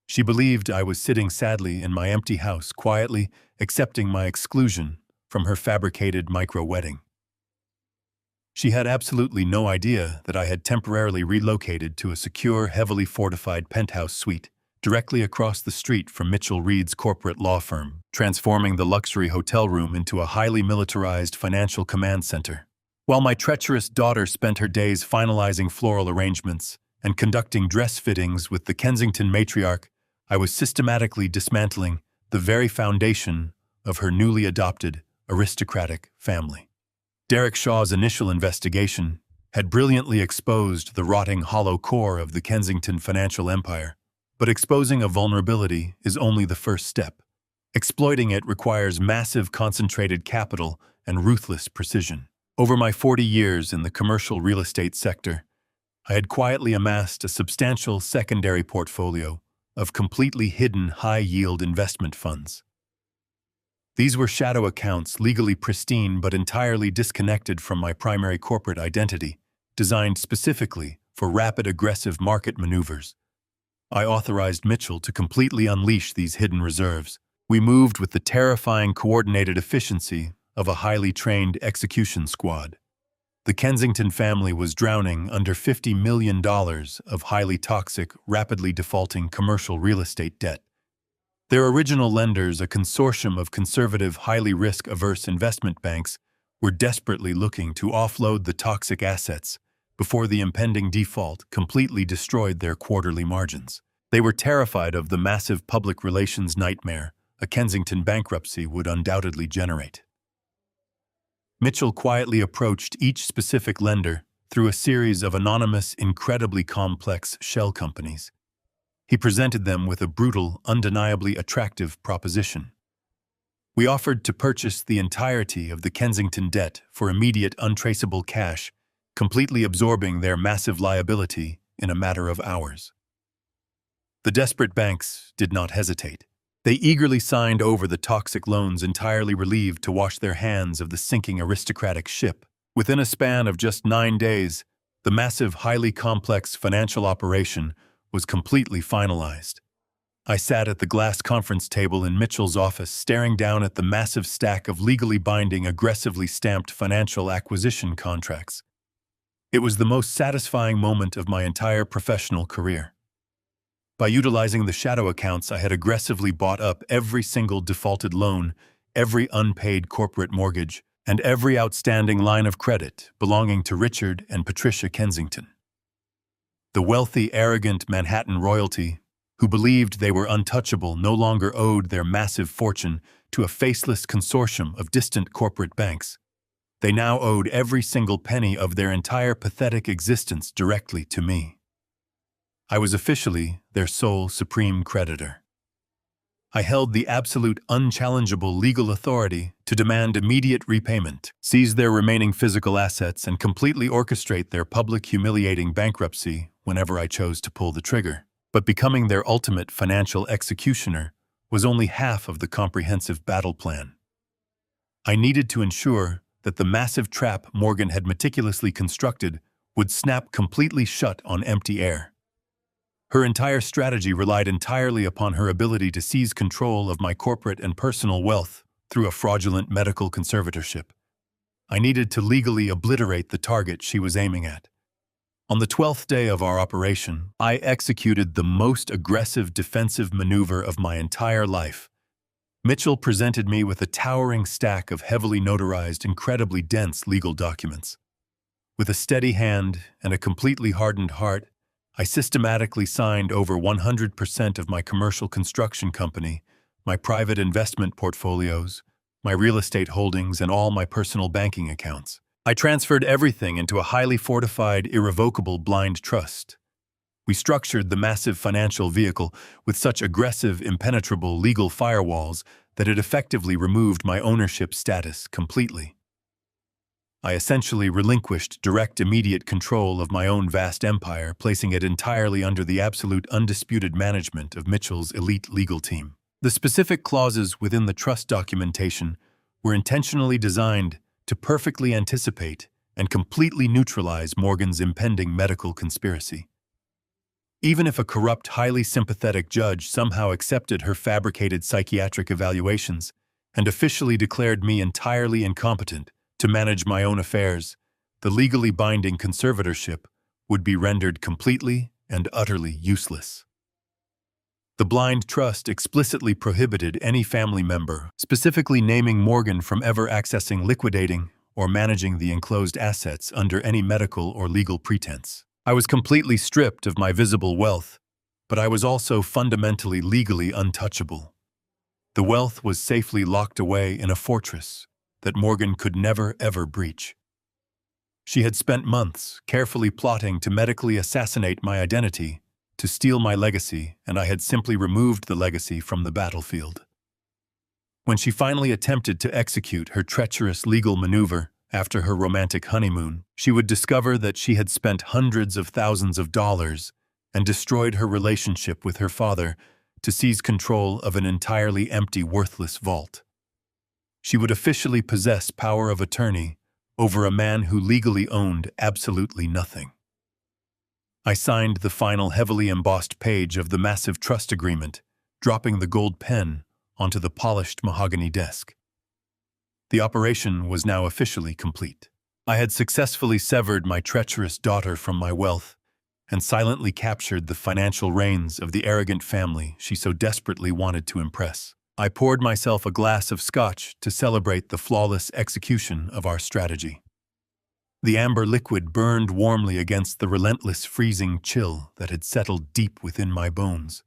She believed I was sitting sadly in my empty house, quietly accepting my exclusion from her fabricated micro-wedding. She had absolutely no idea that I had temporarily relocated to a secure, heavily fortified penthouse suite directly across the street from Mitchell Reed's corporate law firm, transforming the luxury hotel room into a highly militarized financial command center. While my treacherous daughter spent her days finalizing floral arrangements and conducting dress fittings with the Kensington matriarch, I was systematically dismantling the very foundation of her newly adopted, aristocratic family. Derek Shaw's initial investigation had brilliantly exposed the rotting hollow core of the Kensington financial empire, but exposing a vulnerability is only the first step. Exploiting it requires massive concentrated capital and ruthless precision. Over my 40 years in the commercial real estate sector, I had quietly amassed a substantial secondary portfolio of completely hidden high-yield investment funds. These were shadow accounts, legally pristine but entirely disconnected from my primary corporate identity, designed specifically for rapid, aggressive market maneuvers. I authorized Mitchell to completely unleash these hidden reserves. We moved with the terrifying coordinated efficiency of a highly trained execution squad. The Kensington family was drowning under $50 million of highly toxic, rapidly defaulting commercial real estate debt. Their original lenders, a consortium of conservative, highly risk-averse investment banks, were desperately looking to offload the toxic assets before the impending default completely destroyed their quarterly margins. They were terrified of the massive public relations nightmare a Kensington bankruptcy would undoubtedly generate. Mitchell quietly approached each specific lender through a series of anonymous, incredibly complex shell companies. He presented them with a brutal, undeniably attractive proposition. We offered to purchase the entirety of the Kensington debt for immediate, untraceable cash, completely absorbing their massive liability in a matter of hours. The desperate banks did not hesitate. They eagerly signed over the toxic loans, entirely relieved to wash their hands of the sinking aristocratic ship. Within a span of just 9 days, the massive, highly complex financial operation was completely finalized. I sat at the glass conference table in Mitchell's office, staring down at the massive stack of legally binding, aggressively stamped financial acquisition contracts. It was the most satisfying moment of my entire professional career. By utilizing the shadow accounts, I had aggressively bought up every single defaulted loan, every unpaid corporate mortgage, and every outstanding line of credit belonging to Richard and Patricia Kensington. The wealthy, arrogant Manhattan royalty, who believed they were untouchable, no longer owed their massive fortune to a faceless consortium of distant corporate banks. They now owed every single penny of their entire pathetic existence directly to me. I was officially their sole supreme creditor. I held the absolute, unchallengeable legal authority to demand immediate repayment, seize their remaining physical assets, and completely orchestrate their public, humiliating bankruptcy whenever I chose to pull the trigger. But becoming their ultimate financial executioner was only half of the comprehensive battle plan. I needed to ensure that the massive trap Morgan had meticulously constructed would snap completely shut on empty air. Her entire strategy relied entirely upon her ability to seize control of my corporate and personal wealth through a fraudulent medical conservatorship. I needed to legally obliterate the target she was aiming at. On the 12th day of our operation, I executed the most aggressive defensive maneuver of my entire life. Mitchell presented me with a towering stack of heavily notarized, incredibly dense legal documents. With a steady hand and a completely hardened heart, I systematically signed over 100% of my commercial construction company, my private investment portfolios, my real estate holdings, and all my personal banking accounts. I transferred everything into a highly fortified, irrevocable blind trust. We structured the massive financial vehicle with such aggressive, impenetrable legal firewalls that it effectively removed my ownership status completely. I essentially relinquished direct, immediate control of my own vast empire, placing it entirely under the absolute, undisputed management of Mitchell's elite legal team. The specific clauses within the trust documentation were intentionally designed to perfectly anticipate and completely neutralize Morgan's impending medical conspiracy. Even if a corrupt, highly sympathetic judge somehow accepted her fabricated psychiatric evaluations and officially declared me entirely incompetent to manage my own affairs, the legally binding conservatorship would be rendered completely and utterly useless. The blind trust explicitly prohibited any family member, specifically naming Morgan, from ever accessing, liquidating, or managing the enclosed assets under any medical or legal pretense. I was completely stripped of my visible wealth, but I was also fundamentally legally untouchable. The wealth was safely locked away in a fortress that Morgan could never ever breach. She had spent months carefully plotting to medically assassinate my identity, to steal my legacy, and I had simply removed the legacy from the battlefield. When she finally attempted to execute her treacherous legal maneuver after her romantic honeymoon, she would discover that she had spent hundreds of thousands of dollars and destroyed her relationship with her father to seize control of an entirely empty, worthless vault. She would officially possess power of attorney over a man who legally owned absolutely nothing. I signed the final heavily embossed page of the massive trust agreement, dropping the gold pen onto the polished mahogany desk. The operation was now officially complete. I had successfully severed my treacherous daughter from my wealth and silently captured the financial reins of the arrogant family she so desperately wanted to impress. I poured myself a glass of scotch to celebrate the flawless execution of our strategy. The amber liquid burned warmly against the relentless freezing chill that had settled deep within my bones.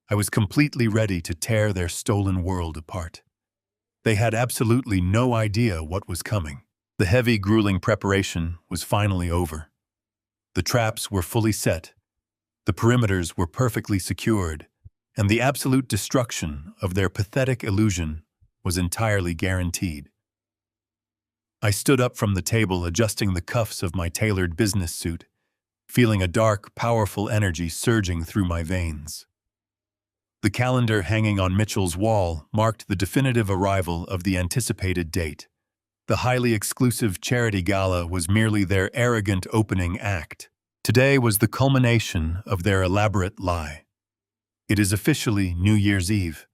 I was completely ready to tear their stolen world apart. They had absolutely no idea what was coming. The heavy, grueling preparation was finally over. The traps were fully set, the perimeters were perfectly secured, and the absolute destruction of their pathetic illusion was entirely guaranteed. I stood up from the table, adjusting the cuffs of my tailored business suit, feeling a dark, powerful energy surging through my veins. The calendar hanging on Mitchell's wall marked the definitive arrival of the anticipated date. The highly exclusive charity gala was merely their arrogant opening act. Today was the culmination of their elaborate lie. It is officially New Year's Eve.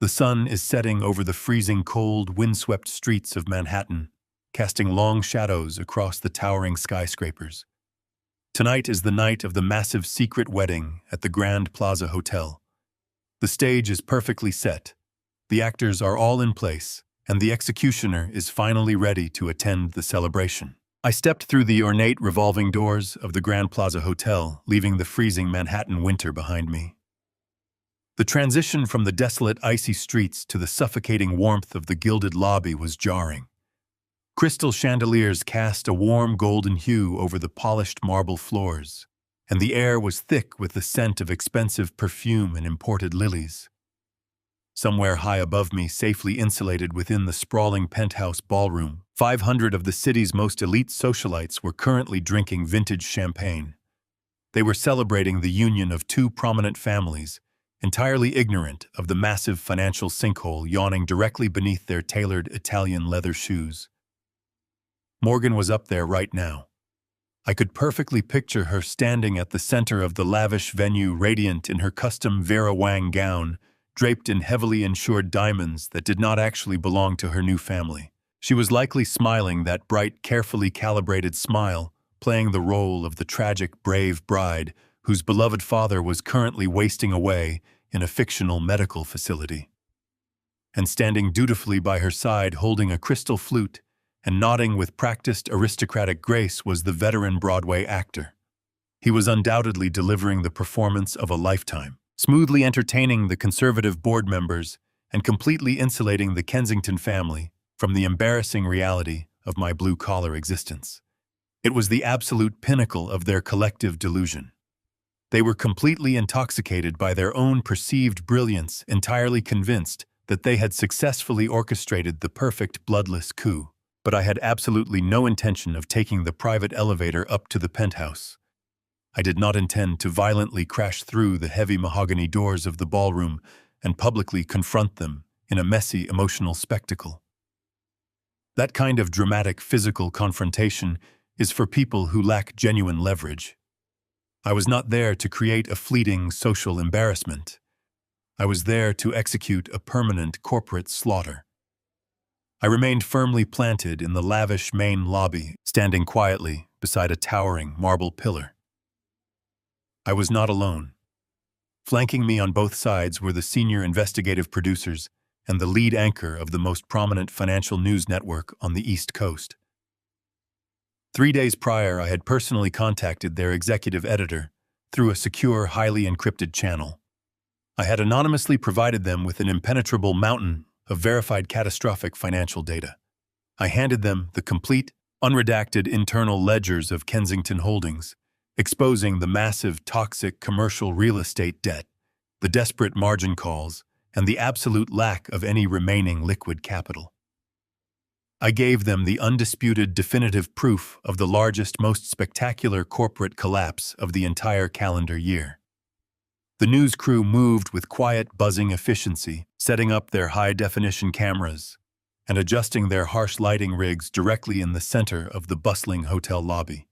The sun is setting over the freezing cold, windswept streets of Manhattan, casting long shadows across the towering skyscrapers. Tonight is the night of the massive secret wedding at the Grand Plaza Hotel. The stage is perfectly set, the actors are all in place, and the executioner is finally ready to attend the celebration. I stepped through the ornate revolving doors of the Grand Plaza Hotel, leaving the freezing Manhattan winter behind me. The transition from the desolate, icy streets to the suffocating warmth of the gilded lobby was jarring. Crystal chandeliers cast a warm golden hue over the polished marble floors, and the air was thick with the scent of expensive perfume and imported lilies. Somewhere high above me, safely insulated within the sprawling penthouse ballroom, 500 of the city's most elite socialites were currently drinking vintage champagne. They were celebrating the union of two prominent families, entirely ignorant of the massive financial sinkhole yawning directly beneath their tailored Italian leather shoes. Morgan was up there right now. I could perfectly picture her standing at the center of the lavish venue, radiant in her custom Vera Wang gown, draped in heavily insured diamonds that did not actually belong to her new family. She was likely smiling that bright, carefully calibrated smile, playing the role of the tragic, brave bride whose beloved father was currently wasting away in a fictional medical facility. And standing dutifully by her side, holding a crystal flute and nodding with practiced aristocratic grace, was the veteran Broadway actor. He was undoubtedly delivering the performance of a lifetime, smoothly entertaining the conservative board members and completely insulating the Kensington family from the embarrassing reality of my blue-collar existence. It was the absolute pinnacle of their collective delusion. They were completely intoxicated by their own perceived brilliance, entirely convinced that they had successfully orchestrated the perfect bloodless coup. But I had absolutely no intention of taking the private elevator up to the penthouse. I did not intend to violently crash through the heavy mahogany doors of the ballroom and publicly confront them in a messy, emotional spectacle. That kind of dramatic physical confrontation is for people who lack genuine leverage. I was not there to create a fleeting social embarrassment. I was there to execute a permanent corporate slaughter. I remained firmly planted in the lavish main lobby, standing quietly beside a towering marble pillar. I was not alone. Flanking me on both sides were the senior investigative producers and the lead anchor of the most prominent financial news network on the East Coast. 3 days prior, I had personally contacted their executive editor through a secure, highly encrypted channel. I had anonymously provided them with an impenetrable mountain of verified catastrophic financial data. I handed them the complete, unredacted internal ledgers of Kensington Holdings, exposing the massive, toxic commercial real estate debt, the desperate margin calls, and the absolute lack of any remaining liquid capital. I gave them the undisputed, definitive proof of the largest, most spectacular corporate collapse of the entire calendar year. The news crew moved with quiet, buzzing efficiency, setting up their high-definition cameras and adjusting their harsh lighting rigs directly in the center of the bustling hotel lobby.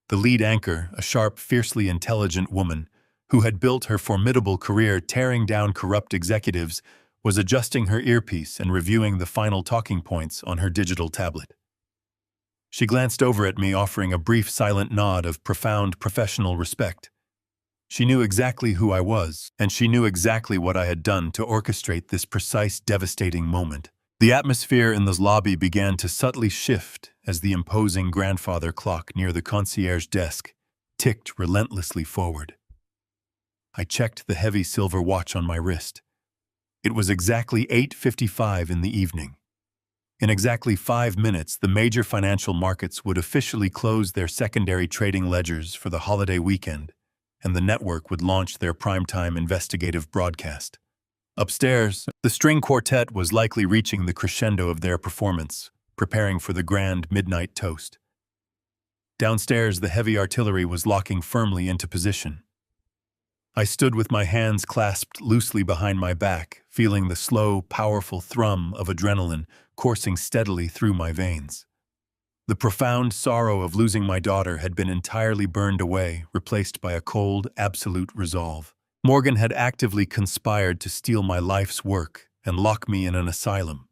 The lead anchor, a sharp, fiercely intelligent woman who had built her formidable career tearing down corrupt executives, was adjusting her earpiece and reviewing the final talking points on her digital tablet. She glanced over at me, offering a brief, silent nod of profound professional respect. She knew exactly who I was, and she knew exactly what I had done to orchestrate this precise, devastating moment. The atmosphere in the lobby began to subtly shift as the imposing grandfather clock near the concierge desk ticked relentlessly forward. I checked the heavy silver watch on my wrist. It was exactly 8:55 in the evening. In exactly 5 minutes, the major financial markets would officially close their secondary trading ledgers for the holiday weekend, and the network would launch their primetime investigative broadcast. Upstairs, the string quartet was likely reaching the crescendo of their performance, preparing for the grand midnight toast. Downstairs, the heavy artillery was locking firmly into position. I stood with my hands clasped loosely behind my back, feeling the slow, powerful thrum of adrenaline coursing steadily through my veins. The profound sorrow of losing my daughter had been entirely burned away, replaced by a cold, absolute resolve. Morgan had actively conspired to steal my life's work and lock me in an asylum.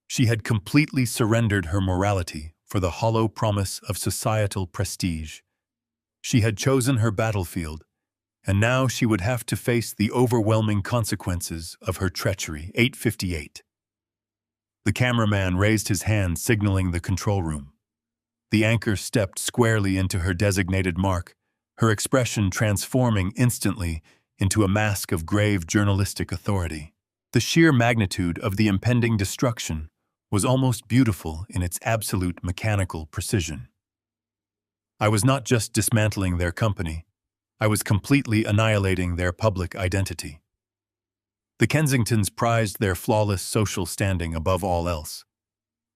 She had completely surrendered her morality for the hollow promise of societal prestige. She had chosen her battlefield, and now she would have to face the overwhelming consequences of her treachery. 8:58. The cameraman raised his hand, signaling the control room. The anchor stepped squarely into her designated mark, her expression transforming instantly into a mask of grave journalistic authority. The sheer magnitude of the impending destruction was almost beautiful in its absolute mechanical precision. I was not just dismantling their company, I was completely annihilating their public identity. The Kensingtons prized their flawless social standing above all else.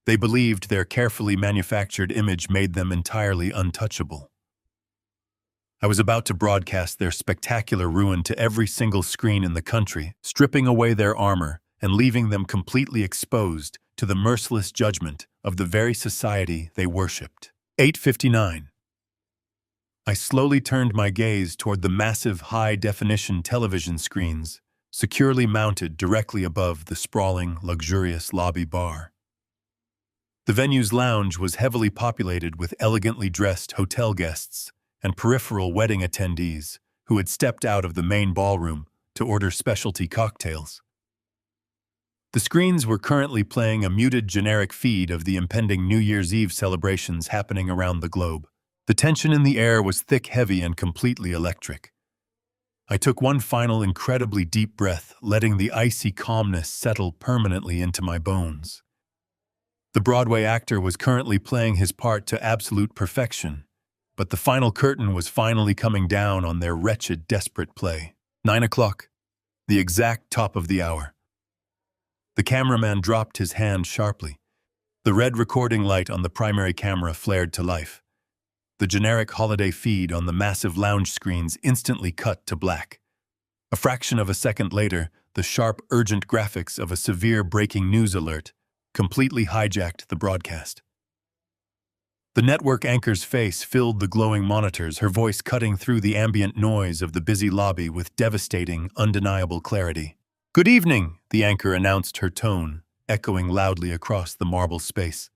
They believed their carefully manufactured image made them entirely untouchable. I was about to broadcast their spectacular ruin to every single screen in the country, stripping away their armor and leaving them completely exposed to the merciless judgment of the very society they worshipped. 8:59. I slowly turned my gaze toward the massive high-definition television screens securely mounted directly above the sprawling, luxurious lobby bar. The venue's lounge was heavily populated with elegantly dressed hotel guests and peripheral wedding attendees who had stepped out of the main ballroom to order specialty cocktails. The screens were currently playing a muted generic feed of the impending New Year's Eve celebrations happening around the globe. The tension in the air was thick, heavy, and completely electric. I took one final incredibly deep breath, letting the icy calmness settle permanently into my bones. The Broadway actor was currently playing his part to absolute perfection, but the final curtain was finally coming down on their wretched, desperate play. 9 o'clock, the exact top of the hour. The cameraman dropped his hand sharply. The red recording light on the primary camera flared to life. The generic holiday feed on the massive lounge screens instantly cut to black. A fraction of a second later, the sharp, urgent graphics of a severe breaking news alert completely hijacked the broadcast. The network anchor's face filled the glowing monitors, her voice cutting through the ambient noise of the busy lobby with devastating, undeniable clarity. "Good evening," the anchor announced, her tone echoing loudly across the marble space.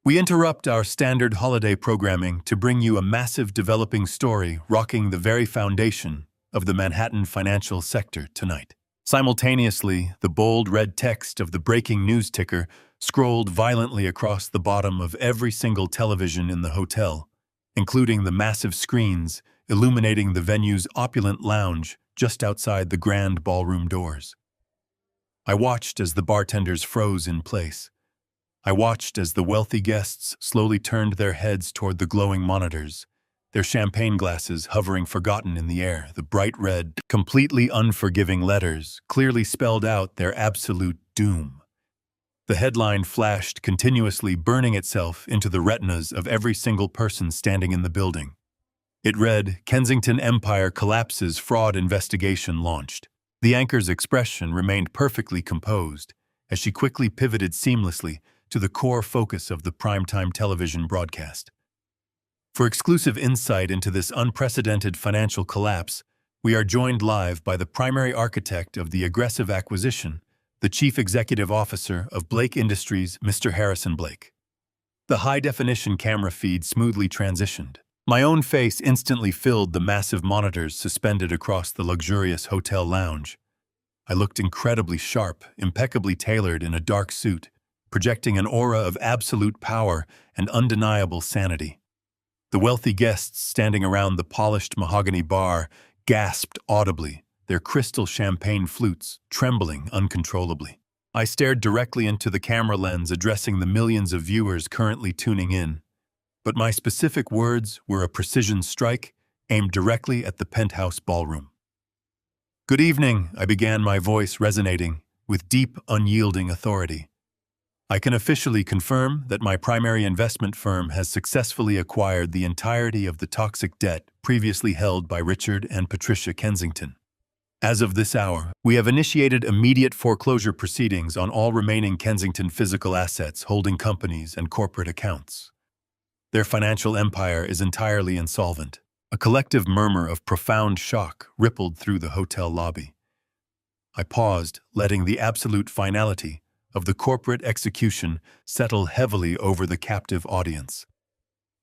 "We interrupt our standard holiday programming to bring you a massive developing story rocking the very foundation of the Manhattan financial sector tonight." Simultaneously, the bold red text of the breaking news ticker scrolled violently across the bottom of every single television in the hotel, including the massive screens illuminating the venue's opulent lounge just outside the grand ballroom doors. I watched as the bartenders froze in place. I watched as the wealthy guests slowly turned their heads toward the glowing monitors, their champagne glasses hovering forgotten in the air. The bright red, completely unforgiving letters clearly spelled out their absolute doom. The headline flashed continuously, burning itself into the retinas of every single person standing in the building. It read, "Kensington Empire Collapses, Fraud Investigation Launched." The anchor's expression remained perfectly composed as she quickly pivoted seamlessly to the core focus of the primetime television broadcast. For exclusive insight into this unprecedented financial collapse, we are joined live by the primary architect of the aggressive acquisition, the Chief Executive Officer of Blake Industries, Mr. Harrison Blake. The high-definition camera feed smoothly transitioned. My own face instantly filled the massive monitors suspended across the luxurious hotel lounge. I looked incredibly sharp, impeccably tailored in a dark suit, projecting an aura of absolute power and undeniable sanity. The wealthy guests standing around the polished mahogany bar gasped audibly, their crystal champagne flutes trembling uncontrollably. I stared directly into the camera lens, addressing the millions of viewers currently tuning in. But my specific words were a precision strike aimed directly at the penthouse ballroom. "Good evening," I began, my voice resonating with deep, unyielding authority. "I can officially confirm that my primary investment firm has successfully acquired the entirety of the toxic debt previously held by Richard and Patricia Kensington. As of this hour, we have initiated immediate foreclosure proceedings on all remaining Kensington physical assets, holding companies, and corporate accounts. Their financial empire is entirely insolvent." A collective murmur of profound shock rippled through the hotel lobby. I paused, letting the absolute finality of the corporate execution settle heavily over the captive audience.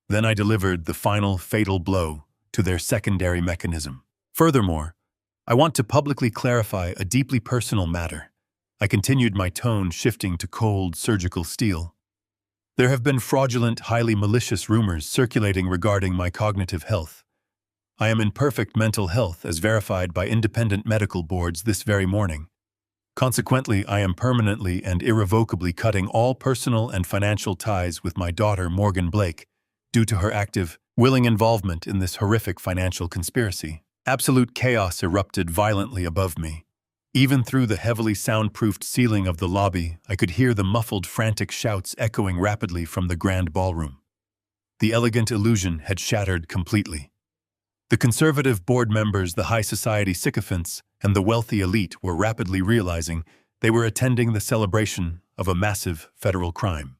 Then I delivered the final fatal blow to their secondary mechanism. "Furthermore, I want to publicly clarify a deeply personal matter." I continued, my tone shifting to cold, surgical steel. "There have been fraudulent, highly malicious rumors circulating regarding my cognitive health. I am in perfect mental health as verified by independent medical boards this very morning. Consequently, I am permanently and irrevocably cutting all personal and financial ties with my daughter, Morgan Blake, due to her active, willing involvement in this horrific financial conspiracy." Absolute chaos erupted violently above me. Even through the heavily soundproofed ceiling of the lobby, I could hear the muffled, frantic shouts echoing rapidly from the grand ballroom. The elegant illusion had shattered completely. The conservative board members, the high society sycophants, and the wealthy elite were rapidly realizing they were attending the celebration of a massive federal crime.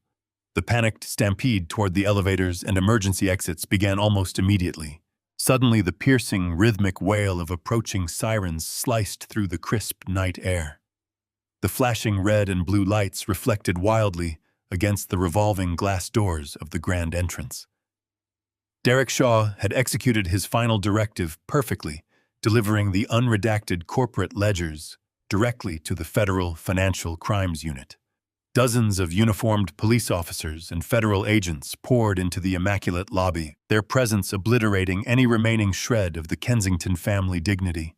The panicked stampede toward the elevators and emergency exits began almost immediately. Suddenly, the piercing, rhythmic wail of approaching sirens sliced through the crisp night air. The flashing red and blue lights reflected wildly against the revolving glass doors of the grand entrance. Derek Shaw had executed his final directive perfectly, delivering the unredacted corporate ledgers directly to the Federal Financial Crimes Unit. Dozens of uniformed police officers and federal agents poured into the immaculate lobby, their presence obliterating any remaining shred of the Kensington family dignity.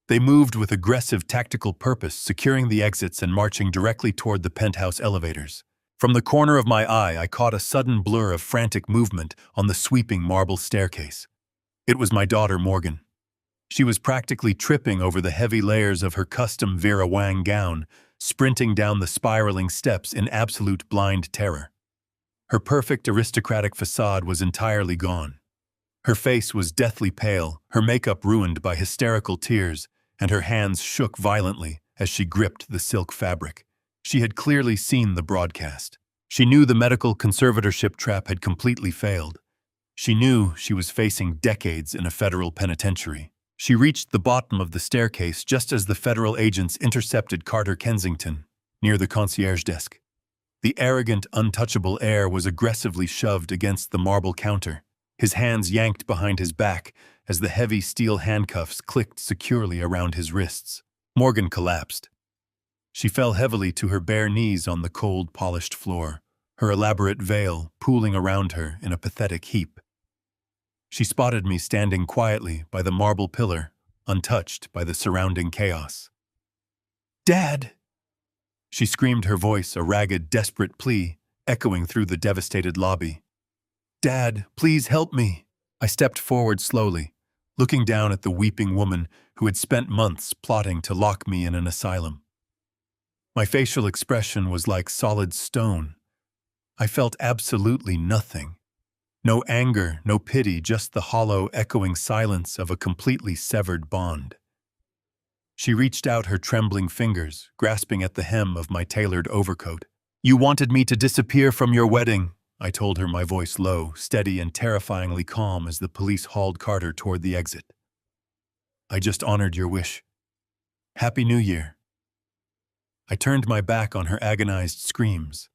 They moved with aggressive tactical purpose, securing the exits and marching directly toward the penthouse elevators. From the corner of my eye, I caught a sudden blur of frantic movement on the sweeping marble staircase. It was my daughter, Morgan. She was practically tripping over the heavy layers of her custom Vera Wang gown, sprinting down the spiraling steps in absolute blind terror. Her perfect aristocratic facade was entirely gone. Her face was deathly pale, her makeup ruined by hysterical tears, and her hands shook violently as she gripped the silk fabric. She had clearly seen the broadcast. She knew the medical conservatorship trap had completely failed. She knew she was facing decades in a federal penitentiary. She reached the bottom of the staircase just as the federal agents intercepted Carter Kensington, near the concierge desk. The arrogant, untouchable heir was aggressively shoved against the marble counter, his hands yanked behind his back as the heavy steel handcuffs clicked securely around his wrists. Morgan collapsed. She fell heavily to her bare knees on the cold, polished floor, her elaborate veil pooling around her in a pathetic heap. She spotted me standing quietly by the marble pillar, untouched by the surrounding chaos. "Dad!" She screamed, her voice a ragged, desperate plea, echoing through the devastated lobby. "Dad, please help me!" I stepped forward slowly, looking down at the weeping woman who had spent months plotting to lock me in an asylum. My facial expression was like solid stone. I felt absolutely nothing. No anger, no pity, just the hollow, echoing silence of a completely severed bond. She reached out her trembling fingers, grasping at the hem of my tailored overcoat. "You wanted me to disappear from your wedding," I told her, my voice low, steady, and terrifyingly calm as the police hauled Carter toward the exit. "I just honored your wish. Happy New Year." I turned my back on her agonized screams.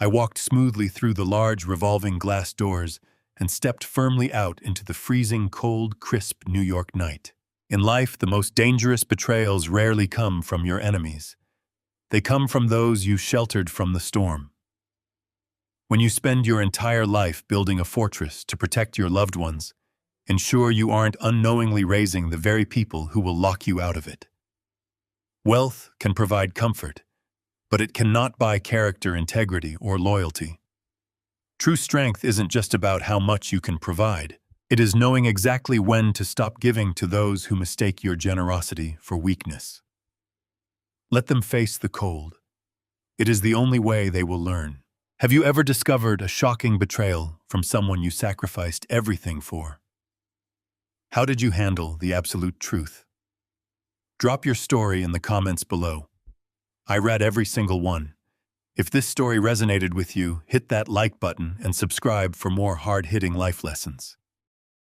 I walked smoothly through the large revolving glass doors and stepped firmly out into the freezing, cold, crisp New York night. In life, the most dangerous betrayals rarely come from your enemies. They come from those you sheltered from the storm. When you spend your entire life building a fortress to protect your loved ones, ensure you aren't unknowingly raising the very people who will lock you out of it. Wealth can provide comfort, but it cannot buy character, integrity, or loyalty. True strength isn't just about how much you can provide. It is knowing exactly when to stop giving to those who mistake your generosity for weakness. Let them face the cold. It is the only way they will learn. Have you ever discovered a shocking betrayal from someone you sacrificed everything for? How did you handle the absolute truth? Drop your story in the comments below. I read every single one. If this story resonated with you, hit that like button and subscribe for more hard-hitting life lessons.